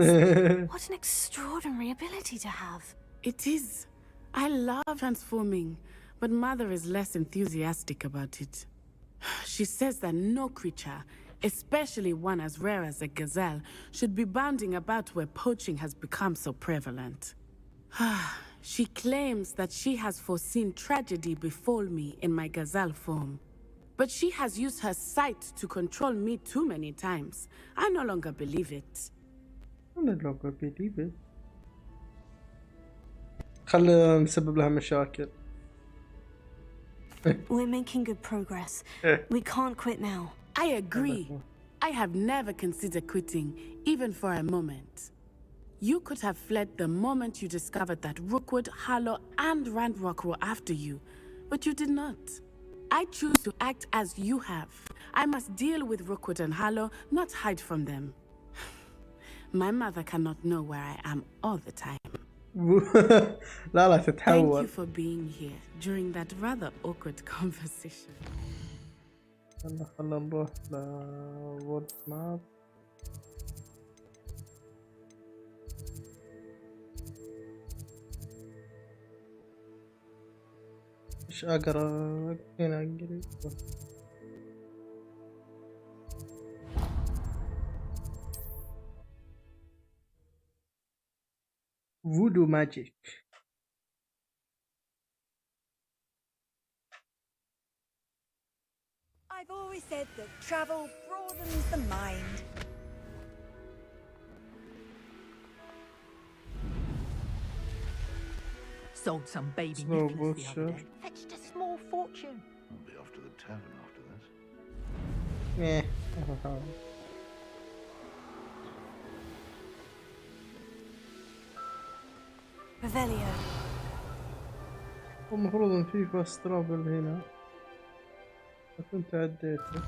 What an extraordinary ability to have. It is. I love transforming, but Mother is less enthusiastic about it. She says that no creature, especially one as rare as a gazelle, should be bounding about where poaching has become so prevalent. She claims that she has foreseen tragedy befall me in my gazelle form. But she has used her sight to control me too many times. I no longer believe it. I no longer believe it. خلينا نسبب لها مشاكل. We're making good progress. We can't quit now. I agree. I have never considered quitting, even for a moment. You could have fled the moment you discovered that Rookwood, Harlow, and Randrock were after you, but you did not. I choose to act as you have. I must deal with Rookwood and Harlow, not hide from them. My mother cannot know where I am all the time. لا Thank تتحول. you for being here during that rather awkward conversation. خلنا نروح ل وورد ماب. ايش اقرا هنا قريب. فودو ماجيك. I've always said that travel broadens the mind. Sold some baby Slow nipples the other butcher. day. Fetched a small fortune. I'll be off to the tavern after this. Yeah. Revelio. المفروض ان في فاست ترافل هنا. كنت عديته.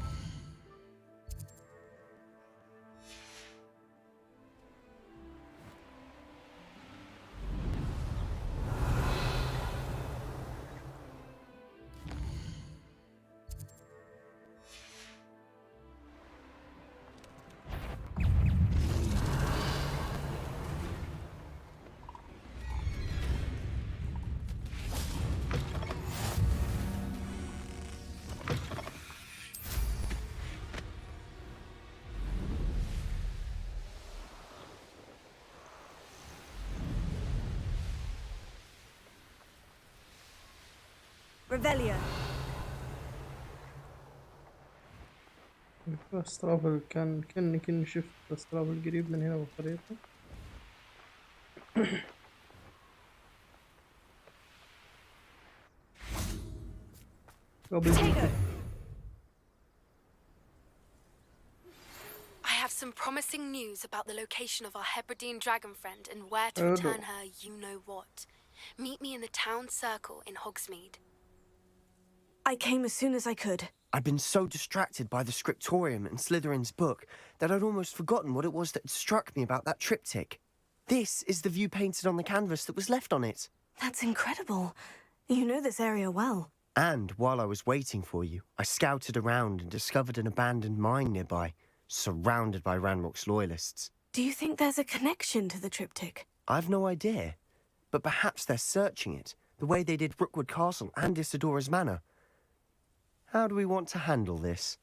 Revelio. الفاست ترافل كأني شفت فاست ترافل قريب من هنا بالخريطة. I have some promising news about the location of our Hebridean dragon friend and where to return her you-know-what. Meet me in the town circle in Hogsmeade. I came as soon as I could. I'd been so distracted by the scriptorium and Slytherin's book that I'd almost forgotten what it was that struck me about that triptych. This is the view painted on the canvas that was left on it. That's incredible. You know this area well. And while I was waiting for you, I scouted around and discovered an abandoned mine nearby, surrounded by Ranrock's loyalists. Do you think there's a connection to the triptych? I've no idea, but perhaps they're searching it, the way they did Rookwood Castle and Isidora's Manor. How do we want to handle this?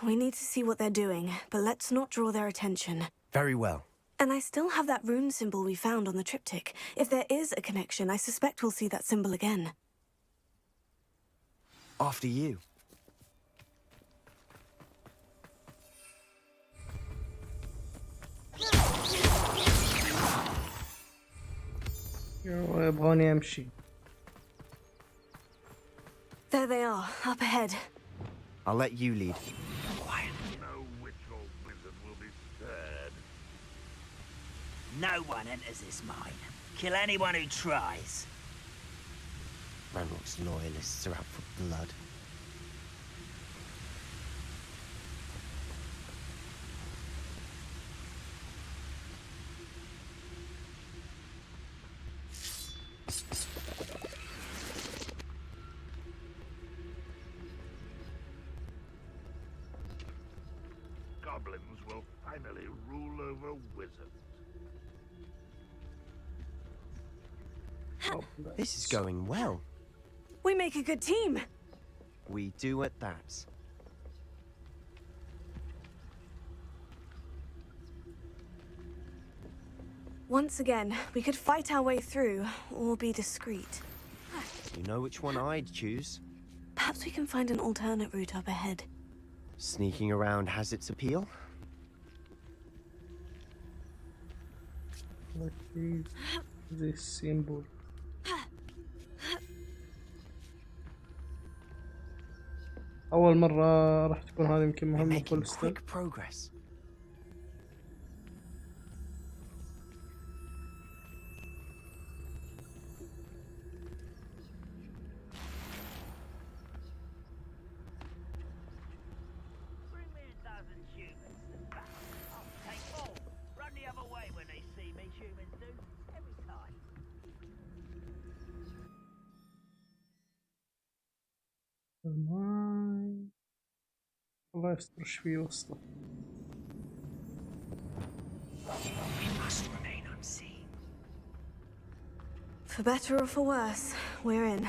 We need to see what they're doing, but let's not draw their attention. Very well. And I still have that rune symbol we found on the triptych. If there is a connection, I suspect we'll see that symbol again. After you. يبغوني أمشي. There they are, up ahead. I'll let you lead. Quiet. No witch or wizard will be spared. No one enters this mine. Kill anyone who tries. Ranrock's loyalists are out for blood. Goblins will finally rule over wizards. This is going well. We make a good team. We do at that. Once again, we could fight our way through, or be discreet. You know which one I'd choose. Perhaps we can find an alternate route up ahead. Sneaking around has its appeal. What is this symbol? أول مرة راح تكون هذه يمكن مهمة فول ستيب. Progress. الله يستر ايش فيه وسطه. For better or for worse, we're in.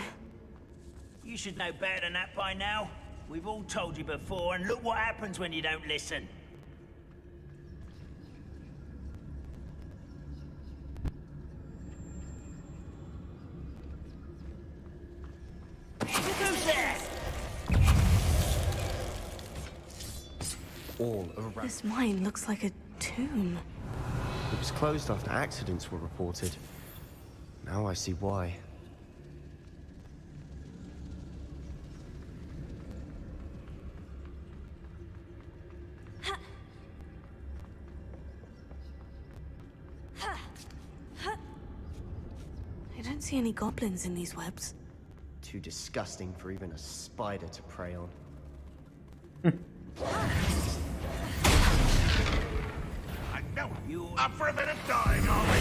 You should know better than that by now. We've all told you before, and look what happens when you don't listen. Who's there? All around. This mine looks like a tomb. It was closed after accidents were reported. Now I see why. I don't see any goblins in these webs. Too disgusting for even a spider to prey on. I know you up for a bit of dying, are we?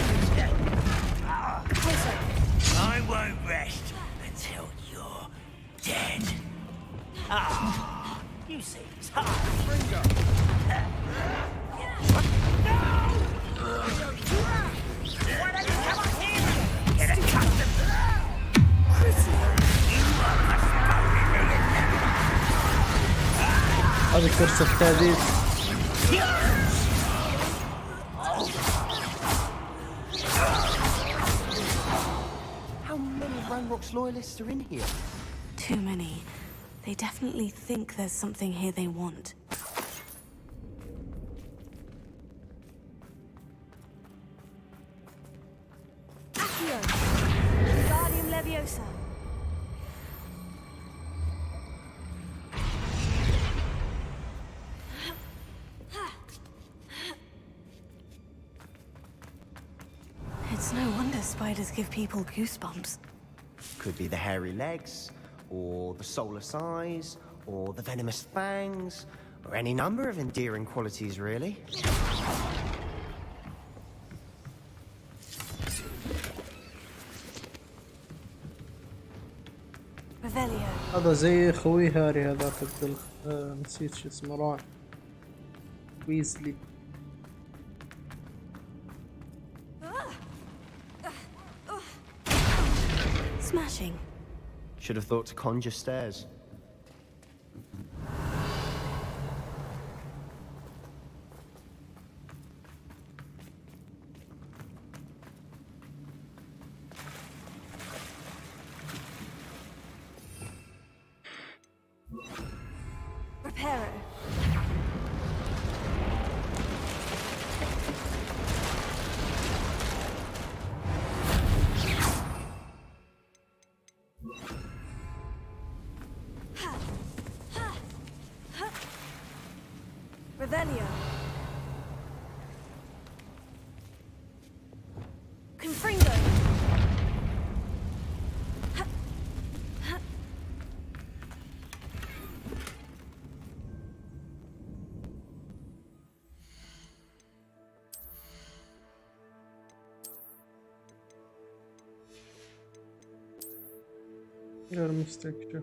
I won't rest until you're dead. Ah, you see, it's hard. Why don't you come up here? Get accustomed. هذه فرصة التهديد. How many Ranrock's loyalists are in here? Too many. They definitely think there's something here they want. Accio! Wingardium Leviosa! It's no wonder spiders give people goosebumps. Could be the hairy legs, or the soulless eyes, or the venomous fangs, or any number of endearing qualities, really. Revelio. هذا زي خوي هاري هذاك نسيت شو اسمه رون ويزلي. Smashing. Should have thought to conjure stairs. Reparo. Revelio. Confringo. غير مستكشف.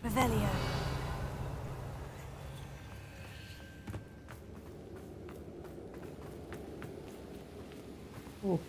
Revelio. Oh.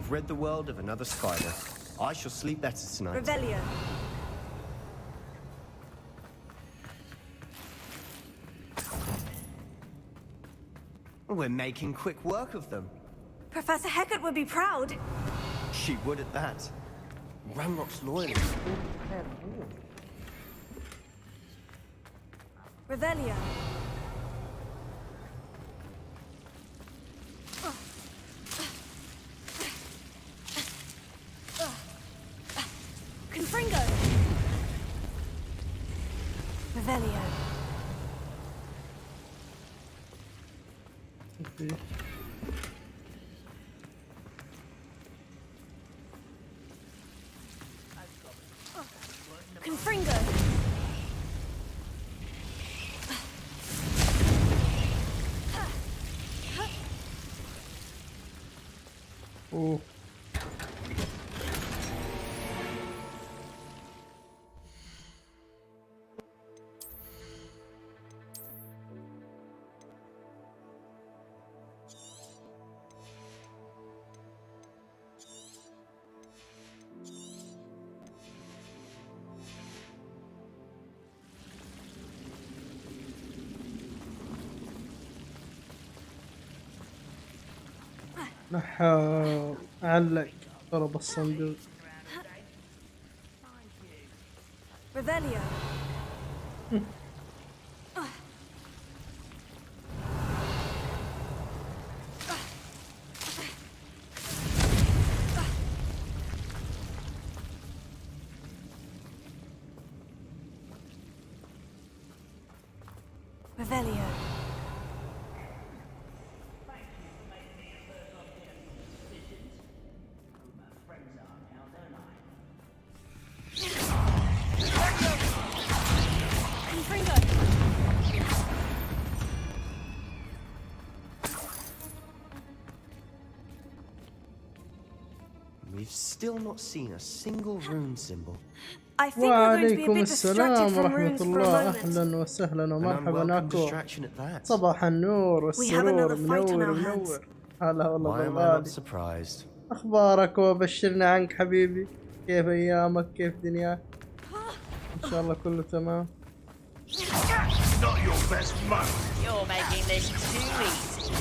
I've rid the world of another spider. I shall sleep better tonight. Revelio. We're making quick work of them. Professor Hecat would be proud. She would at that. Ranrock's loyalists all prepared war. Revelio. Confringo. Revelio. Confringo. Oh. علق ضرب الصندوق. Revelio. Revelio. We've still not seen a single rune symbol. I think we're going to be a وعليكم bit distracted السلام from ورحمة runes for a الله. moment. أهلا وسهلا ومرحبا welcome أكو. distraction at that. صباح النور We have والسرور another fight on منور our hands. منور. هلا والله Why am I بالغالي. not surprised? أخبارك وبشرنا عنك حبيبي. كيف أيامك؟ كيف دنياك؟ إن شاء الله كله تمام. Not your best month. You're making this too easy.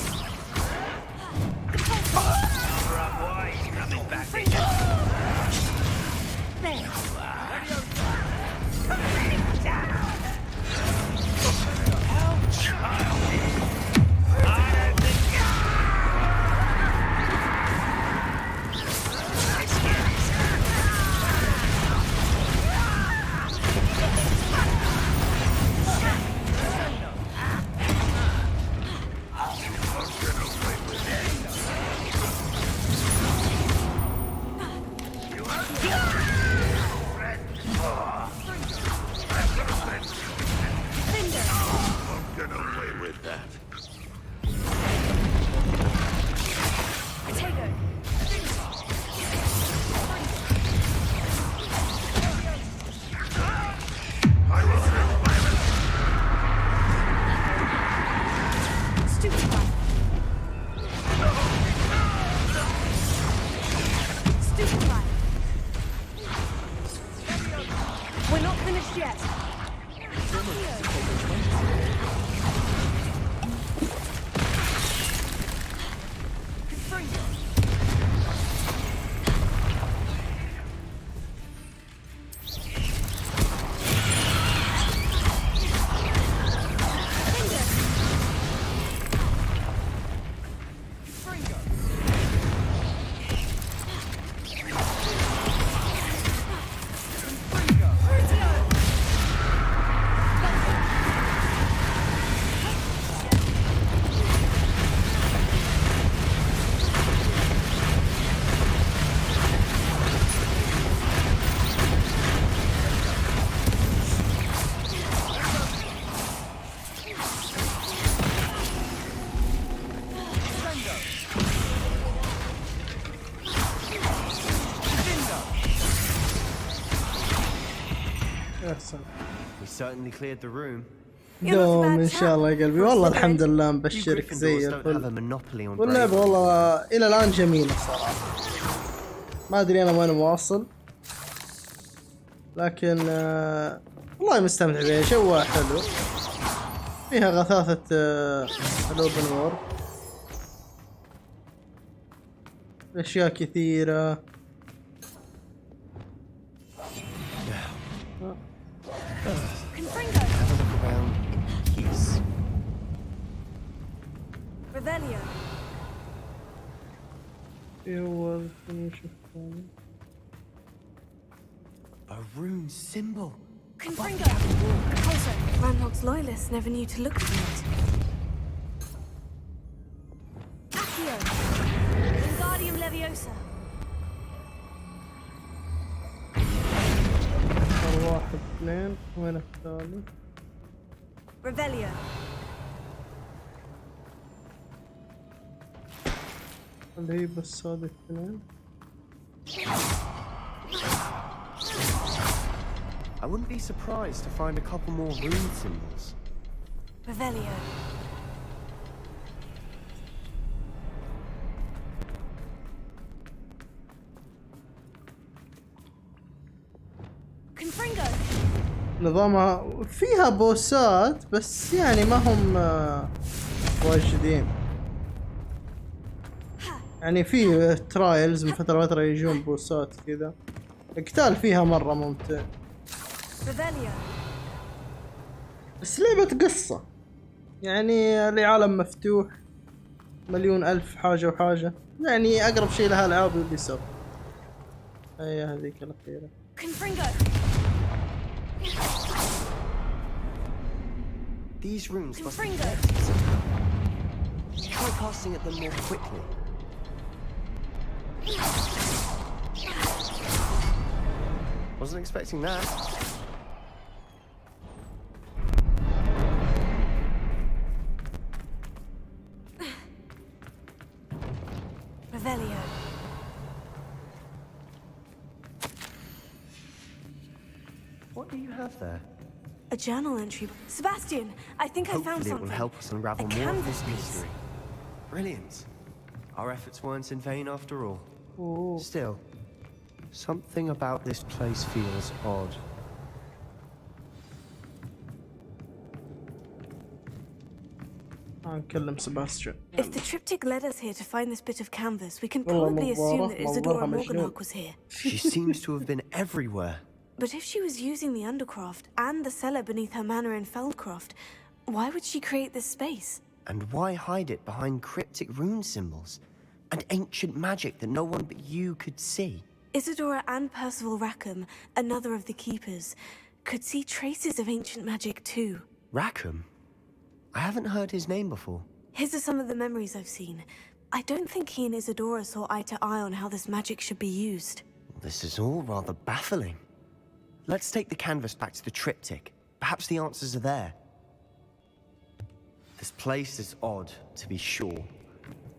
Coming back. There you We're not finished yet. We certainly cleared the room. دوم ان شاء الله يا قلبي. والله الحمد لله مبشرك زي الفل. واللعبة والله الى الان جميلة صراحة. ما ادري انا وين واصل، لكن والله مستمتع بها. جوها حلو، فيها غثاثة الأوبن وورد، أشياء كثيرة. A rune symbol. Confringo! Also, Ranrock's loyalists never knew to look for it. Accio! Wingardium Leviosa! واحد اثنين، وين الثالث؟ Revelio! اللي هي بس هذه الاثنين. I wouldn't be surprised to find a couple more rune symbols. Revelio. Confringo. نظامها فيها بوسات بس يعني ما هم واجدين. يعني في ترايلز من فترة لفترة يجون بوسات كذا. القتال فيها مرة ممتع. بس لعبة قصة، يعني لعالم مفتوح، مليون ألف حاجة وحاجة. يعني أقرب شيء لها ألعاب يوبيسوفت. هي هذيك الأخيرة. These runes must be try casting at them more quickly. Wasn't expecting that. Revelio. What do you have there? A journal entry. Sebastian, I think I found something. Hopefully it will help us unravel more of this mystery. Brilliant. Our efforts weren't in vain after all. Ooh. Still, something about this place feels odd. نكلم سباستيان. If the triptych led us here to find this bit of canvas, we can probably assume that Isadora Morganhawk was here. She seems to have been everywhere. But if she was using the Undercroft and the cellar beneath her manor in Feldcroft, why would she create this space? And why hide it behind cryptic rune symbols and ancient magic that no one but you could see? Isadora and Percival Rackham, another of the Keepers, could see traces of ancient magic too. Rackham? I haven't heard his name before. His are some of the memories I've seen. I don't think he and Isadora saw eye to eye on how this magic should be used. This is all rather baffling. Let's take the canvas back to the triptych. Perhaps the answers are there. This place is odd, to be sure,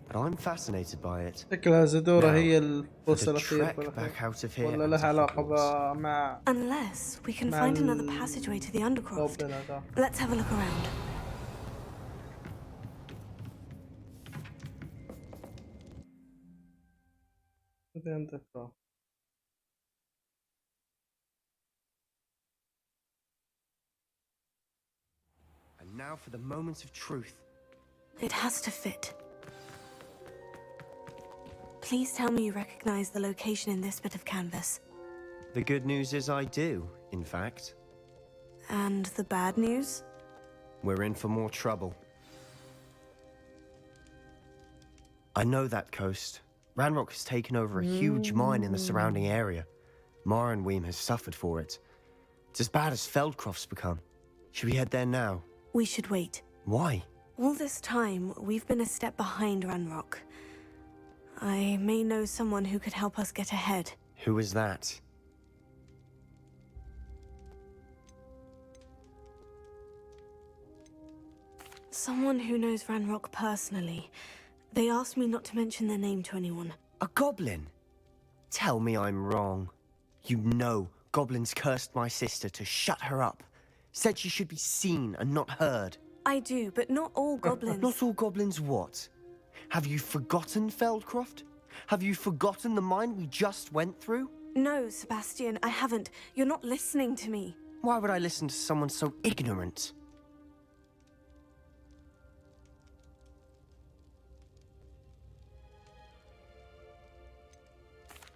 but I'm fascinated by it. شكلها زدورة هي البوس الأخير ولا لها علاقة مع Unless we can find another passageway to the Undercroft. Let's have a look around. And now for the moment of truth. It has to fit. Please tell me you recognize the location in this bit of canvas. The good news is I do, in fact. And the bad news? We're in for more trouble. I know that coast. Ranrock has taken over a huge mine in the surrounding area. Morinweem has suffered for it. It's as bad as Feldcroft's become. Should we head there now? We should wait. Why? All this time, we've been a step behind Ranrock. I may know someone who could help us get ahead. Who is that? Someone who knows Ranrock personally. They asked me not to mention their name to anyone. A goblin? Tell me I'm wrong. You know goblins cursed my sister to shut her up. Said she should be seen and not heard. I do, but not all goblins. Not all goblins what? Have you forgotten Feldcroft? Have you forgotten the mine we just went through? No, Sebastian, I haven't. You're not listening to me. Why would I listen to someone so ignorant?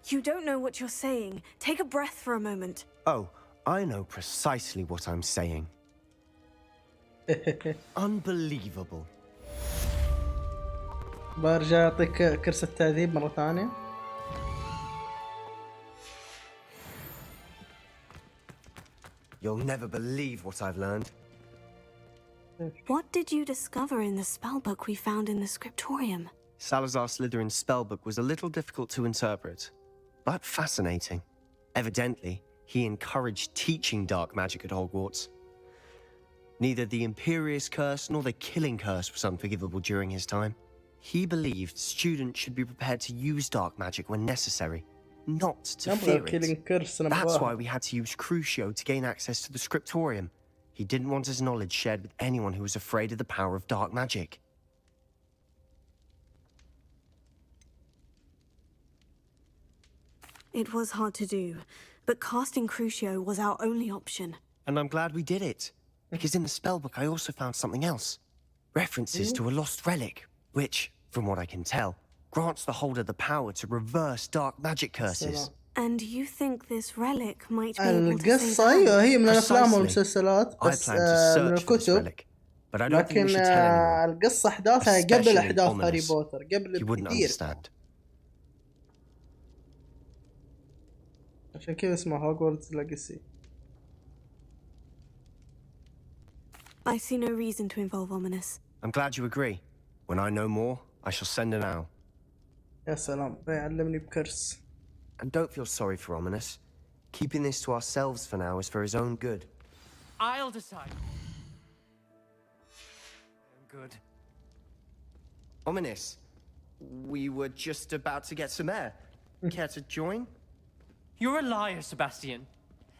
You don't know what you're saying. Take a breath for a moment. Oh, I know precisely what I'm saying. Unbelievable. برجع أعطيك كرسي التأديب مرة ثانية. You'll never believe what I've learned. What did you discover in the spellbook we found in the scriptorium? Salazar Slytherin's spellbook was a little difficult to interpret, but fascinating. Evidently, he encouraged teaching dark magic at Hogwarts. Neither the Imperious Curse nor the Killing Curse was unforgivable during his time. He believed students should be prepared to use dark magic when necessary, not to fear it. That's why we had to use Crucio to gain access to the scriptorium. He didn't want his knowledge shared with anyone who was afraid of the power of dark magic. It was hard to do, but casting Crucio was our only option. And I'm glad we did it, because in the spellbook I also found something else. References to a lost relic, which, from what I can tell, grants the holder the power to reverse dark magic curses. And you think this relic might be able to save القصة أيوة هي من الأفلام والمسلسلات بس من الكتب لكن القصة أحداثها قبل أحداث هاري بوتر قبل بكثير عشان كذا اسمه Hogwarts Legacy. I see no reason to involve Ominous. I'm glad you agree. When I know more, I shall send an owl. يا سلام بيعلمني بكرس. And don't feel sorry for Ominous. Keeping this to ourselves for now is for his own good. I'll decide. Good. Ominous, we were just about to get some air. Care to join? You're a liar, Sebastian.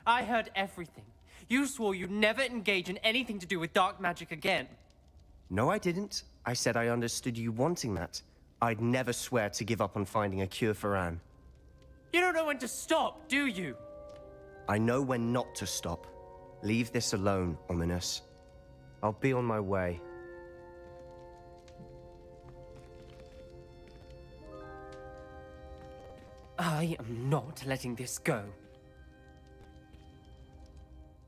I heard everything. You swore you'd never engage in anything to do with dark magic again. No, I didn't. I said I understood you wanting that. I'd never swear to give up on finding a cure for Anne. You don't know when to stop, do you? I know when not to stop. Leave this alone, Ominous. I'll be on my way. I am not letting this go.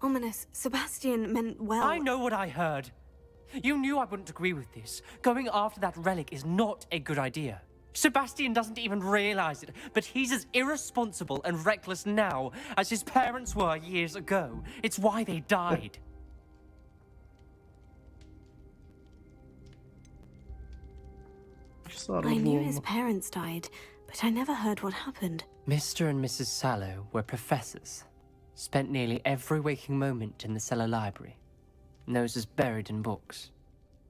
Ominous, Sebastian meant well. I know what I heard. You knew I wouldn't agree with this. Going after that relic is not a good idea. Sebastian doesn't even realize it, but he's as irresponsible and reckless now as his parents were years ago. It's why they died. I knew his parents died, but I never heard what happened. Mr. and Mrs. Sallow were professors. Spent nearly every waking moment in the cellar library. Noses buried in books.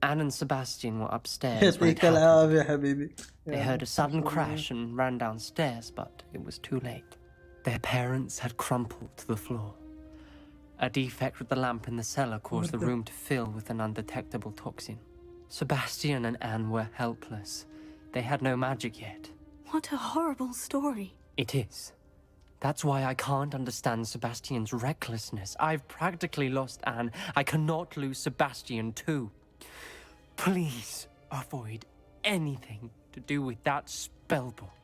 Anne and Sebastian were upstairs when it happened. They heard a sudden crash and ran downstairs, but it was too late. Their parents had crumpled to the floor. A defect with the lamp in the cellar caused the room to fill with an undetectable toxin. Sebastian and Anne were helpless. They had no magic yet. What a horrible story. It is. That's why I can't understand Sebastian's recklessness. I've practically lost Anne. I cannot lose Sebastian too. Please avoid anything to do with that spellbook.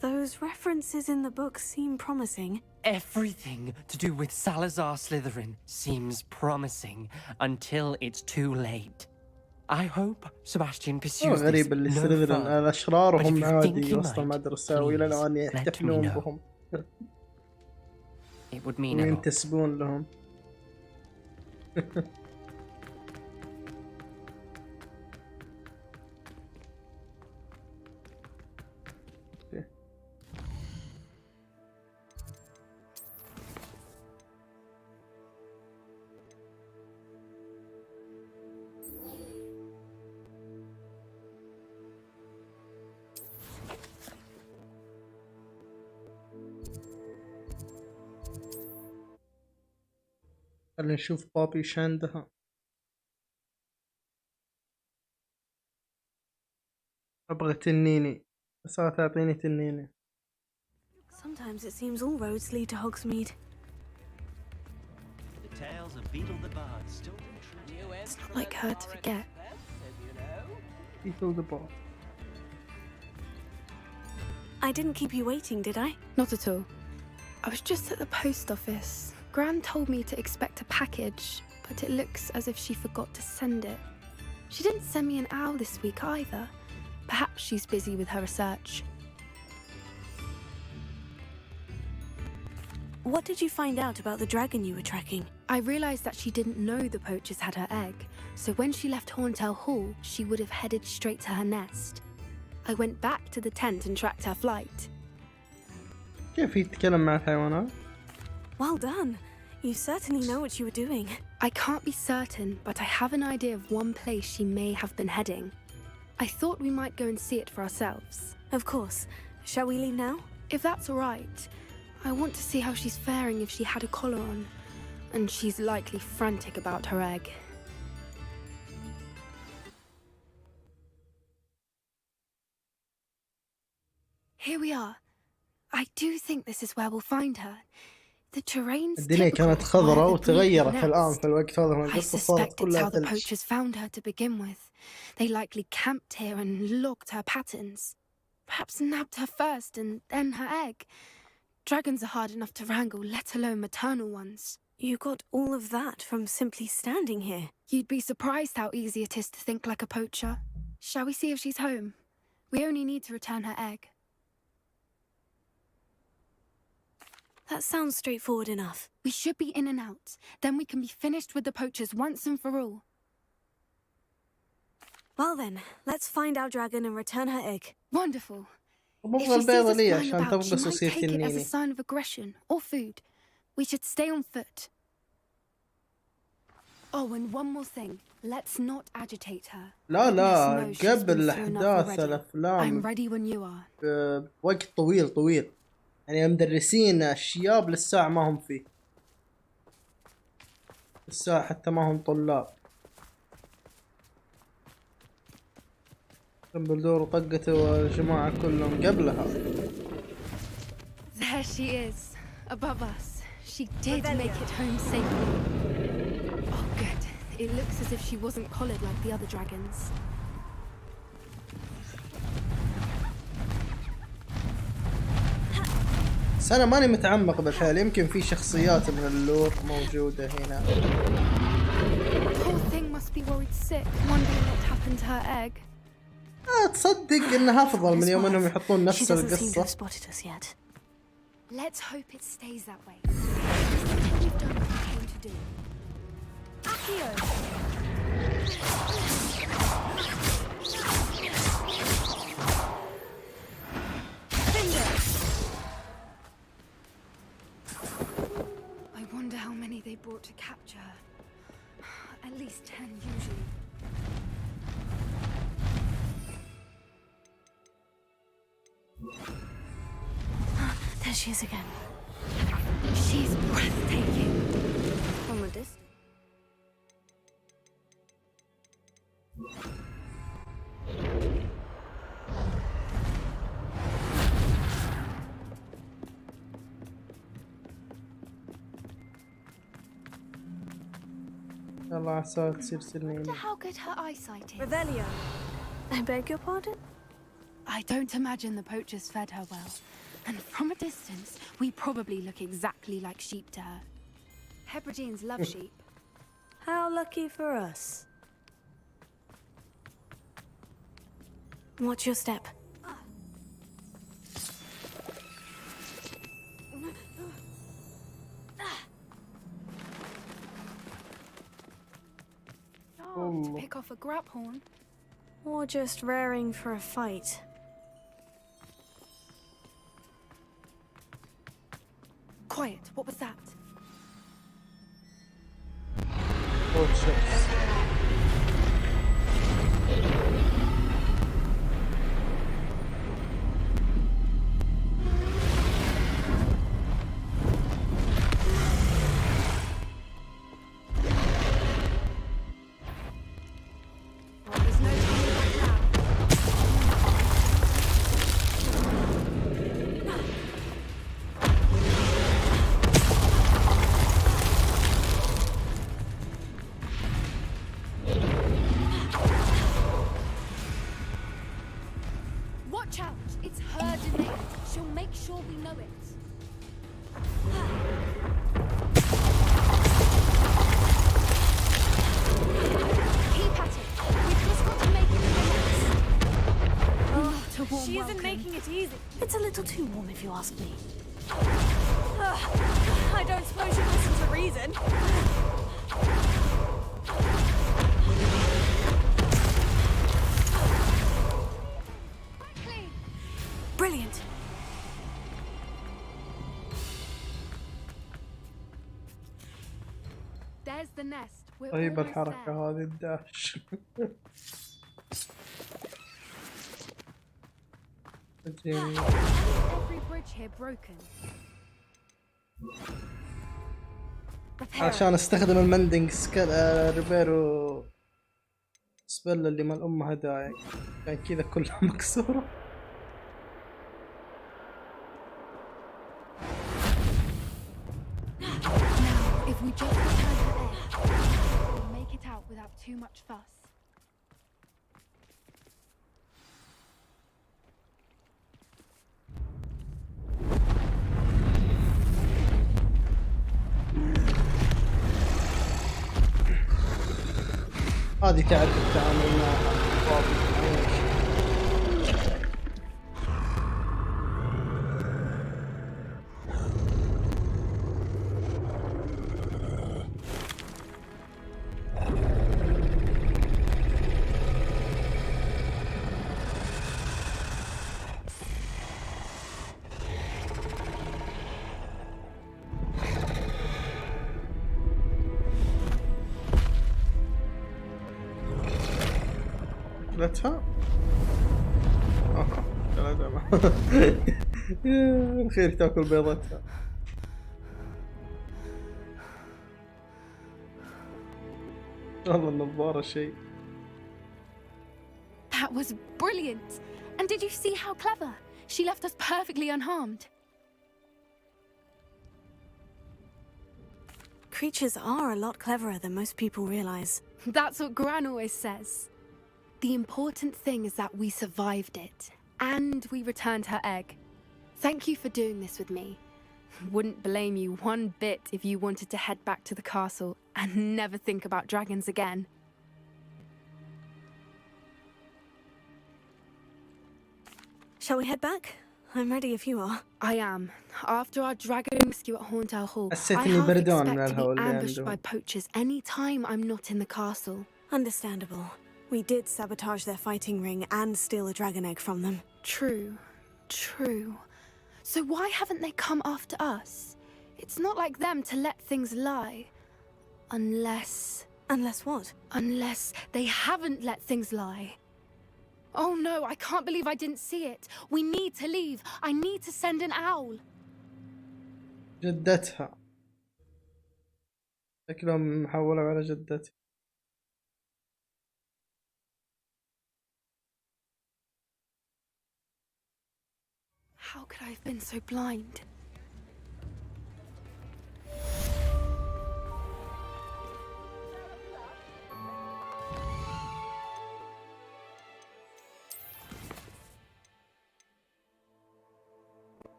Those references in the book seem promising. Everything to do with Salazar Slytherin seems promising until it's too late. I hope Sebastian pursues this غريب اللي سليذرين الأشرار وهم عادي وسط المدرسة وإلى الآن يحتفلون بهم وينتسبون لهم. خلينا نشوف بابي ايش عندها. ابغى تنيني، بس تعطيني تنيني. Sometimes it seems all roads lead to Hogsmeade. The tales of Beetle the Bard still true. It's not like her to forget. Beetle the Bard. I didn't keep you waiting, did I? Not at all. I was just at the post office. Gran told me to expect a package, but it looks as if she forgot to send it. She didn't send me an owl this week either. Perhaps she's busy with her research. What did you find out about the dragon you were tracking? I realized that she didn't know the poachers had her egg, so when she left Horntail Hall, she would have headed straight to her nest. I went back to the tent and tracked her flight. كيف يتكلم مع الحيوانات؟ Well done. You certainly know what you were doing. I can't be certain, but I have an idea of one place she may have been heading. I thought we might go and see it for ourselves. Of course. Shall we leave now? If that's all right. I want to see how she's faring if she had a collar on. And she's likely frantic about her egg. Here we are. I do think this is where we'll find her. The terrain's الدنيا كانت خضراء وتغيرت الآن في الوقت هذا من I القصة صارت suspect it's كلها how the ثلج. poachers found her to begin with. They likely camped here and logged her patterns. Perhaps nabbed her first and then her egg. Dragons are hard enough to wrangle, let alone maternal ones. You got all of that from simply standing here. You'd be surprised how easy it is to think like a poacher. Shall we see if she's home? We only need to return her egg. That sounds straightforward enough. We should be in and out. Then we can be finished with the poachers once and for all. Well then, let's find our dragon and return her egg. Wonderful. أبغى If she sees البيضة us لي flying عشان about, تبغى she might سوسية take it as a النيني. sign of aggression or food. We should stay on foot. Oh, and one more thing. Let's not agitate her. لا لا Goodness knows she's been قبل through enough أحداث already. I'm الأفلام ready when you are. بوقت طويل يعني المدرسين الشياب للساعة ما هم فيه. الساعة حتى ما هم طلاب. دمبلدور وطقته والجماعة كلهم قبلها. There she is, above us. She did make it home safely. Oh, good. It looks as if she wasn't collared like the other dragons. بس أنا ماني متعمق بالحال، يمكن في شخصيات من اللور موجودة هنا. Poor thing must be worried sick, wondering what happened to her egg. تصدق إنها أفضل من يوم إنهم يحطون نفس القصة. Let's hope it stays that way. We've done what we came to do. Accio! I wonder how many they brought to capture her. At least 10 usually. There she is again. She's breathtaking. From a distance. يلا عساها تصير سنينة. Wonder how good her eyesight is. Revelio. I beg your pardon? I don't imagine the poachers fed her well. And from a distance, we probably look exactly like sheep to her. Hebrideans love sheep. How lucky for us. Watch your step. To pick off a grab horn. Or just raring for a fight. Quiet, what was that? It's her domain. She'll make sure we know it. Keep at it. We've just got to make it to the next. Not a warm She isn't welcome. making it easy. It's a little too warm, if you ask me. I don't suppose you listen to reason. Brilliant. There's the nest. We're طيب almost الحركة there. هذه الداش. زين. Every bridge here broken. عشان استخدم المندنج ريبيرو سبل اللي مال امها داعي كان كذا كلها مكسورة. Now, if we just return her egg, we'll make it out without too much fuss. هذه تعرف التعامل معها. أكلتها؟ الخير تاكل بيضتها. والله النظارة شيء. That was brilliant. And did you see how clever? She left us perfectly unharmed. Creatures are a lot cleverer than most people realize. That's what Gran always says. The important thing is that we survived it, and we returned her egg. Thank you for doing this with me. Wouldn't blame you one bit if you wanted to head back to the castle and never think about dragons again. Shall we head back? I'm ready if you are. I am. After our dragon rescue at Hauntel Hall, I حسيت half إني بردان expect من to الهواء be اللي ambushed عندهم. by poachers any time I'm not in the castle. Understandable. We did sabotage their fighting ring and steal a dragon egg from them. True. True. So why haven't they come after us? It's not like them to let things lie. Unless... Unless what? Unless they haven't let things lie. Oh no, I can't believe I didn't see it. We need to leave. I need to send an owl. جدتها. شكلهم محولوا على جدتها. How could I have been so blind?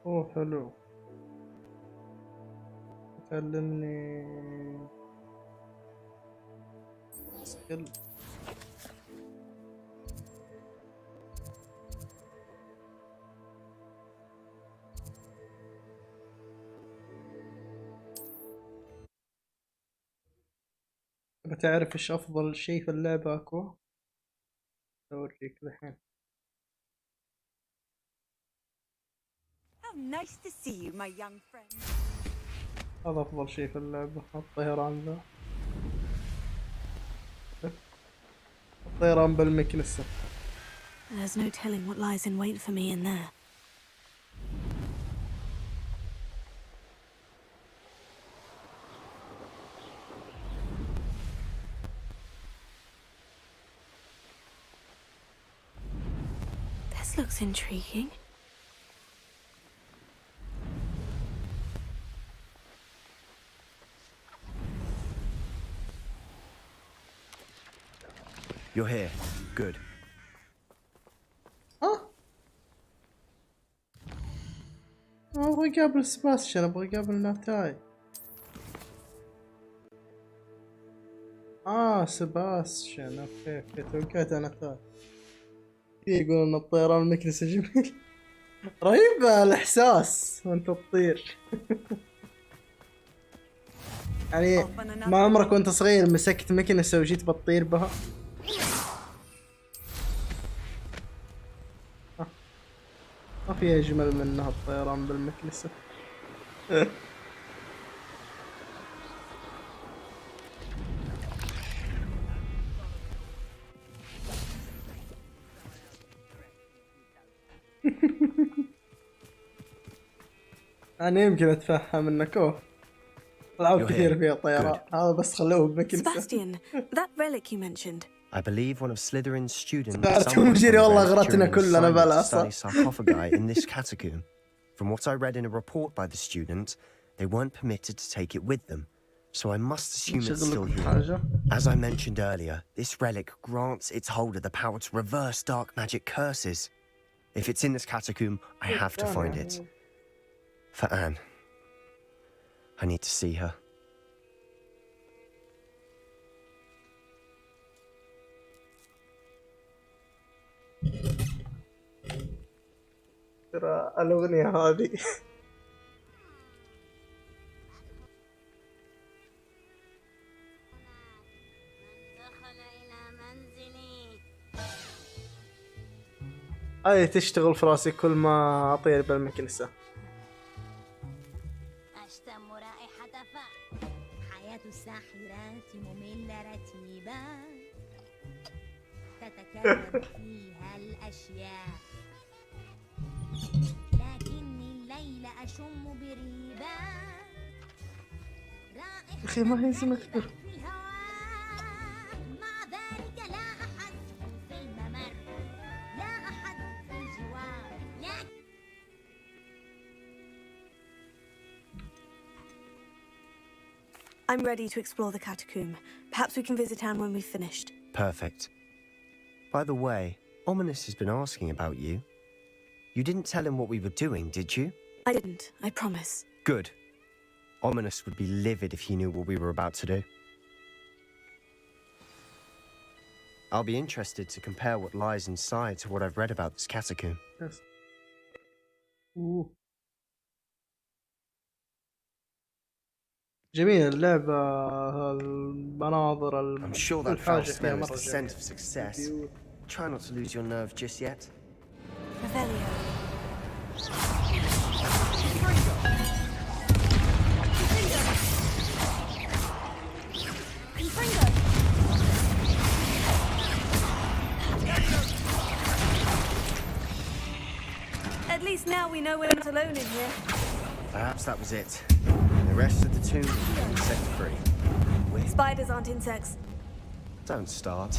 اوه حلو. تعلمني سكيل. بتعرف ايش افضل شيء في اللعبة اكو؟ اوريك الحين. How nice to see you, my young friend. هذا افضل شيء في اللعبة، الطيران ذا. الطيران بالمكنسة. There's no telling what lies in wait for me in there. This looks intriguing. You're here. Good. ابغى اقابل سباستيان، ابغى اقابل ناتاي. سباستيان اوكي توقعت ناتاي. يقولون ان الطيران المكنسة جميل. رهيب الاحساس وانت تطير. يعني ما عمرك وانت صغير مسكت مكنسة وجيت بتطير بها؟ ما في اجمل منها الطيران بالمكنسة. أنا يمكن أتفهم إنك ألعاب كثير فيها طيران، هذا بس خلوه بمكنسة. Sebastian, that relic you mentioned. I believe one of Slytherin's students study sarcophagi in this catacomb. From what I read in a report by the student, they weren't permitted to take it with them, so I must assume it's still here. As I mentioned earlier, this relic grants its holder the power to reverse dark magic curses. If it's in this catacomb, I have to find it. For Anne. I need to see her. ترى الأغنية هذه هاي تشتغل في راسي كل ما أطير بالمكنسة. أشتم رائحة فأ، حياة الساحرات مملة رتيبة، تتكرر فيها الأشياء، لكني الليل أشم بريبة، أخي ما هي زي مع ذلك لا أحد في الممر، لا أحد في الجوار، I'm ready to explore the catacomb. Perhaps we can visit Anne when we've finished. Perfect. By the way, Ominous has been asking about you. You didn't tell him what we were doing, did you? I didn't, I promise. Good. Ominous would be livid if he knew what we were about to do. I'll be interested to compare what lies inside to what I've read about this catacomb. Yes. Ooh. جميل اللعبة، المناظر، I'm sure that foul smell is the scent of success. Try not to lose your nerve just yet. At least now we know we're not alone in here. Perhaps that was it. The rest of the tomb has been set free. Spiders aren't insects. Don't start.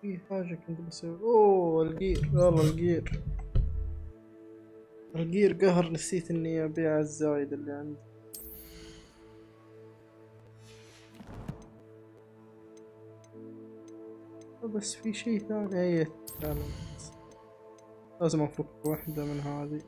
في حاجة كنت بسوي. اوه الجير، والله الجير قهر، نسيت اني ابيع الزايد اللي عندي. بس في شيء ثاني، هي لازم افك واحدة من هذه.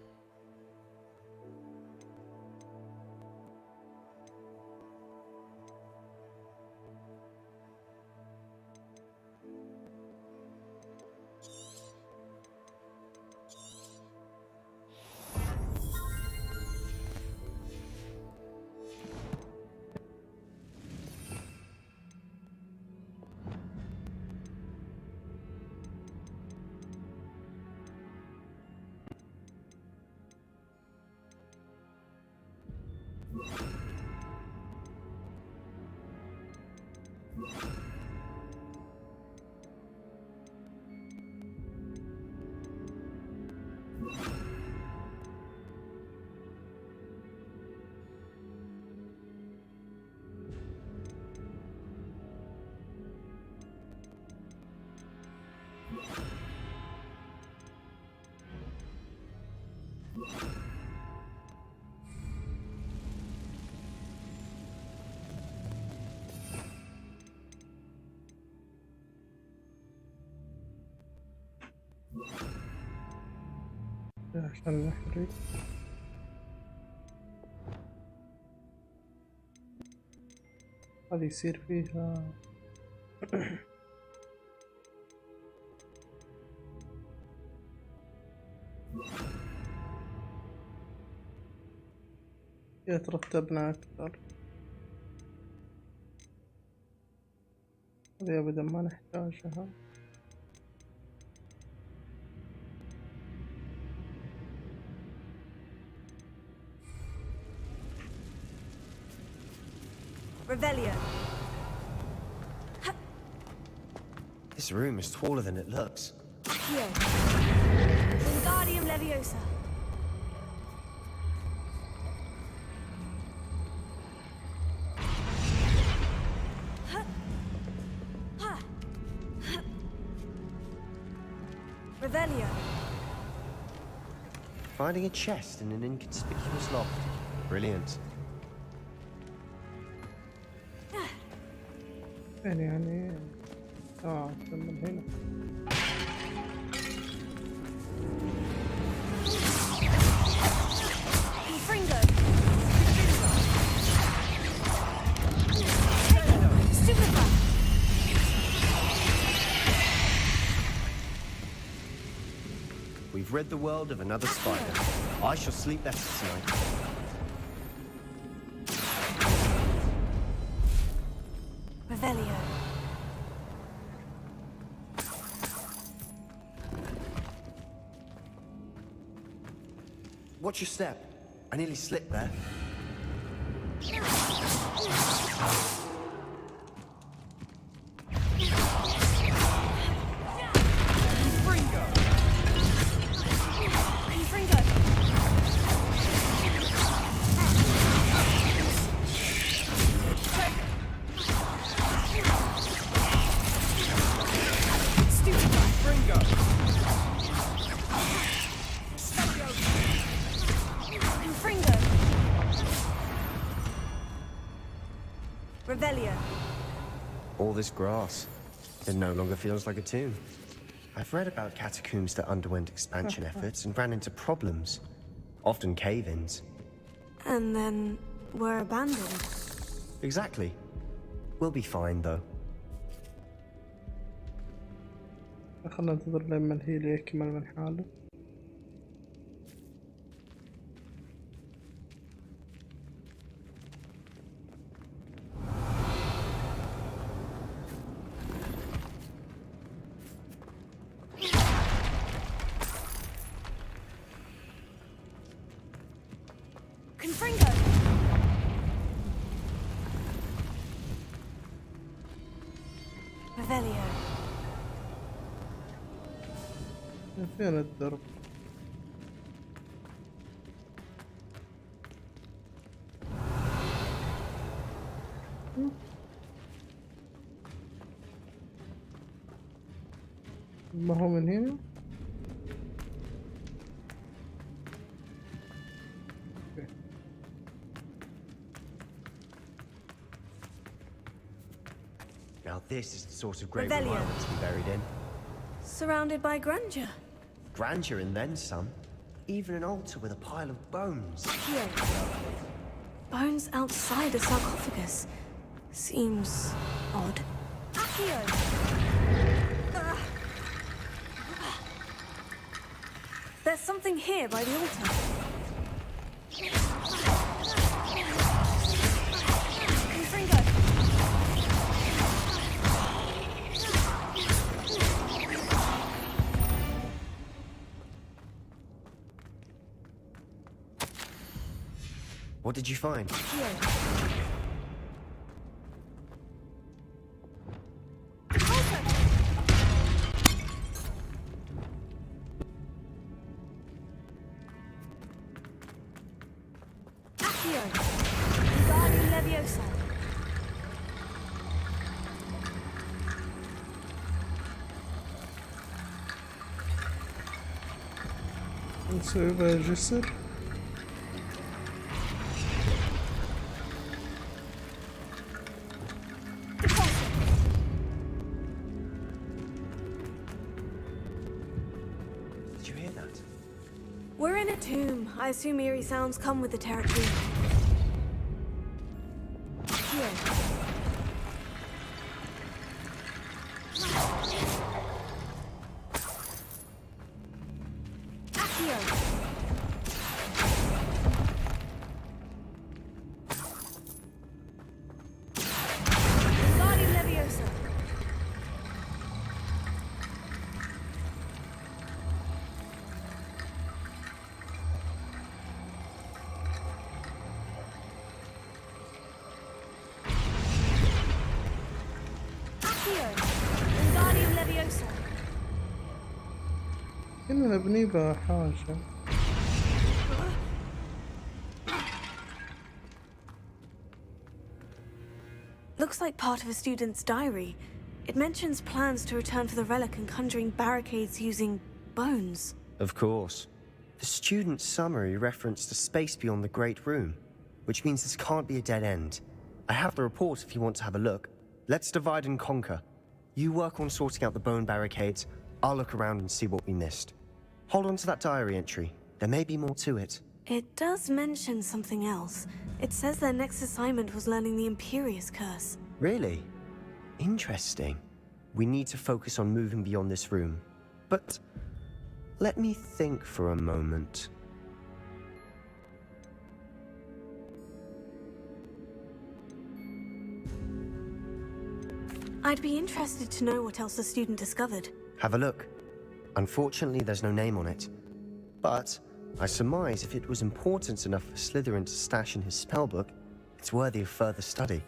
عشان نحرق. هذه يصير فيها يترتبنا أكثر. هذه أبدا ما نحتاجها. Revelio. This room is taller than it looks. Here. Wingardium Leviosa. Revelio. Finding a chest in an inconspicuous loft. Brilliant. يعني من هنا. Fringo. Stupefy. We've rid the world of another spider. I shall sleep better tonight. Revelio. Watch your step. I nearly slipped there. Revelio. All this grass. It no longer feels like a tomb. I've read about catacombs that underwent expansion efforts and ran into problems. Often cave-ins. And then were abandoned. Exactly. We'll be fine though. خلنا ننتظر لما الهيل يكمل من حاله. Revelio. فين الدرب؟ ما هو من هنا؟ Now this is the sort of grave we want to be buried in. Surrounded by grandeur. Grandeur and then some. Even an altar with a pile of bones. Here. Bones outside a sarcophagus. Seems odd. Accio! There's something here by the altar. Fringo. What did you find? نسوي بها جسر. Did you hear that? We're in a tomb. I assume eerie sounds come with the territory. Here. Accio. Guardian Leviosa. كنا نبني بها حاجة. Looks like part of a student's diary. It mentions plans to return for the relic and conjuring barricades using bones. Of course. The student's summary referenced a space beyond the Great Room, which means this can't be a dead end. I have the report if you want to have a look. Let's divide and conquer. You work on sorting out the bone barricades. I'll look around and see what we missed. Hold on to that diary entry. There may be more to it. It does mention something else. It says their next assignment was learning the Imperious Curse. Really? Interesting. We need to focus on moving beyond this room. But let me think for a moment. I'd be interested to know what else the student discovered. Have a look. Unfortunately, there's no name on it. But I surmise if it was important enough for Slytherin to stash in his spellbook, it's worthy of further study.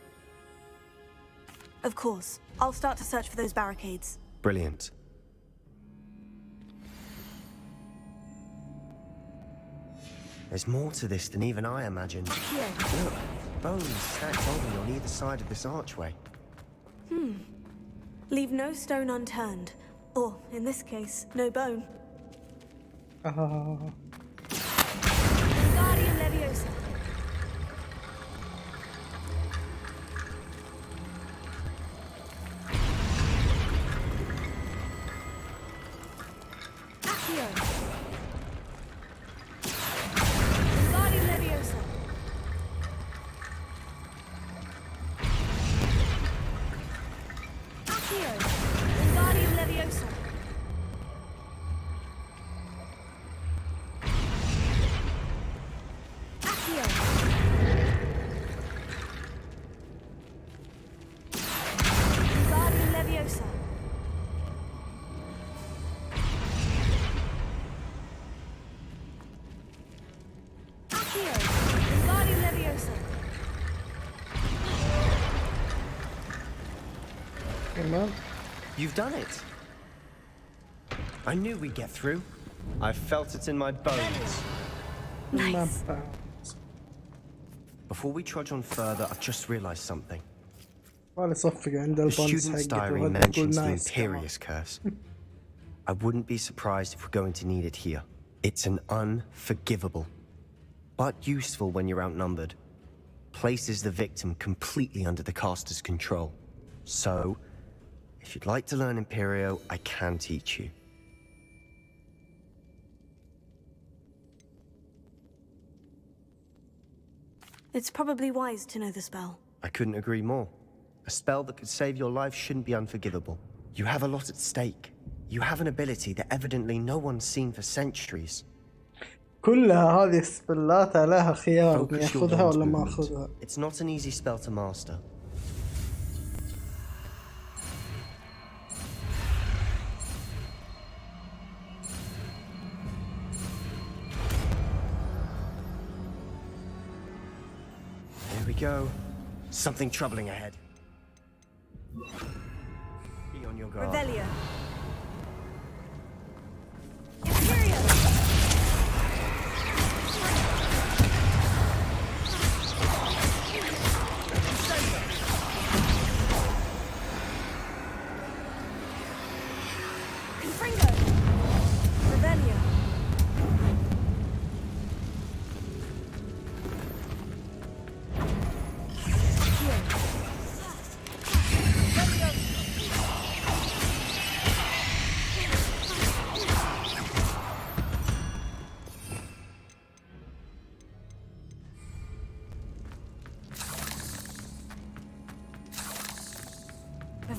Of course. I'll start to search for those barricades. Brilliant. There's more to this than even I imagined. Look, bones stacked oddly on either side of this archway. Leave no stone unturned. Or, in this case, no bone. Guardian Leviosa. Accio. Guardian Leviosa. Accio. Guardian Leviosa. Accio. Guardian Leviosa. Accio. Guardian Leviosa. You've done it. I knew we'd get through. I felt it in my bones. Nice. Before we trudge on further, I've just realized something. ولا صفق عند The البونس student's حقته diary ولا تقول mentions the نايس كمان. Imperious Curse. I wouldn't be surprised if we're going to need it here. It's an unforgivable, but useful when you're outnumbered. Places the victim completely under the caster's control. So, if you'd like to learn Imperio, I can teach you. It's probably wise to know the spell. I couldn't agree more. A spell that could save your life shouldn't be unforgivable. You have a lot at stake. You have an ability that evidently no one's seen for centuries. كلها هذه السبلات عليها خيار Focus your ياخذها bones ولا ما movement. اخذها. It's not an easy spell to master. Here we go. Something troubling ahead. Be on your guard. Revelio.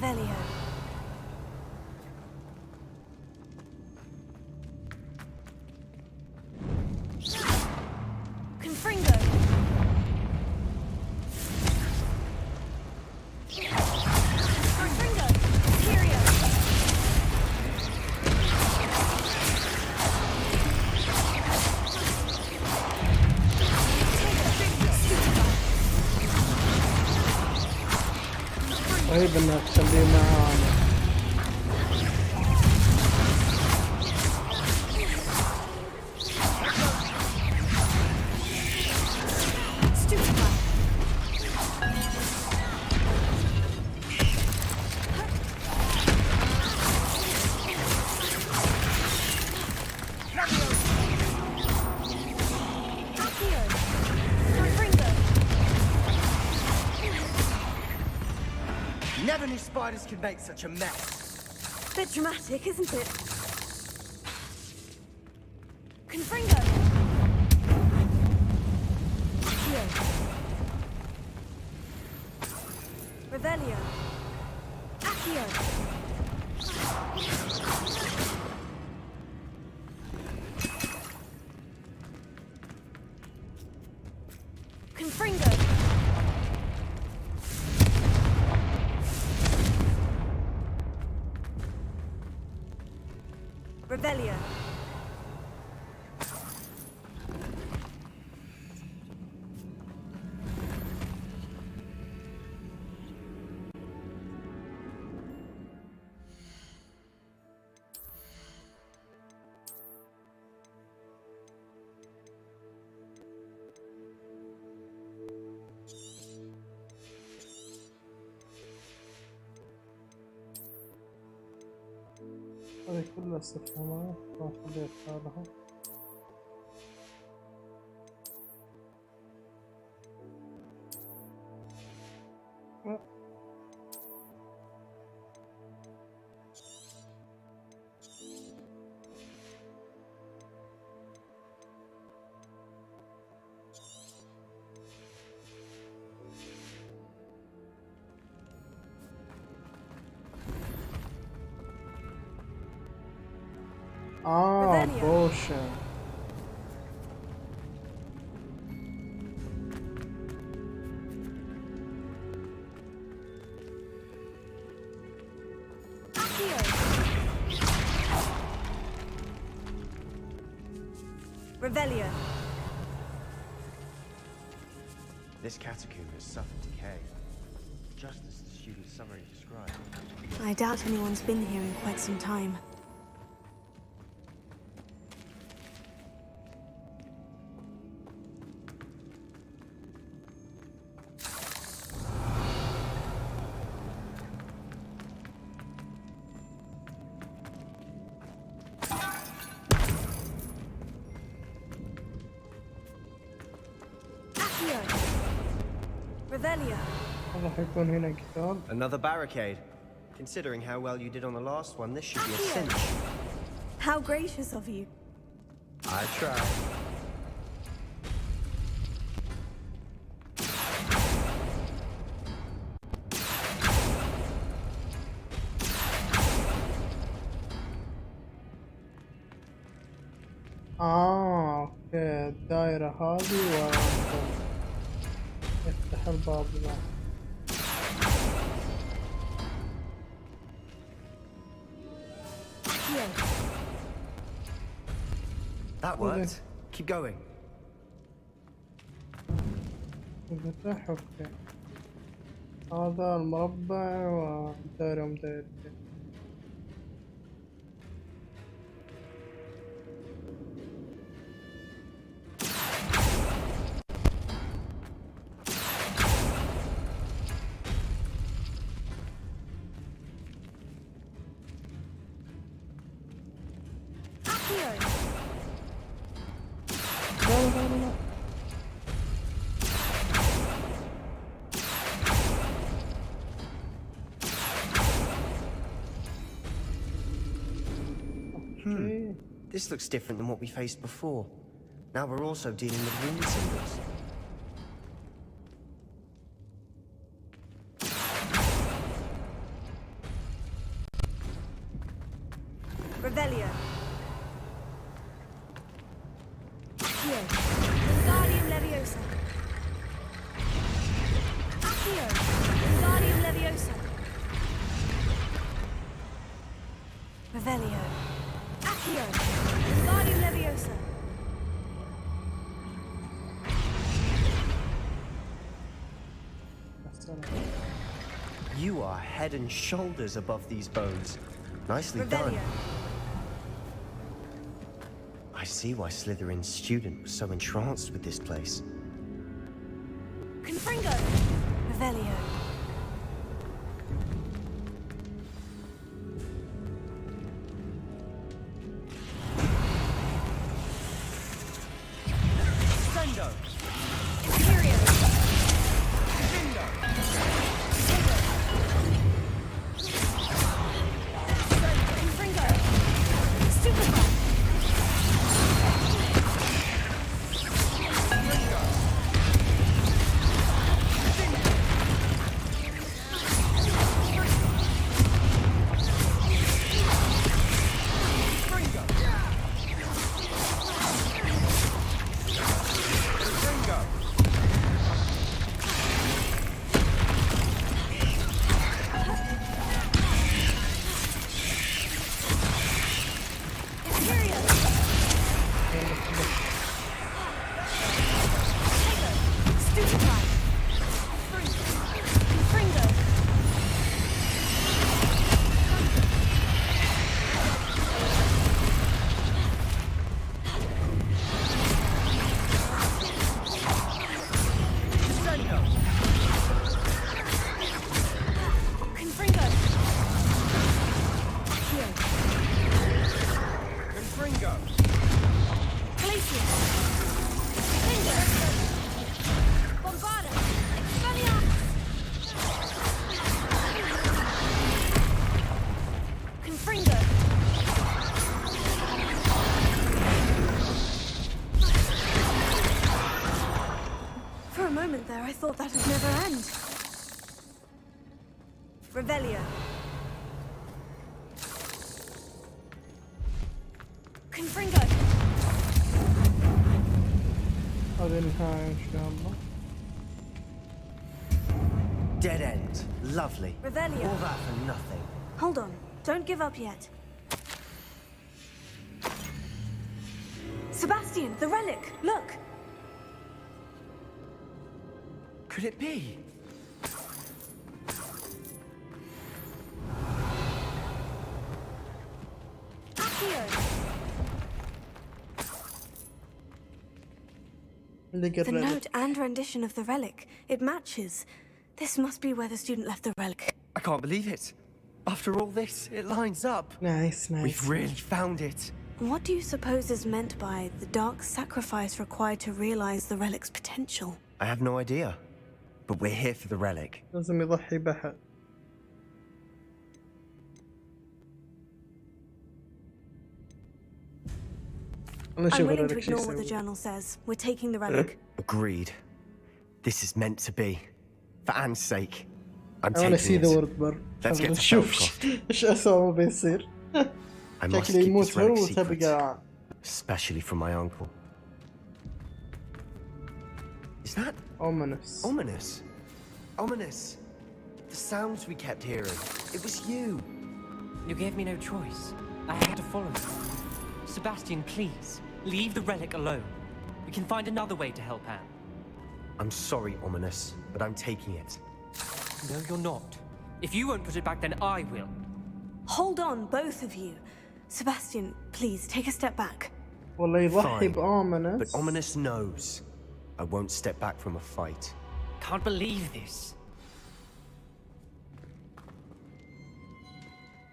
Revelio. Confringo. Confringo. Imperio. طيب انك تخليه معانا. Never knew spiders could make such a mess. Bit dramatic, isn't it? Confringo. Accio. Revelio. Accio. Confringo. Revelio. هذه كلها استفهامات ما خليت حالها. Potion. Revelio. This catacomb has suffered decay, just as the student's summary described. I doubt anyone's been here in quite some time. Another barricade. Considering how well you did on the last one, this should be a cinch. How gracious of you. I tried. اوكي الدائرة هذه افتح الباب ذا. That worked. Keep going. فتح اوكي. هذا المربع ودائرة مدايرتين. This looks different than what we faced before. Now we're also dealing with rune symbols. Accio. Wingardium Leviosa. Accio. Wingardium Leviosa. Revelio. Accio. Wingardium Leviosa. You are head and shoulders above these bones. Nicely done. I see why Slytherin's student was so entranced with this place. Confringo. Revelio. Sendo. Imperio. Vindo. Confringo. Superfly. I thought that'd never end. Revelio. Confringo. هذه النهاية إن شاء الله. Dead end. Lovely. Revelio. All that for nothing. Hold on. Don't give up yet. Sebastian, the relic. Look. Could it be? The note and rendition of the relic. It matches. This must be where the student left the relic. I can't believe it. After all this, it lines up. Nice, nice. We've really found it. What do you suppose is meant by the dark sacrifice required to realize the relic's potential? I have no idea. But we're here for the relic. لازم يضحي بها. I'm willing to ignore what the journal says. We're taking the relic. Agreed. This is meant to be. For Anne's sake. I'm I want to see taking the it. word bar. Let's get to شوف Feldcroft. ايش اسوء بيصير. I must شكلي keep يموت this هو relic secret. وتبقى. Especially from my uncle. Is that ominous? Ominous. Ominous. The sounds we kept hearing. It was you. You gave me no choice. I had to follow you. Sebastian, please, leave the relic alone. We can find another way to help Anne. I'm sorry, Ominous, but I'm taking it. No, you're not. If you won't put it back, then I will. Hold on, both of you. Sebastian, please, take a step back. والله يضحي Fine. بOminous. But Ominous knows. I won't step back from a fight. Can't believe this.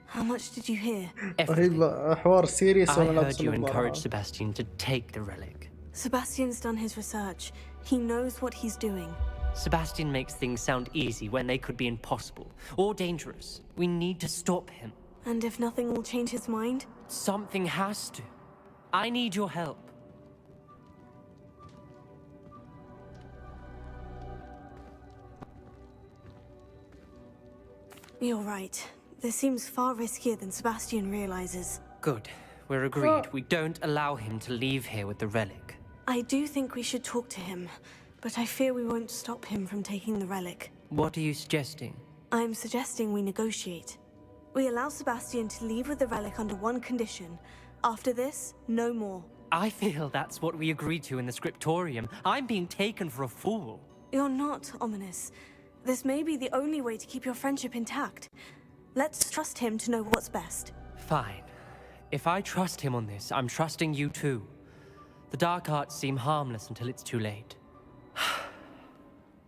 How much did you hear? حوار سيريس I ولا heard you encourage Sebastian to take the relic. Sebastian's done his research. He knows what he's doing. Sebastian makes things sound easy when they could be impossible or dangerous. We need to stop him. And if nothing will change his mind? Something has to. I need your help. You're right. This seems far riskier than Sebastian realizes. Good. We're agreed. We don't allow him to leave here with the relic. I do think we should talk to him, but I fear we won't stop him from taking the relic. What are you suggesting? I'm suggesting we negotiate. We allow Sebastian to leave with the relic under one condition. After this, no more. I feel that's what we agreed to in the scriptorium. I'm being taken for a fool. You're not, Ominous. This may be the only way to keep your friendship intact. Let's trust him to know what's best. Fine. If I trust him on this, I'm trusting you too. The dark arts seem harmless until it's too late.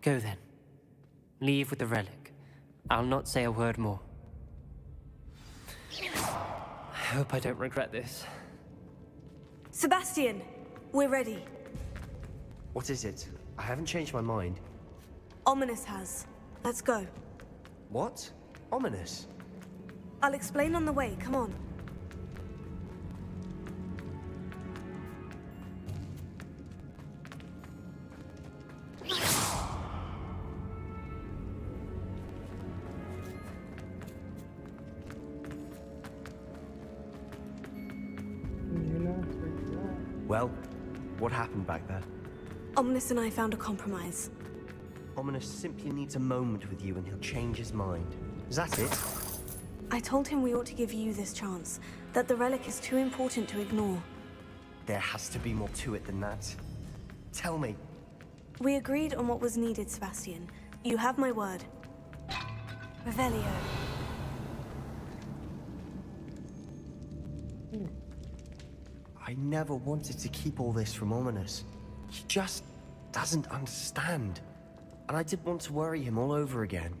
Go then. Leave with the relic. I'll not say a word more. I hope I don't regret this. Sebastian, we're ready. What is it? I haven't changed my mind. Ominous has. Let's go. What? Ominous? I'll explain on the way, come on. Well, what happened back there? Ominous and I found a compromise. Ominous simply needs a moment with you and he'll change his mind. Is that it? I told him we ought to give you this chance, that the relic is too important to ignore. There has to be more to it than that. Tell me. We agreed on what was needed, Sebastian. You have my word. Revelio. I never wanted to keep all this from Ominous. He just doesn't understand. And I didn't want to worry him all over again.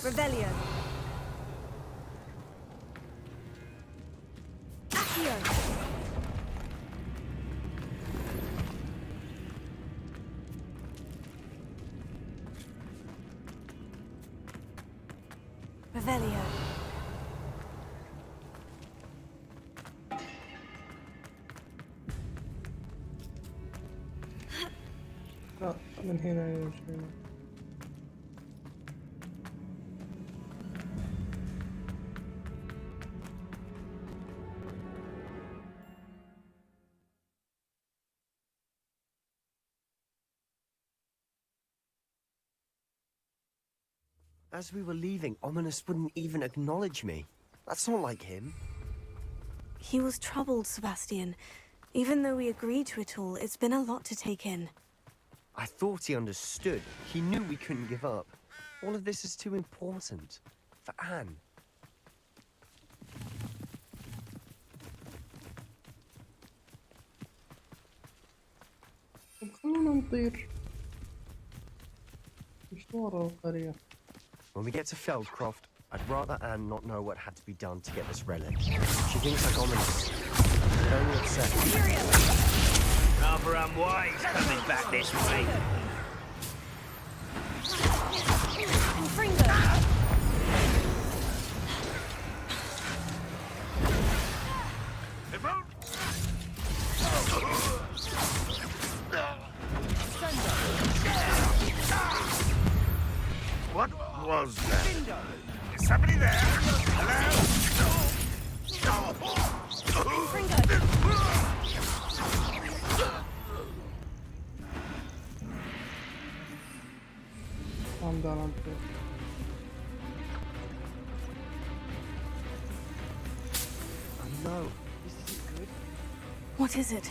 Revelio. Accio. Revelio. لا من هنا يمشي. As we were leaving, Ominous wouldn't even acknowledge me. That's not like him. He was troubled, Sebastian. Even though we agreed to it all, it's been a lot to take in. I thought he understood. He knew we couldn't give up. All of this is too important. For Anne. خلونا نطير. مشوار القرية. When we get to Feldcroft, I'd rather Anne not know what had to be done to get this relic. She thinks like Ominous. Very upset. Rather unwise coming back this way. What was that? Is somebody there? Hello? I'm done. No, this isn't good. What is it?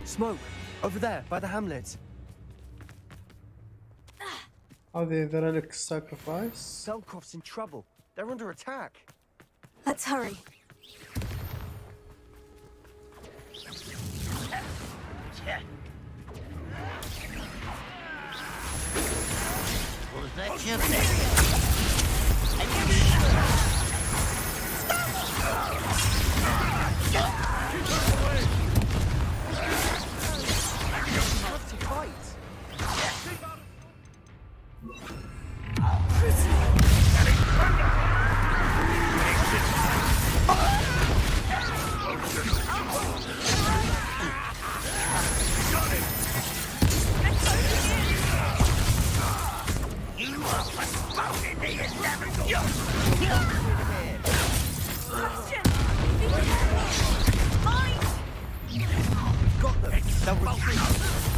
Smoke! Over there, by the hamlet. Are they the relic sacrifice? Feldcroft's in trouble. They're under attack. Let's hurry. Was that your best? They'll retreat.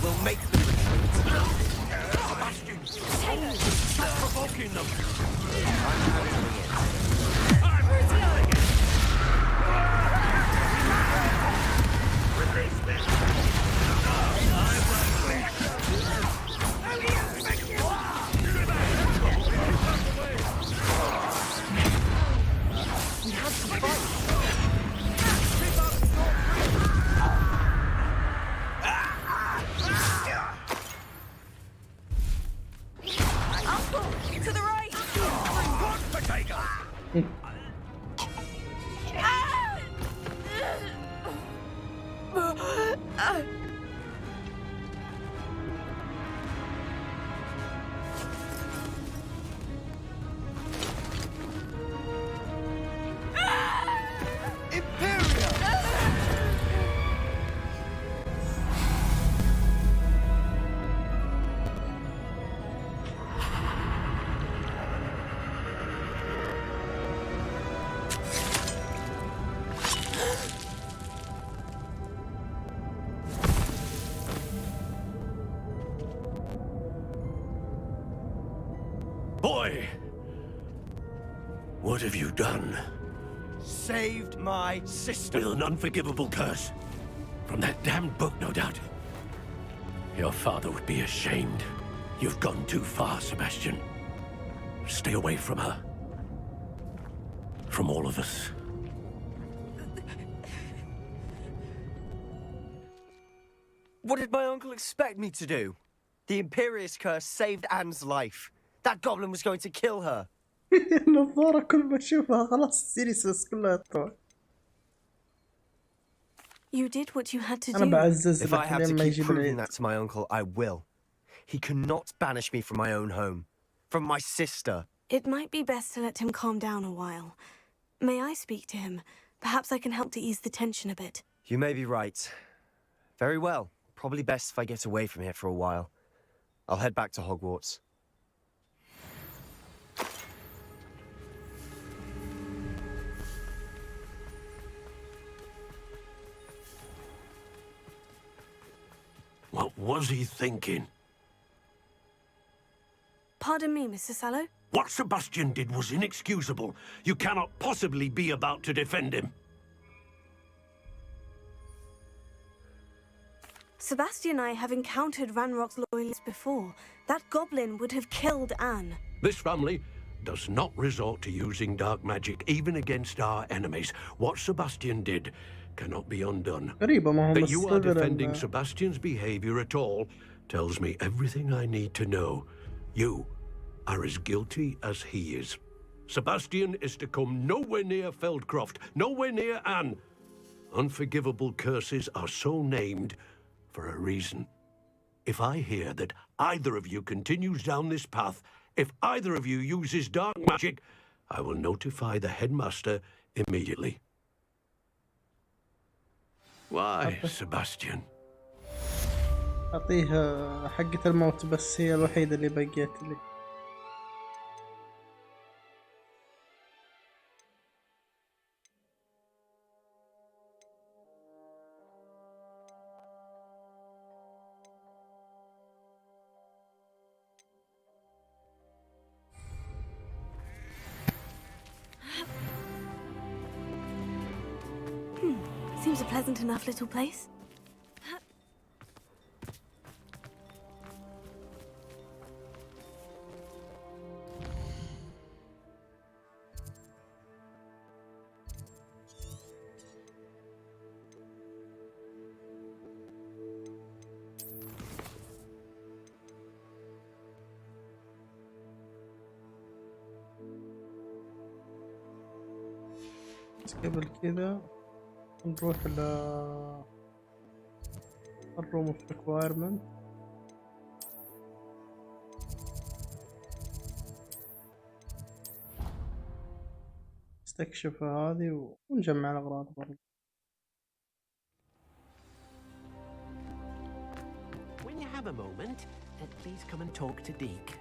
We'll make them retreat. Sebastian! Stop provoking them! I'm handling it. Release me! We have to fight. Uncle, to the right! What potato? Boy! What have you done? Saved my sister. With an unforgivable curse. From that damned book, no doubt. Your father would be ashamed. You've gone too far, Sebastian. Stay away from her. From all of us. What did my uncle expect me to do? The Imperious curse saved Anne's life. That goblin was going to kill her. النظارة كل ما اشوفها خلاص السيريس كلها تطلع. You did what you had to do. أنا بعزز If I لك have to لين ما keep يجيب proving العيد. that to my uncle, I will. He cannot banish me from my own home. From my sister. It might be best to let him calm down a while. May I speak to him? Perhaps I can help to ease the tension a bit. You may be right. Very well. Probably best if I get away from here for a while. I'll head back to Hogwarts. What was he thinking? Pardon me, Mr. Sallow? What Sebastian did was inexcusable. You cannot possibly be about to defend him. Sebastian and I have encountered Ranrock's loyalists before. That goblin would have killed Anne. This family does not resort to using dark magic even against our enemies. What Sebastian did cannot be undone. That you are defending Sebastian's behavior at all tells me everything I need to know. You are as guilty as he is. Sebastian is to come nowhere near Feldcroft, nowhere near Anne. Unforgivable curses are so named for a reason. If I hear that either of you continues down this path, if either of you uses dark magic, I will notify the headmaster immediately. Why, Sebastian? أعطيها حقة الموت بس هي الوحيدة اللي بقيت لي. Seems a pleasant enough little place. قبل كذا نروح ل الروم اوف ريكوايرمنت. نستكشف هذه ونجمع الأغراض برضه. When you have a moment, please come and talk to Deke.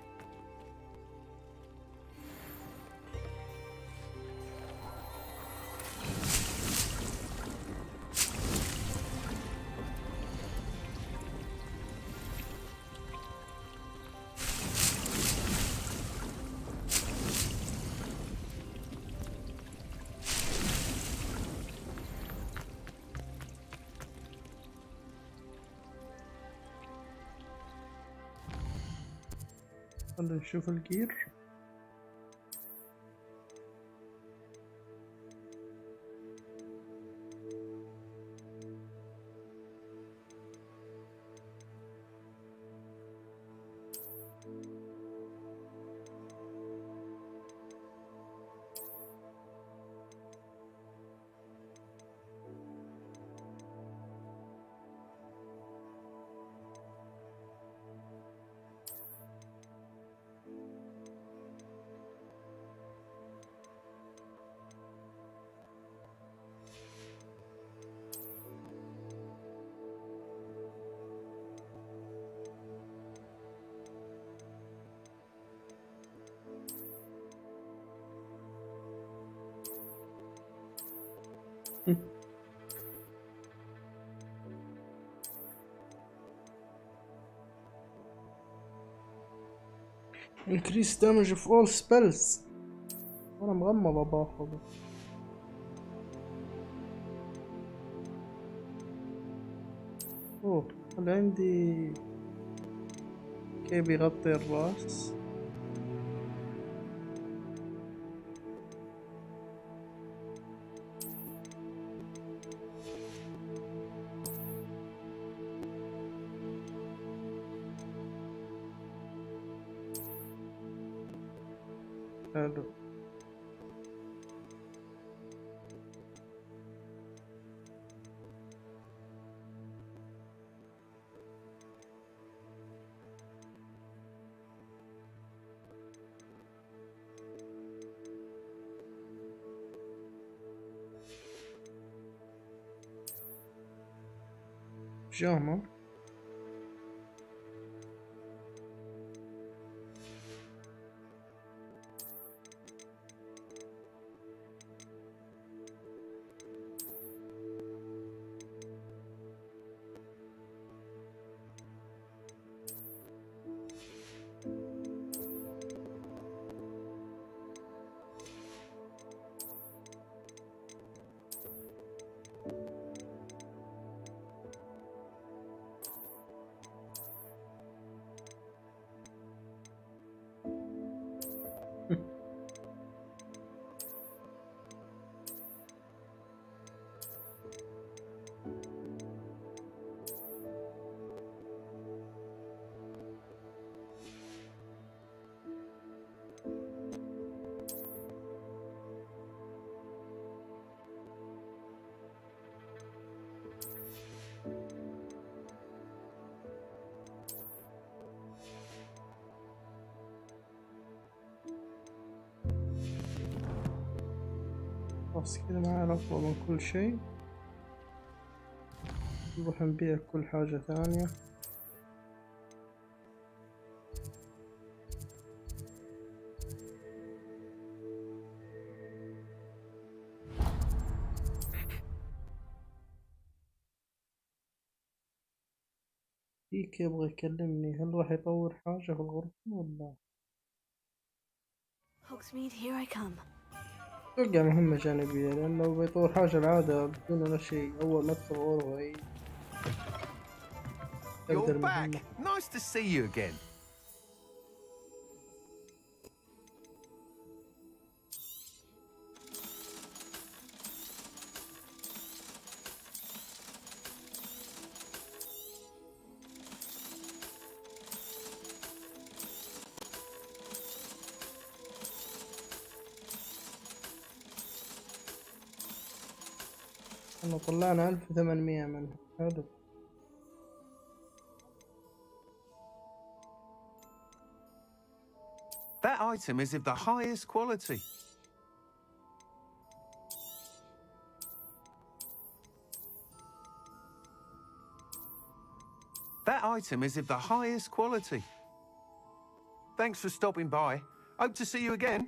خلينا نشوف الجير. increase damage of all spells. انا مغمض باخذه. اوه هل عندي كي بيغطي الراس. حلو. بيجامة. خلاص كذا معنا أفضل من كل شيء. نروح نبيع كل حاجة ثانية. فيك يبغى يكلمني، هل راح يطور حاجة في الغرفة ولا؟ Hogsmeade, here I come. أتوقع مهمة جانبية، لأن لو بيطور حاجة العادة بدون ولا شيء أول ما أدخل الغرفة You're back. Nice to see you again. احنا طلعنا 1800 منها. حلو. That item is of the highest quality. That item is of the highest quality. Thanks for stopping by. Hope to see you again.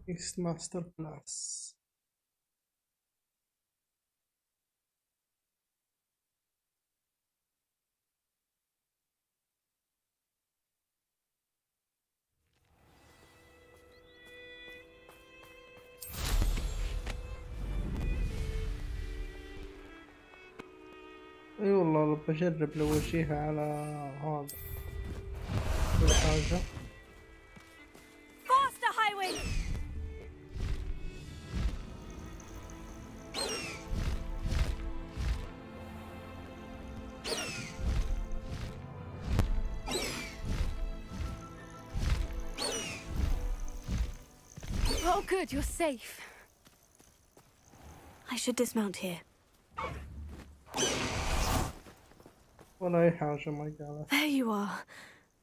East Master Plus. اي والله بجرب لو اشيها على هذا كل حاجة. Faster, Highway! Oh, good, you're safe. I should dismount here. ولا أي حاجة ما قالت. There you are.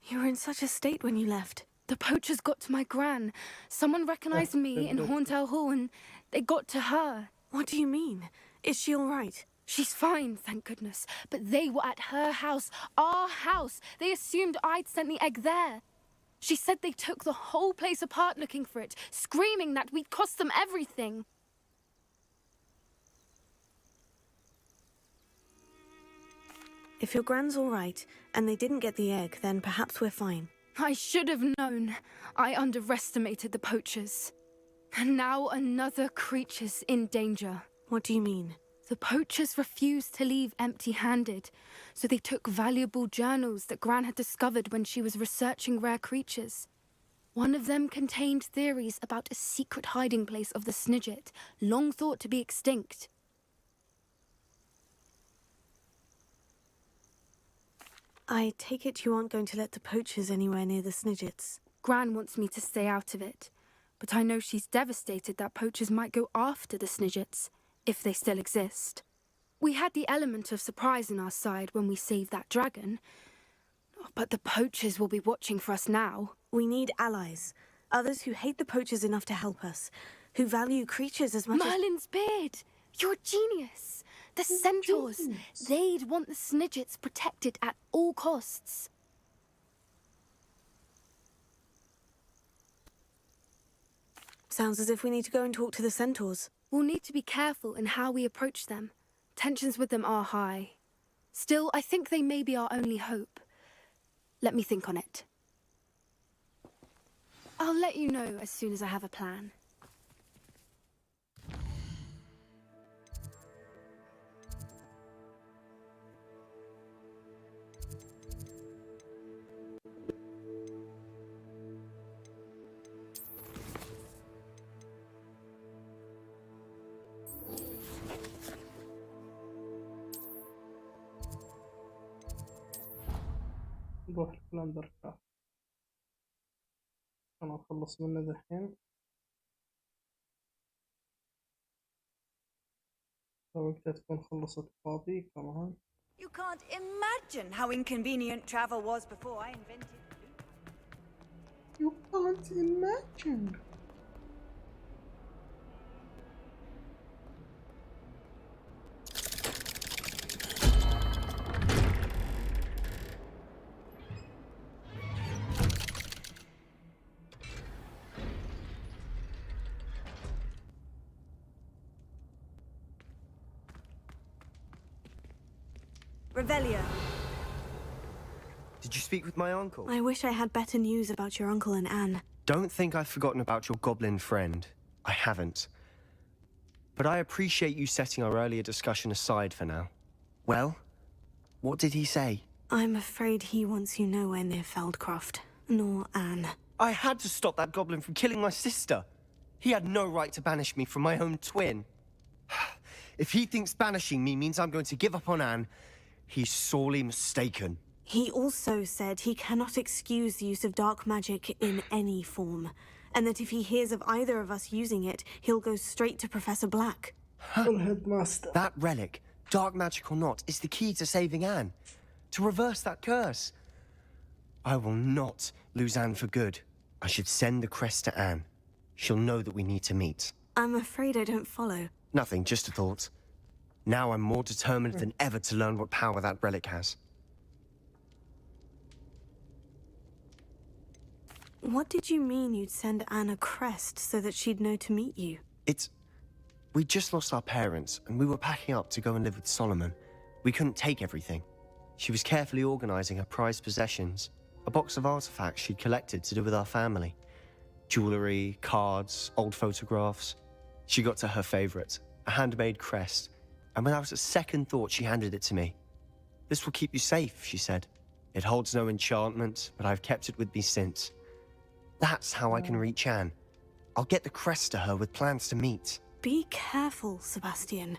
You were in such a state when you left. The poachers got to my gran. Someone recognized me in Hauntel Hall and they got to her. What do you mean? Is she all right? She's fine, thank goodness. But they were at her house, our house. They assumed I'd sent the egg there. She said they took the whole place apart looking for it, screaming that we'd cost them everything. If your gran's all right, and they didn't get the egg, then perhaps we're fine. I should have known. I underestimated the poachers. And now another creature's in danger. What do you mean? The poachers refused to leave empty-handed, so they took valuable journals that Gran had discovered when she was researching rare creatures. One of them contained theories about a secret hiding place of the Snidget, long thought to be extinct. I take it you aren't going to let the poachers anywhere near the Snidgets. Gran wants me to stay out of it, but I know she's devastated that poachers might go after the Snidgets, if they still exist. We had the element of surprise on our side when we saved that dragon, but the poachers will be watching for us now. We need allies, others who hate the poachers enough to help us, who value creatures as much Merlin's beard! You're a genius! The centaurs, they'd want the Snidgets protected at all costs. Sounds as if we need to go and talk to the centaurs. We'll need to be careful in how we approach them. Tensions with them are high. Still, I think they may be our only hope. Let me think on it. I'll let you know as soon as I have a plan. نروح البلندر كرافت. أنا أخلص منه ذحين. وقتها تكون خلصت فاضي كمان. You can't imagine how inconvenient travel was before I invented it. You can't imagine. Revelio. Did you speak with my uncle? I wish I had better news about your uncle and Anne. Don't think I've forgotten about your goblin friend. I haven't. But I appreciate you setting our earlier discussion aside for now. Well, what did he say? I'm afraid he wants you nowhere near Feldcroft, nor Anne. I had to stop that goblin from killing my sister. He had no right to banish me from my own twin. If he thinks banishing me means I'm going to give up on Anne, he's sorely mistaken. He also said he cannot excuse the use of dark magic in any form, and that if he hears of either of us using it, he'll go straight to Professor Black. Headmaster. That relic, dark magic or not, is the key to saving Anne. To reverse that curse. I will not lose Anne for good. I should send the crest to Anne. She'll know that we need to meet. I'm afraid I don't follow. Nothing, just a thought. Now I'm more determined than ever to learn what power that relic has. What did you mean you'd send Anne a crest so that she'd know to meet you? We just lost our parents, and we were packing up to go and live with Solomon. We couldn't take everything. She was carefully organizing her prized possessions, a box of artifacts she'd collected to do with our family. Jewelry, cards, old photographs. She got to her favorite, a handmade crest, and without a second thought, she handed it to me. "This will keep you safe," she said. "It holds no enchantment, but I've kept it with me since. That's how I can reach Anne. I'll get the crest to her with plans to meet." Be careful, Sebastian.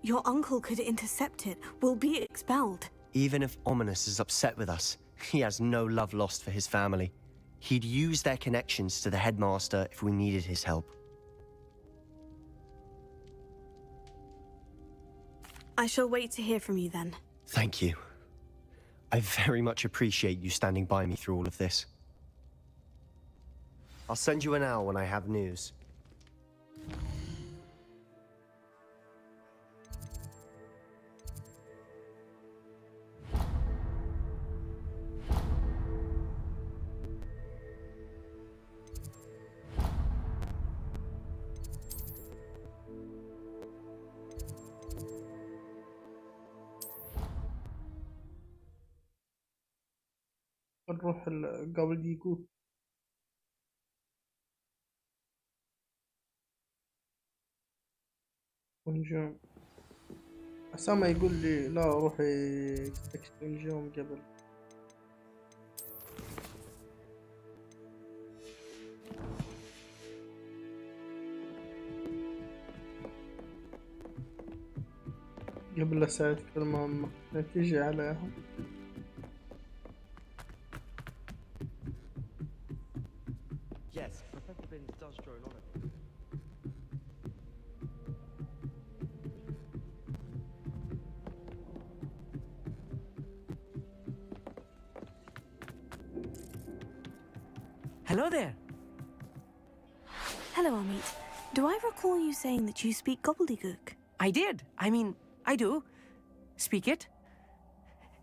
Your uncle could intercept it. We'll be expelled. Even if Ominous is upset with us, he has no love lost for his family. He'd use their connections to the headmaster if we needed his help. I shall wait to hear from you then. Thank you. I very much appreciate you standing by me through all of this. I'll send you an owl when I have news. نروح قبل يقول ونجوم. أسامة يقول لي لا روحي تكتب نجوم قبل. قبل لا أساعدك في المهمة تيجي عليهم. Yes, Professor Binns does drone on it. Hello there. Hello, Amit. Do I recall you saying that you speak gobbledygook? I did. I do. Speak it.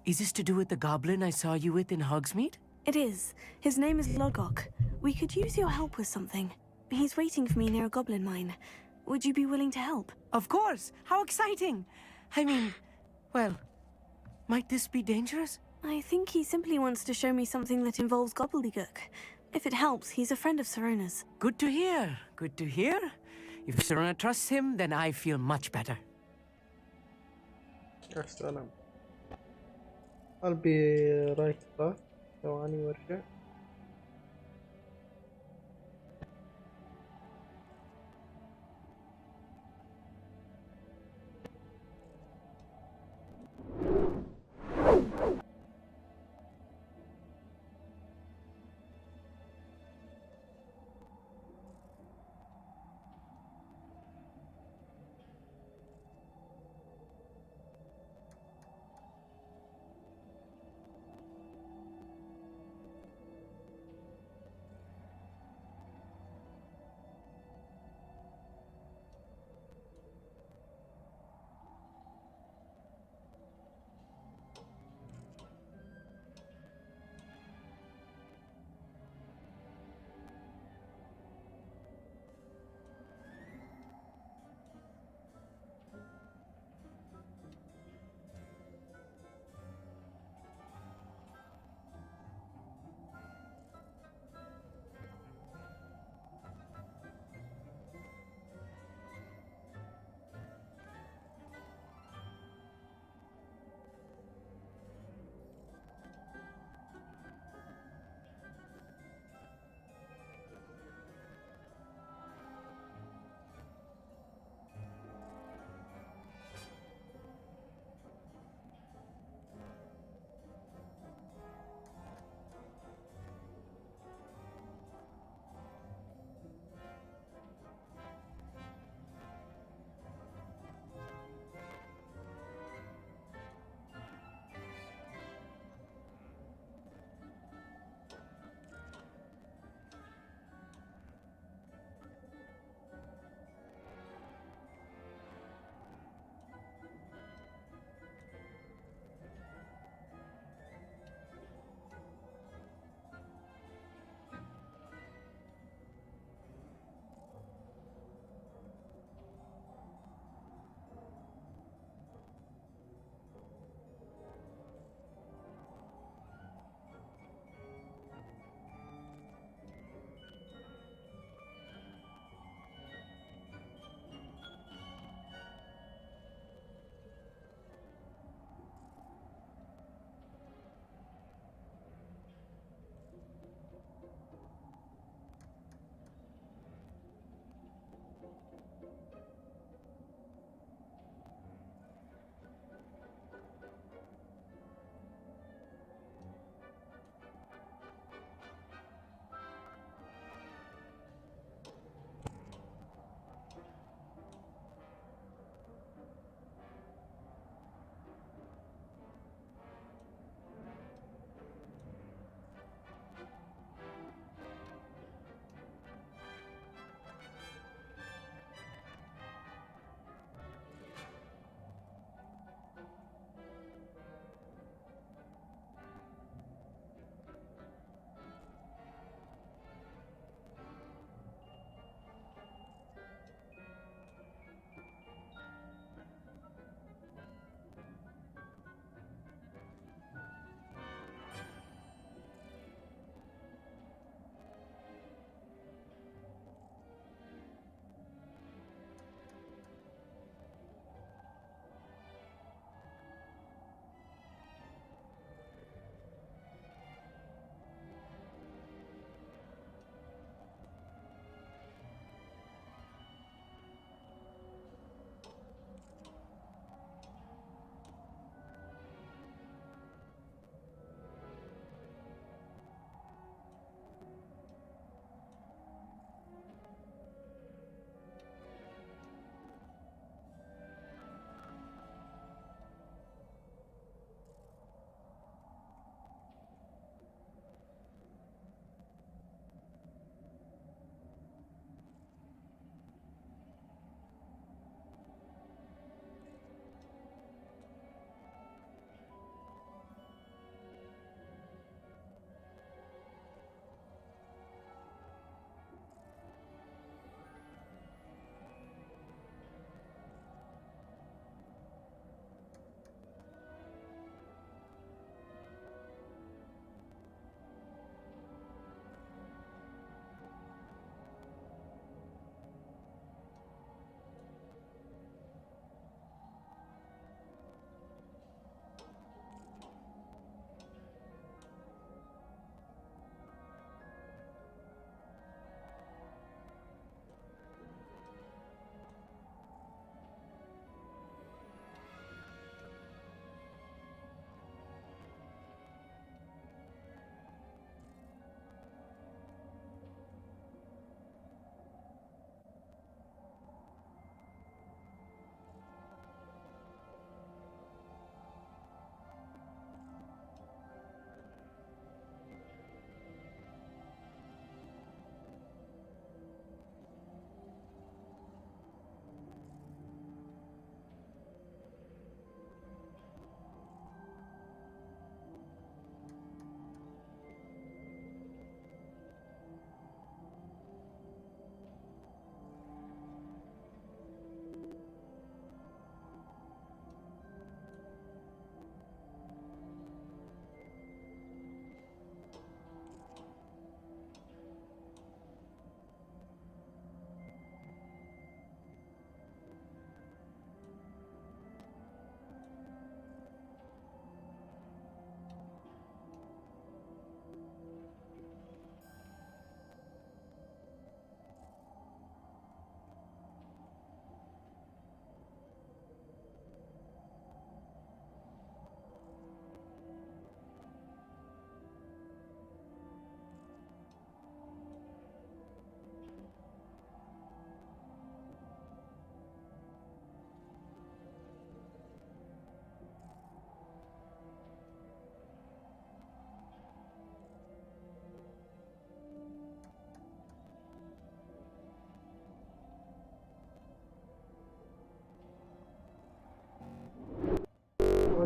Is this to do with the goblin I saw you with in Hogsmeade? It is. His name is Logok. We could use your help with something. He's waiting for me near a goblin mine. Would you be willing to help? Of course! How exciting! Well, might this be dangerous? I think he simply wants to show me something that involves gobbledygook. If it helps, he's a friend of Serona's. Good to hear. Good to hear. If Serona trusts him, then I feel much better. السلام. I'll be right back. ثواني وارجع.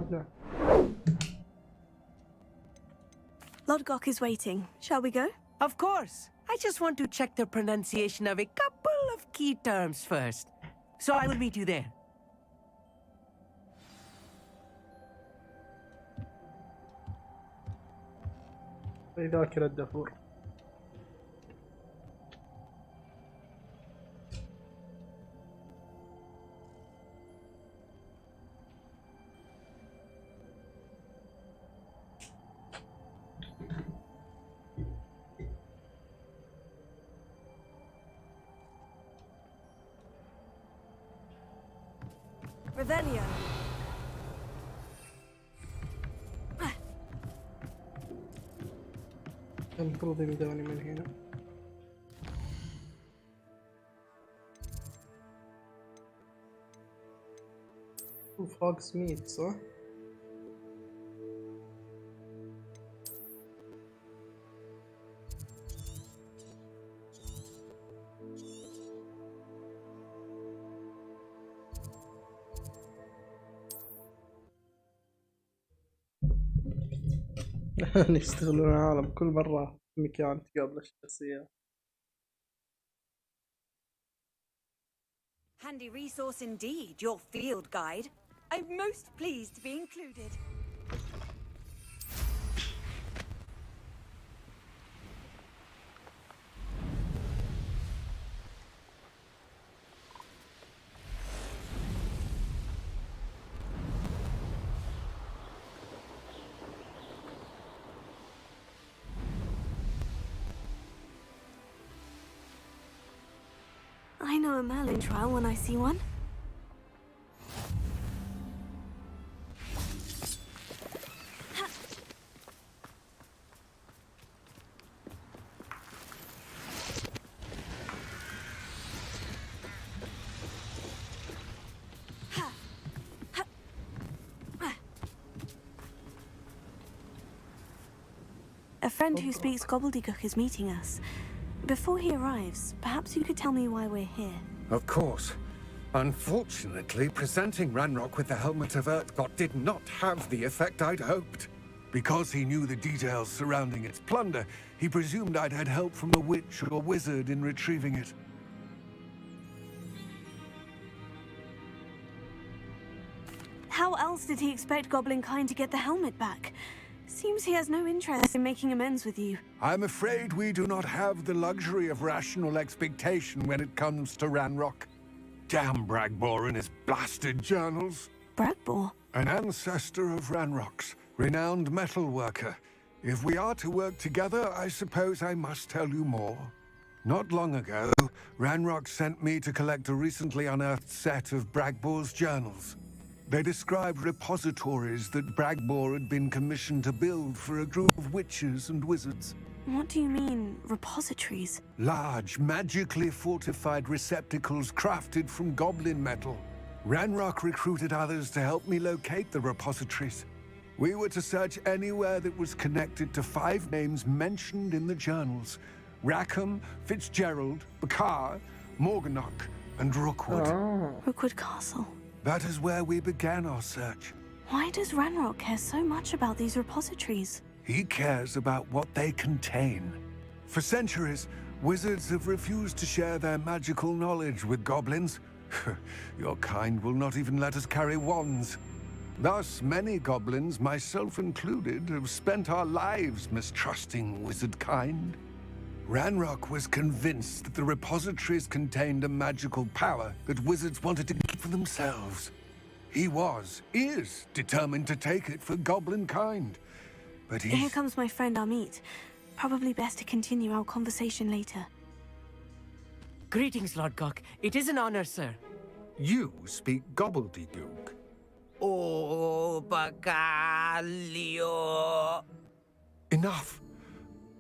ابلع. Lodgok is waiting. Shall we go? Of course. I just want to check the pronunciation of a couple of key terms first. So I will meet you there. ذاكرة الدافور. Revelio. المفروض يبدأوني من هنا. فوق سميث صح؟ يشتغلون العالم كل مرة في مكان تقابل الشخصية. Handy resource indeed, your field guide. I'm most pleased to be included. I know a Merlin trial when I see one. A friend who speaks gobbledygook is meeting us. Before he arrives, perhaps you could tell me why we're here. Of course. Unfortunately, presenting Ranrock with the Helmet of Urtkot did not have the effect I'd hoped. Because he knew the details surrounding its plunder, he presumed I'd had help from a witch or wizard in retrieving it. How else did he expect Goblinkind to get the helmet back? Seems he has no interest in making amends with you. I'm afraid we do not have the luxury of rational expectation when it comes to Ranrock. Damn Bragbor and his blasted journals. Bragbor? An ancestor of Ranrock's, renowned metal worker. If we are to work together, I suppose I must tell you more. Not long ago, Ranrock sent me to collect a recently unearthed set of Bragbor's journals. They described repositories that Bragbor had been commissioned to build for a group of witches and wizards. What do you mean, repositories? Large, magically fortified receptacles crafted from goblin metal. Ranrock recruited others to help me locate the repositories. We were to search anywhere that was connected to 5 names mentioned in the journals: Rackham, Fitzgerald, Bakar, Morganach, and Rookwood. Rookwood Castle. That is where we began our search. Why does Ranrock care so much about these repositories? He cares about what they contain. For centuries, wizards have refused to share their magical knowledge with goblins. Your kind will not even let us carry wands. Thus, many goblins, myself included, have spent our lives mistrusting wizard kind. Ranrock was convinced that the repositories contained a magical power that wizards wanted to keep for themselves. He is determined to take it for goblin kind. But Here comes my friend Amit. Probably best to continue our conversation later. Greetings, Lord Gok. It is an honor, sir. You speak gobbledygook. Oh, Bagalio. Enough.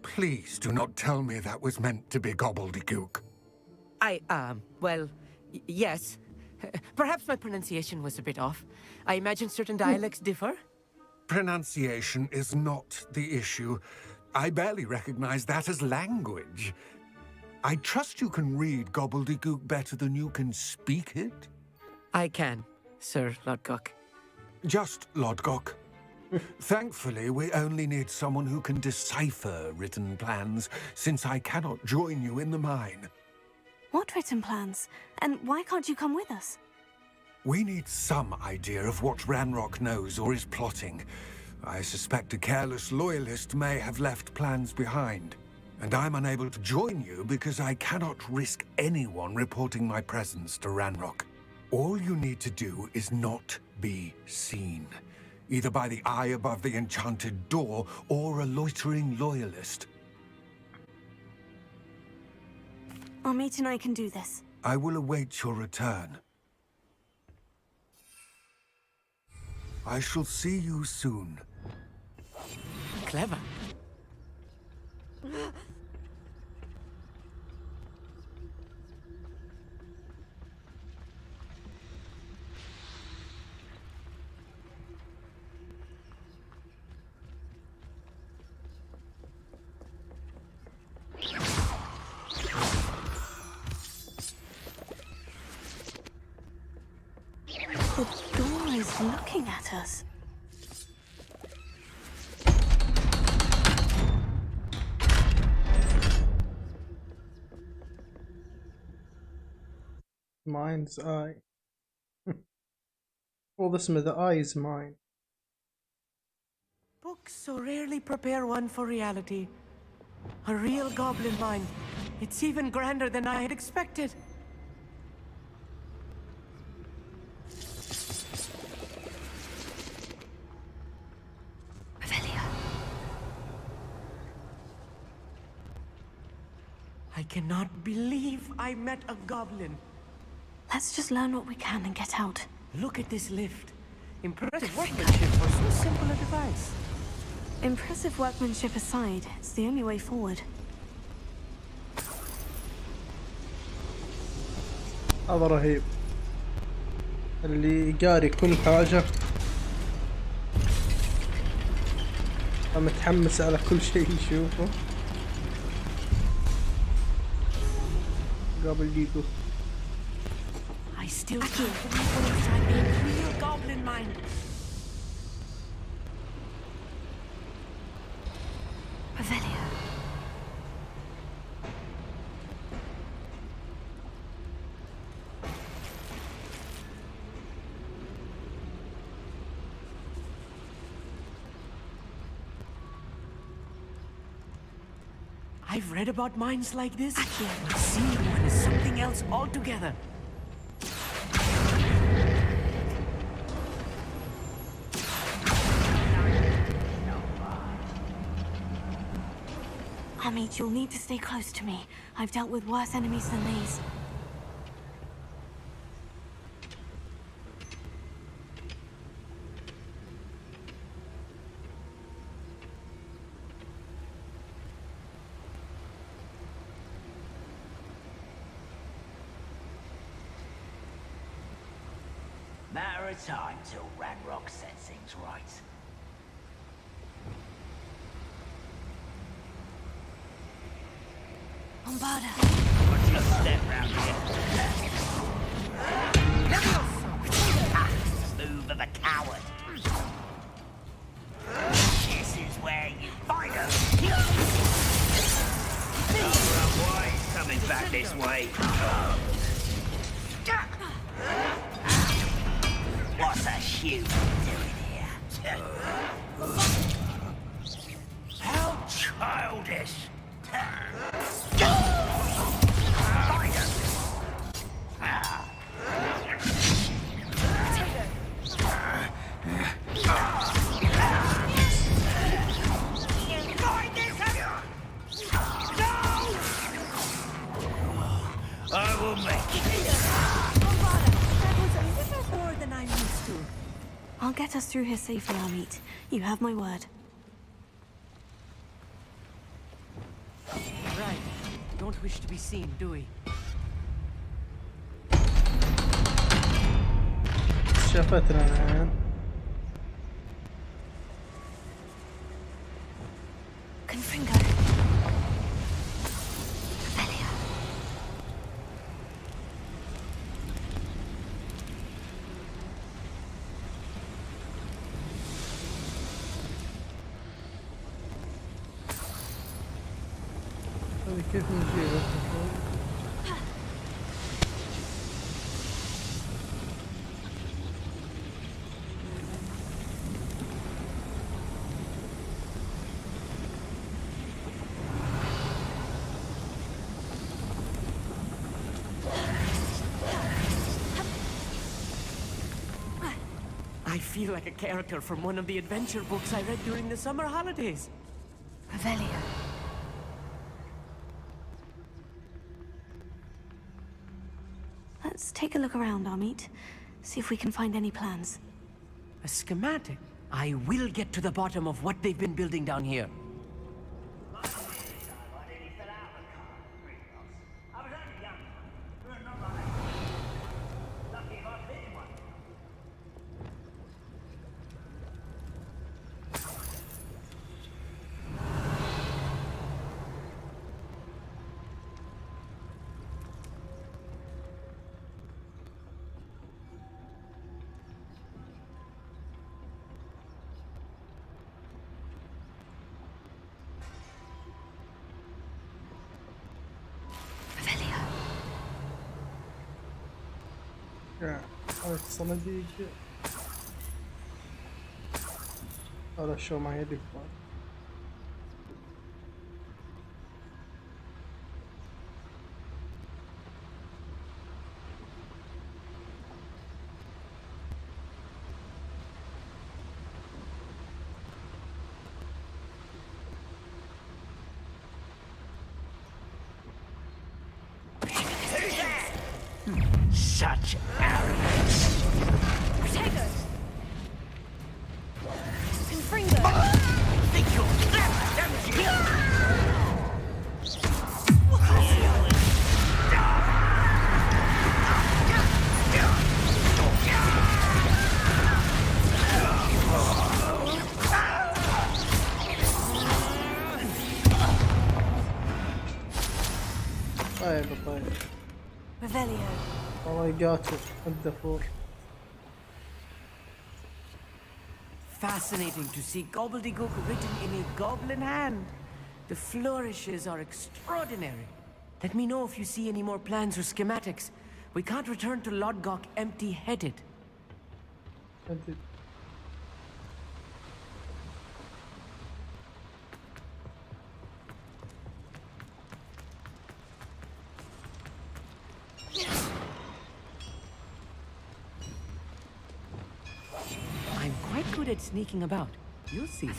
Please do not tell me that was meant to be gobbledygook. Well, yes. Perhaps my pronunciation was a bit off. I imagine certain dialects differ? Pronunciation is not the issue. I barely recognize that as language. I trust you can read gobbledygook better than you can speak it? I can, Sir Lord Gok. Just Lodgok. Thankfully, we only need someone who can decipher written plans, since I cannot join you in the mine. What written plans? And why can't you come with us? We need some idea of what Ranrock knows or is plotting. I suspect a careless loyalist may have left plans behind. And I'm unable to join you because I cannot risk anyone reporting my presence to Ranrock. All you need to do is not be seen, either by the eye above the enchanted door or a loitering loyalist. Amit and I can do this. I will await your return. I shall see you soon. Clever. The door is looking at us. Mind's eye. Well, the Smith eye's mine. Books so rarely prepare one for reality. A real goblin mine. It's even grander than I had expected. I cannot believe I met a goblin. Let's just learn what we can and get out. Look at this lift. Impressive workmanship for so simple a device. Impressive workmanship aside, it's the only way forward. هذا رهيب. اللي قاري كل حاجة. متحمس على كل شيء يشوفه. قبل يجو. I still can't believe I'm in a real goblin mine. Revelia. I've read about mines like this. But seeing one is something else altogether. Amit, you'll need to stay close to me. I've dealt with worse enemies than these. Matter of time till Ranrock sets things right. Bombarda. Watch your step round here. Move of a coward. This is where you find her. Why is coming back this way? What's a human doing here? How childish! I will make it. That was a little more than I'm used to. I'll get us through here safely, Amit. You have my word. Right. Don't wish to be seen, do we? شافتنا الآن. Confringo. هذه كيف نجيبها؟ I feel like a character from one of the adventure books I read during the summer holidays. Revelio. Let's take a look around, Amit. See if we can find any plans. A schematic? I will get to the bottom of what they've been building down here. صناديق هذا شو ما يدي Such arrogance! Protego! Confringo! Think you're clever, don't you? طيب Revelio. والله قاتل الدفور. Fascinating to see gobbledygook written in a goblin hand. The flourishes are extraordinary. Let me know if you see any more plans or schematics. We can't return to Lodgok empty-headed. I'm quite good at sneaking about. You'll see.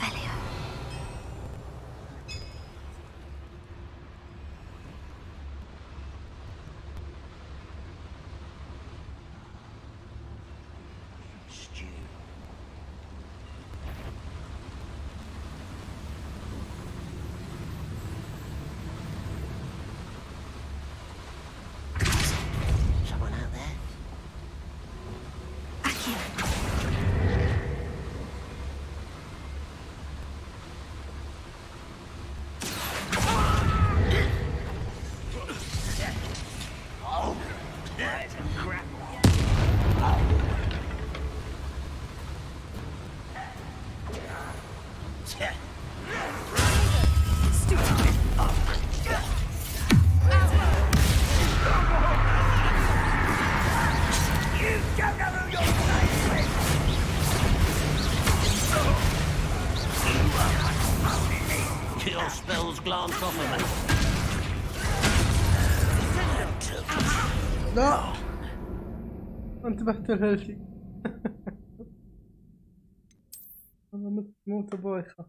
Someone out there? Your spells glance off of me. لا انتبهت لهالشي. انا موت بايخه.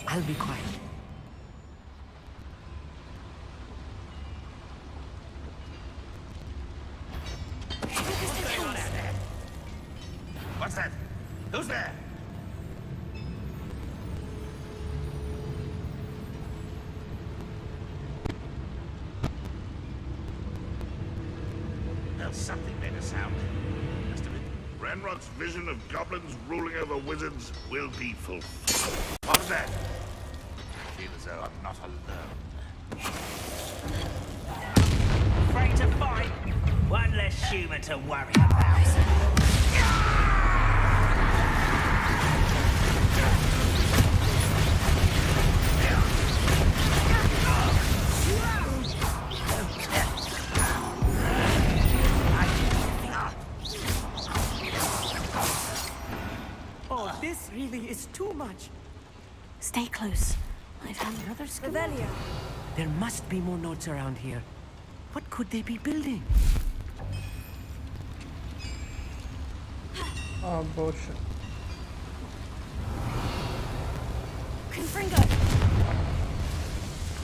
I'll be quiet. What's that? Who's there? There's something made a sound. Must have been. Renrod's vision of goblins ruling over wizards will be fulfilled. What was that? I feel as though I'm not alone. human to worry about. Oh, this really is too much. Stay close. I've had Another schematic. There must be more notes around here. What could they be building? Oh, bullshit. Confringo.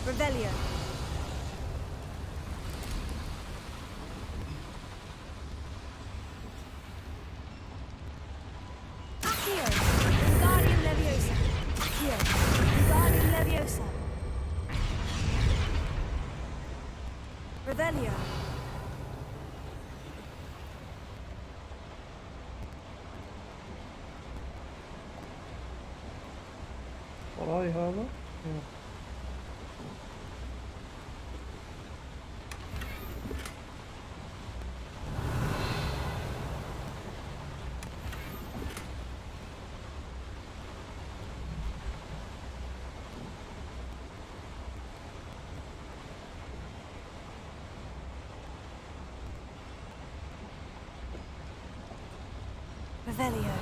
Revelio. Accio. Wingardium Leviosa. Accio. Wingardium Leviosa. Revelio. وراي هذا. Revelio.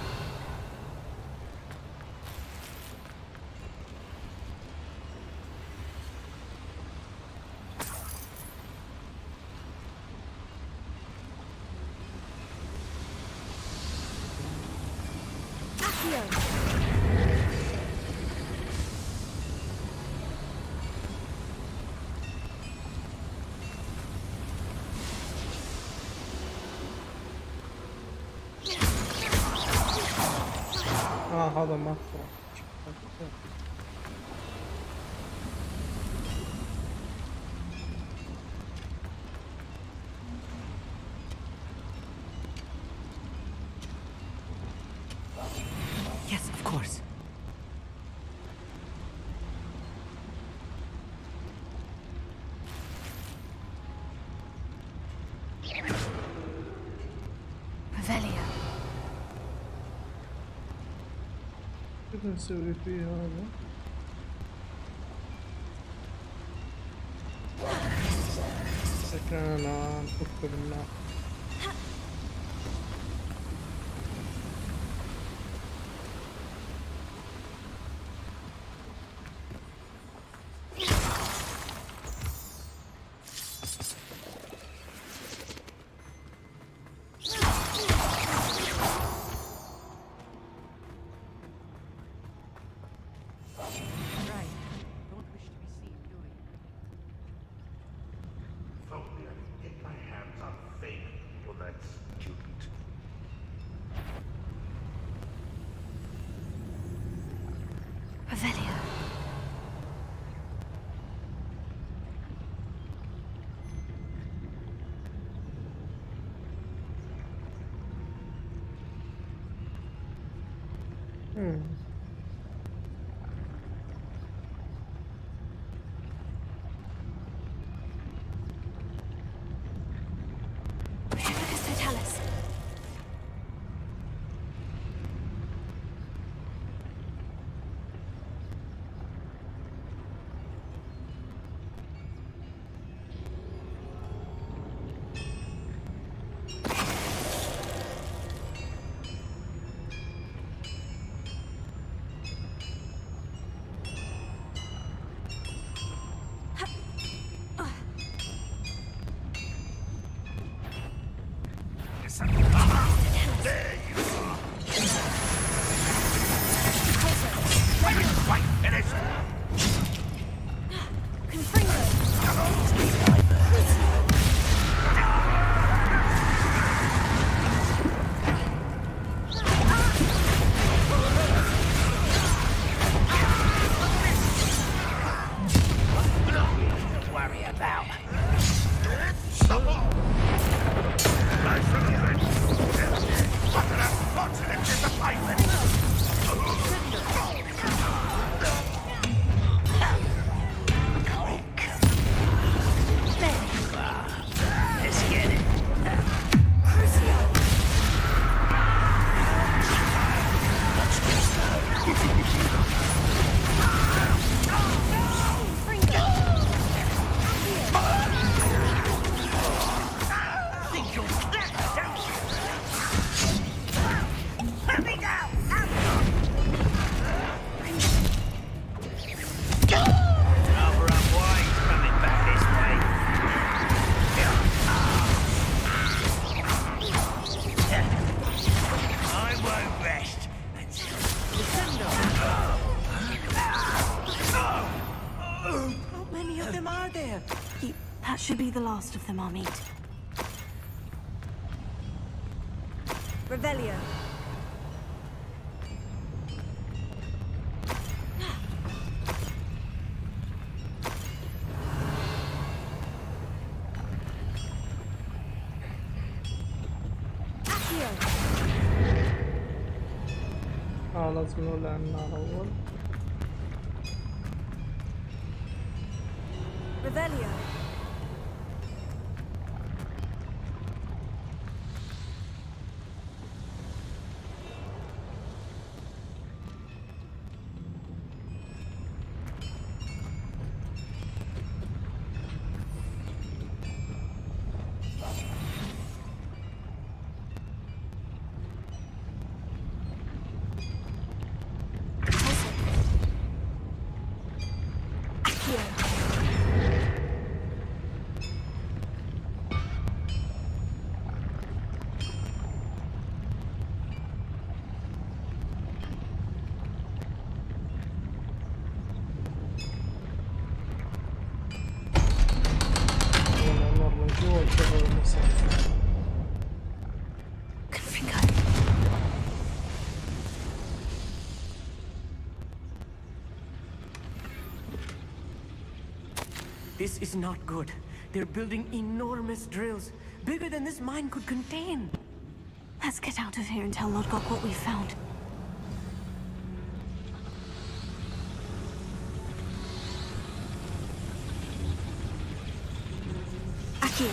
هذا ما Yes, of course. Revelio. كيف نسوي فيه هذا؟ سكانا نفك بالنار. Revelio. Totalis. them are there? That should be the last of them, Amit. Revelio. لازم نولع النار أول. Revelio. This is not good. They're building enormous drills, bigger than this mine could contain. Let's get out of here and tell Lodgok what we found. Aki.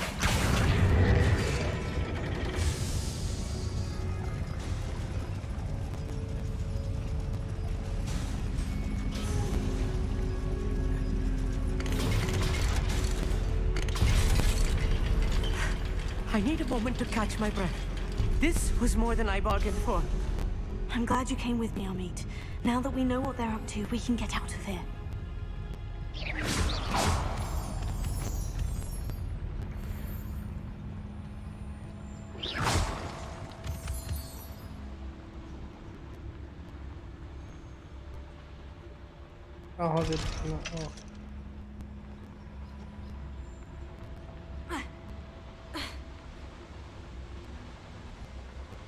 I need a moment to catch my breath. This was more than I bargained for. I'm glad you came with me, Amit. Now that we know what they're up to, we can get out of here.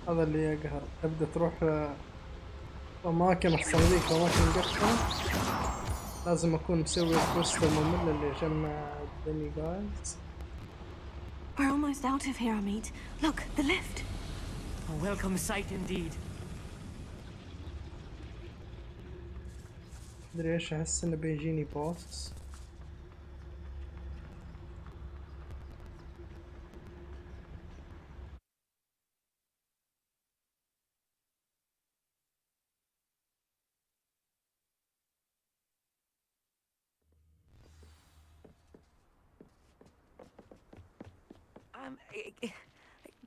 هذا اللي يقهر. تبدأ تروح أماكن الصناديق وأماكن مقفلة. لازم أكون مسوي الكوست الممل اللي يجمع الدنيا جايز. We're almost out of here, Amit. Look, the lift. A welcome sight indeed. مدري إيش، أحس إنه بيجيني بوس.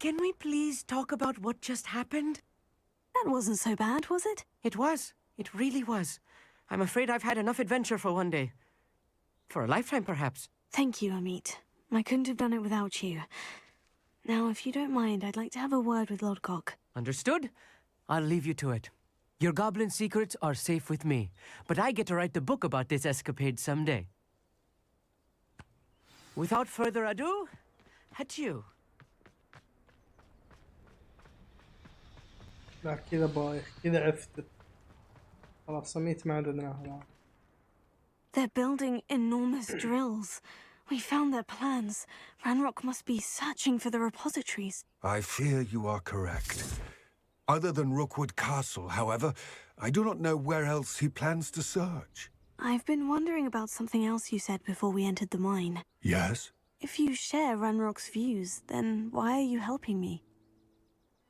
Can we please talk about what just happened? That wasn't so bad, was it? It was. It really was. I'm afraid I've had enough adventure for one day. For a lifetime, perhaps. Thank you, Amit. I couldn't have done it without you. Now, if you don't mind, I'd like to have a word with Lodgok. Understood? I'll leave you to it. Your goblin secrets are safe with me, but I get to write the book about this escapade someday. Without further ado, adieu. لا كذا بايخ، كذا عفت. خلاص سميت ما عددناها. They're building enormous drills. We found their plans. Ranrock must be searching for the repositories. I fear you are correct. Other than Rookwood Castle, however, I do not know where else he plans to search. I've been wondering about something else you said before we entered the mine. Yes? If you share Ranrock's views, then why are you helping me?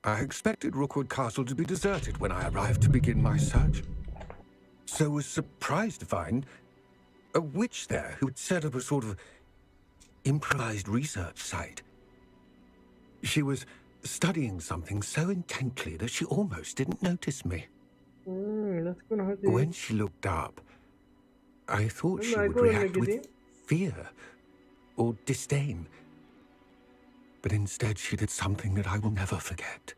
I expected Rookwood Castle to be deserted when I arrived to begin my search. So was surprised to find a witch there who had set up a sort of improvised research site. She was studying something so intently that she almost didn't notice me. When she looked up, I thought she would react with fear or disdain. But instead she did something that I will never forget.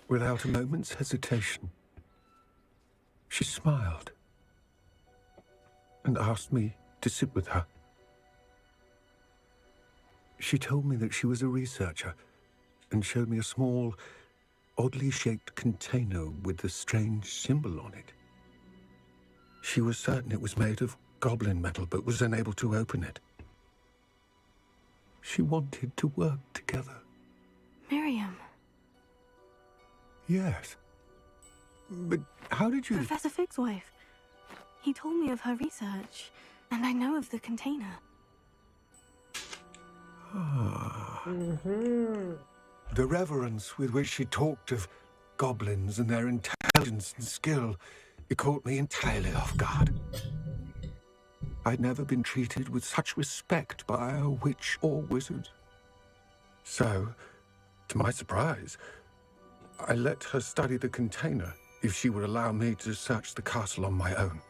Without a moment's hesitation, she smiled and asked me to sit with her. She told me that she was a researcher and showed me a small, oddly shaped container with a strange symbol on it. She was certain it was made of goblin metal, but was unable to open it. She wanted to work together. Miriam. Yes. But how did you... Professor Fig's wife. He told me of her research, and I know of the container. The reverence with which she talked of goblins and their intelligence and skill, it caught me entirely off guard. I'd never been treated with such respect by a witch or wizard. So, to my surprise, I let her study the container if she would allow me to search the castle on my own.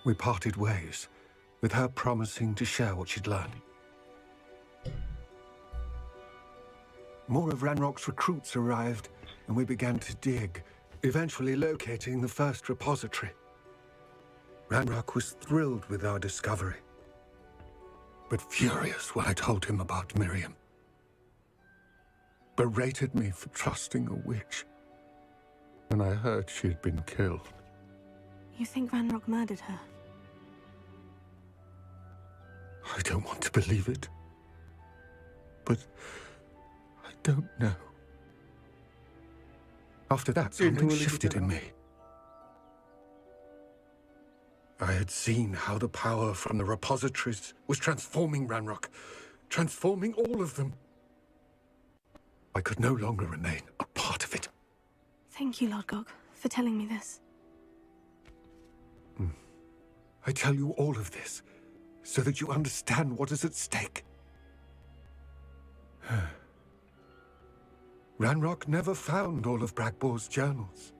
We parted ways, with her promising to share what she'd learned. More of Ranrock's recruits arrived, and we began to dig, eventually locating the first repository. Ranrock was thrilled with our discovery, but furious when I told him about Miriam. Berated me for trusting a witch when I heard she had been killed. You think Ranrock murdered her? I don't want to believe it, but I don't know. After that, something shifted in me. I had seen how the power from the repositories was transforming Ranrock, transforming all of them. I could no longer remain a part of it. Thank you, Lord Gog, for telling me this. I tell you all of this so that you understand what is at stake. Ranrock never found all of Bragbor's journals,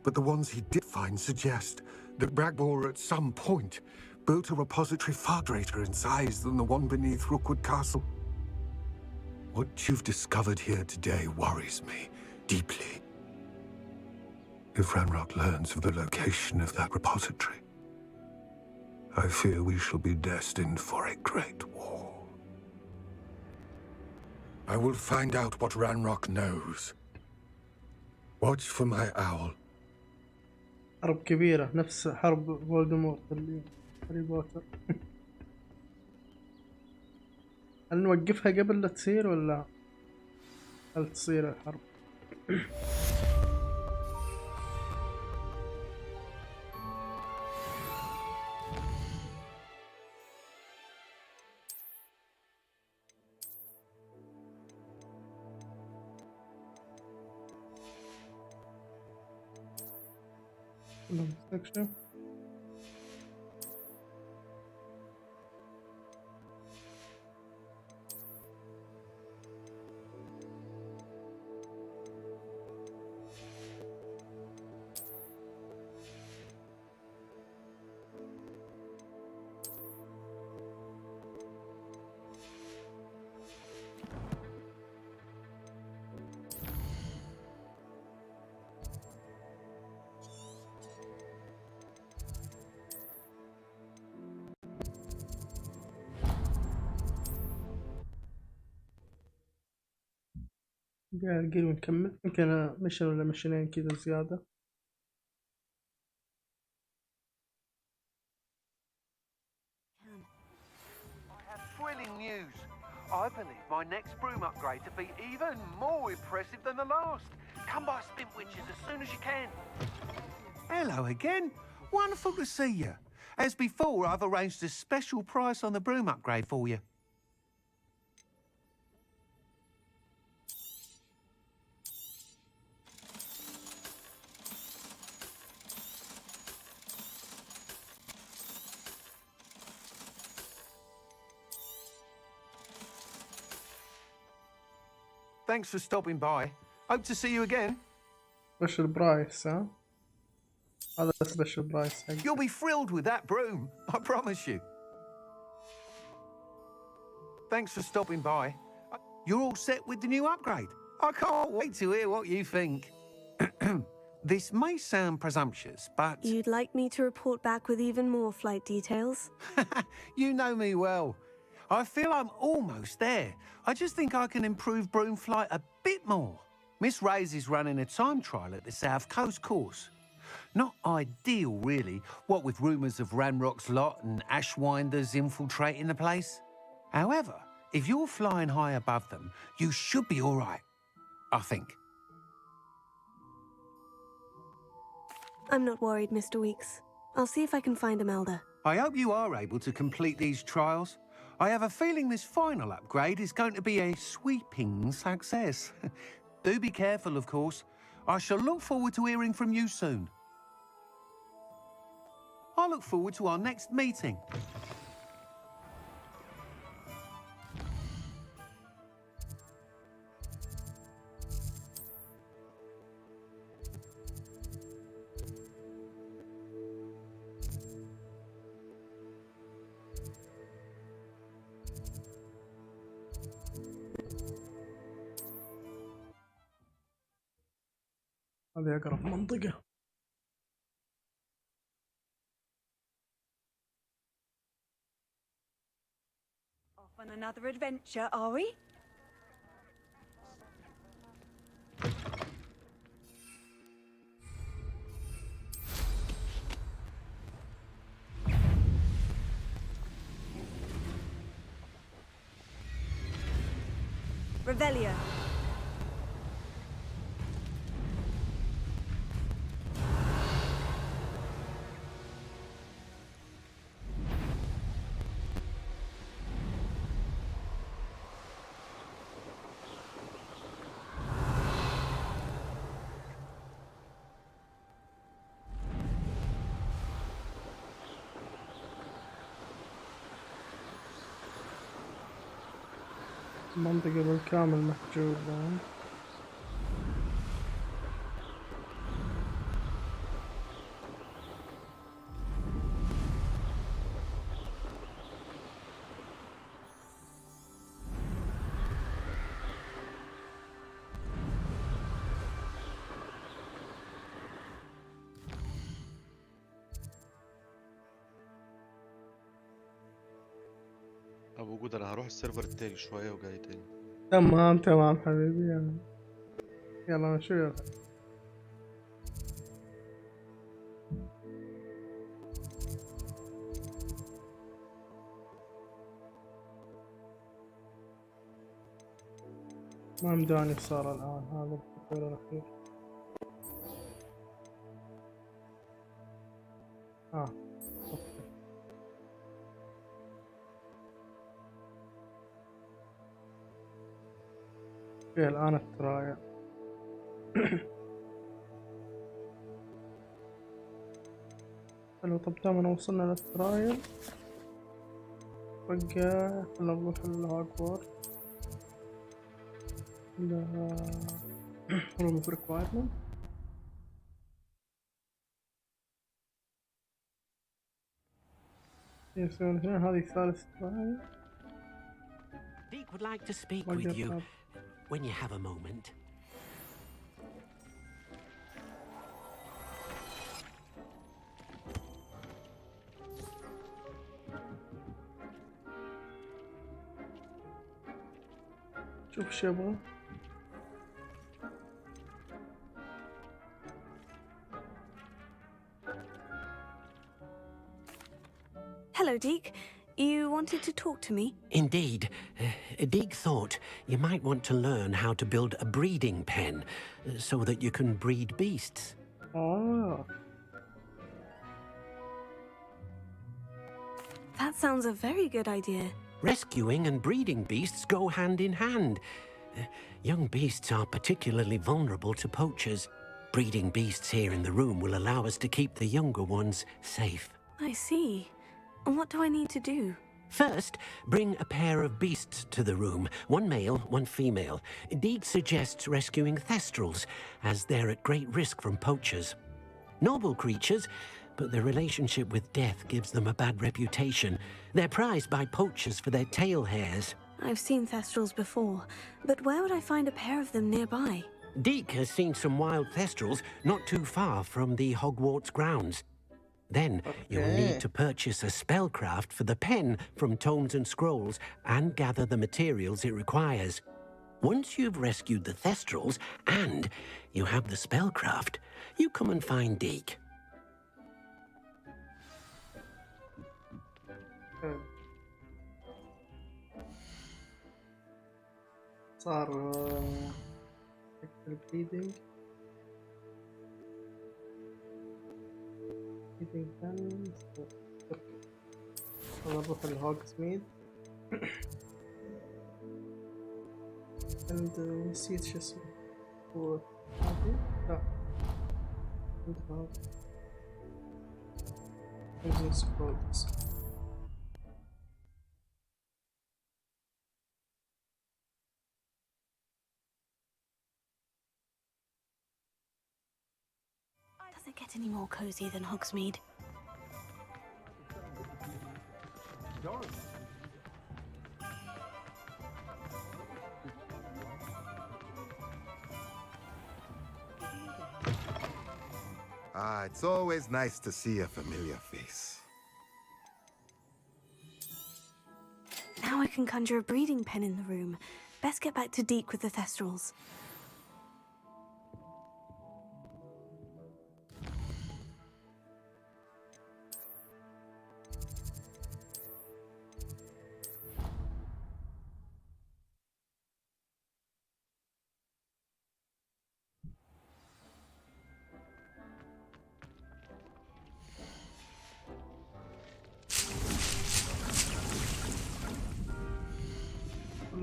but the ones he did find suggest that Bragbor at some point built a repository far greater in size than the one beneath Rookwood Castle. What you've discovered here today worries me deeply. If Ranrock learns of the location of that repository, I fear we shall be destined for a great war. I will find out what Ranrock knows. Watch for my owl. حرب كبيرة نفس حرب فولدمورت اللي هاري بوتر. هل نوقفها قبل لا تصير ولا هل تصير الحرب؟ Section. قال ونكمل يمكن مشن ولا مشنين كذا زيادة. I have thrilling news. I believe my next broom upgrade to be even more impressive than the last. Come by Spintwitches as soon as you can. Hello again. Wonderful to see you. As before, I've arranged a special price on the broom upgrade for you. Thanks for stopping by. Hope to see you again. Special price, huh? Other special price. You'll be thrilled with that broom, I promise you. Thanks for stopping by. You're all set with the new upgrade. I can't wait to hear what you think. This may sound presumptuous, but... You'd like me to report back with even more flight details? You know me well. I feel I'm almost there. I just think I can improve broom flight a bit more. Miss Ray's is running a time trial at the South Coast course. Not ideal, really, what with rumours of Ranrock's lot and Ashwinders infiltrating the place. However, if you're flying high above them, you should be all right, I think. I'm not worried, Mr. Weeks. I'll see if I can find Imelda. I hope you are able to complete these trials. I have a feeling this final upgrade is going to be a sweeping success. Do be careful, of course. I shall look forward to hearing from you soon. I look forward to our next meeting. هذه أقرب منطقة. Off on another adventure, are we? Revelio. المنطقة بالكامل محجوبة. ابو جود انا هروح السيرفر التاني شويه وجاي تاني. تمام تمام حبيبي، يلا نشوف. ما مداني صار الآن هذا التطوير الأخير. اوكي الآن الترايل. حلو، طب تمام وصلنا للترايل. بقى نروح الهوجورد room of requirement. يسوون هنا هذه ثالث ترايل. Deke would like to speak with you when you have a moment. شوف شو يبغى. Hello, Deke. You wanted to talk to me? Indeed. Deke thought you might want to learn how to build a breeding pen so that you can breed beasts. Oh. That sounds a very good idea. Rescuing and breeding beasts go hand in hand. Young beasts are particularly vulnerable to poachers. Breeding beasts here in the room will allow us to keep the younger ones safe. I see. And what do I need to do? First, bring a pair of beasts to the room, one male, one female. Deke suggests rescuing thestrals, as they're at great risk from poachers. Noble creatures, but their relationship with death gives them a bad reputation. They're prized by poachers for their tail hairs. I've seen thestrals before, but where would I find a pair of them nearby? Deke has seen some wild thestrals not too far from the Hogwarts grounds. Then you'll need to purchase a spellcraft for the pen from Tomes and Scrolls and gather the materials it requires. Once you've rescued the thestrals and you have the spellcraft, you come and find Deke. صار البليدنج نروح الهوغزميد عند نسيت شو اسمه هو لا عند هذا سكرولز Does it get any more cozy than Hogsmeade? It's always nice to see a familiar face. Now I can conjure a breeding pen in the room. Best get back to Deke with the thestrals.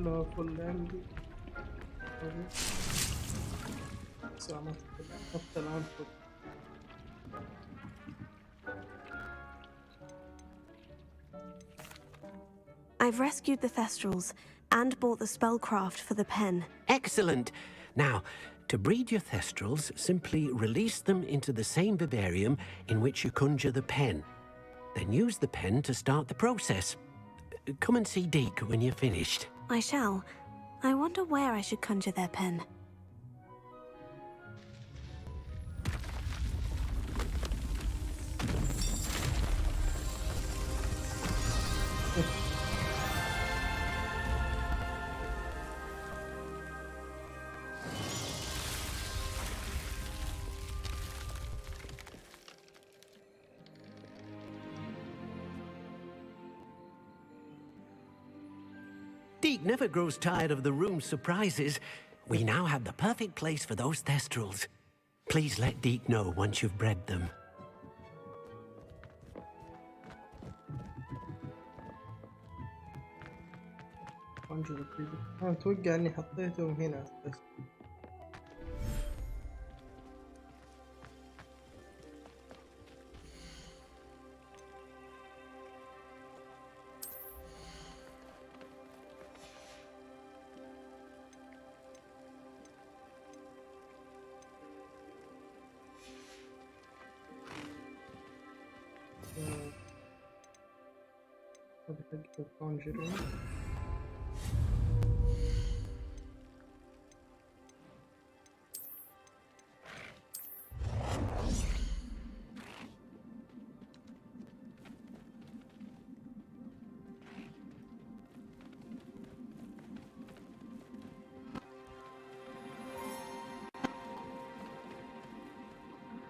كله فل عندي سامت حتى الآن فل. I've rescued the thestrals and bought the spellcraft for the pen. Excellent! Now, to breed your thestrals, simply release them into the same vivarium in which you conjure the pen. Then use the pen to start the process. Come and see Deke when you're finished. I shall. I wonder where I should conjure their pen. Deke never grows tired of the room's surprises. We now have the perfect place for those thestrals. Please let Deke know once you've bred them. أتوقع إني حطيتهم هنا بس.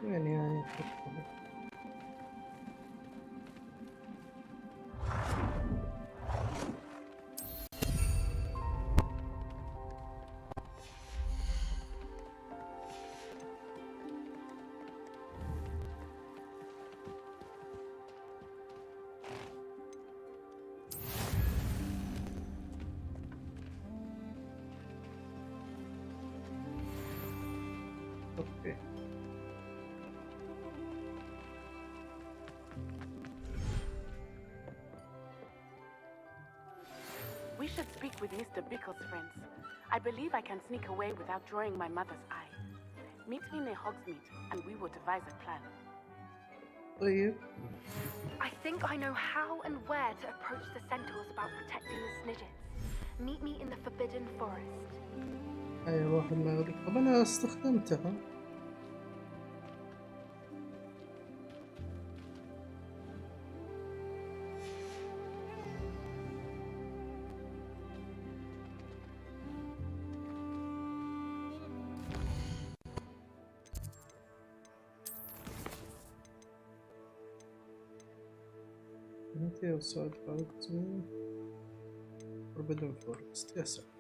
يعني اوكي. We should speak with Mr. Bickle's friends. I believe I can sneak away without drawing my mother's eye. Meet me near Hogsmeade, and we will devise a plan. طيب. I think I know how and where to approach the centaurs about protecting the Snidgets. Meet me in the Forbidden Forest. أيوة واحد ما يغلق. طب أنا استخدمتها. متى يوصل فوقتني وبدون فورست يا سلام.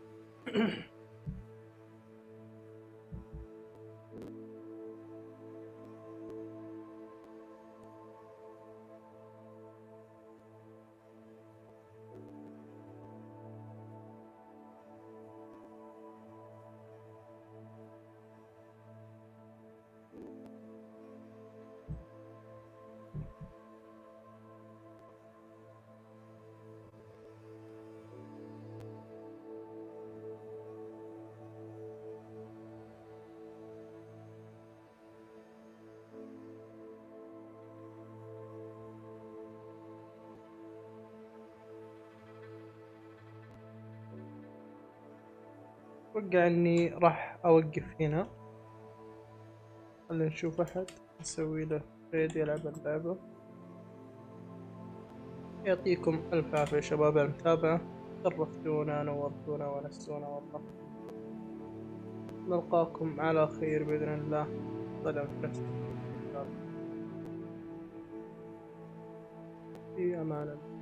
أتوقع إني راح أوقف هنا. خلينا نشوف أحد نسوي له ريد يلعب اللعبة. يعطيكم ألف عافية شباب المتابعة، شرفتونا نورتونا ونستونا والله. نلقاكم على خير بإذن الله. سلام في أمان الله.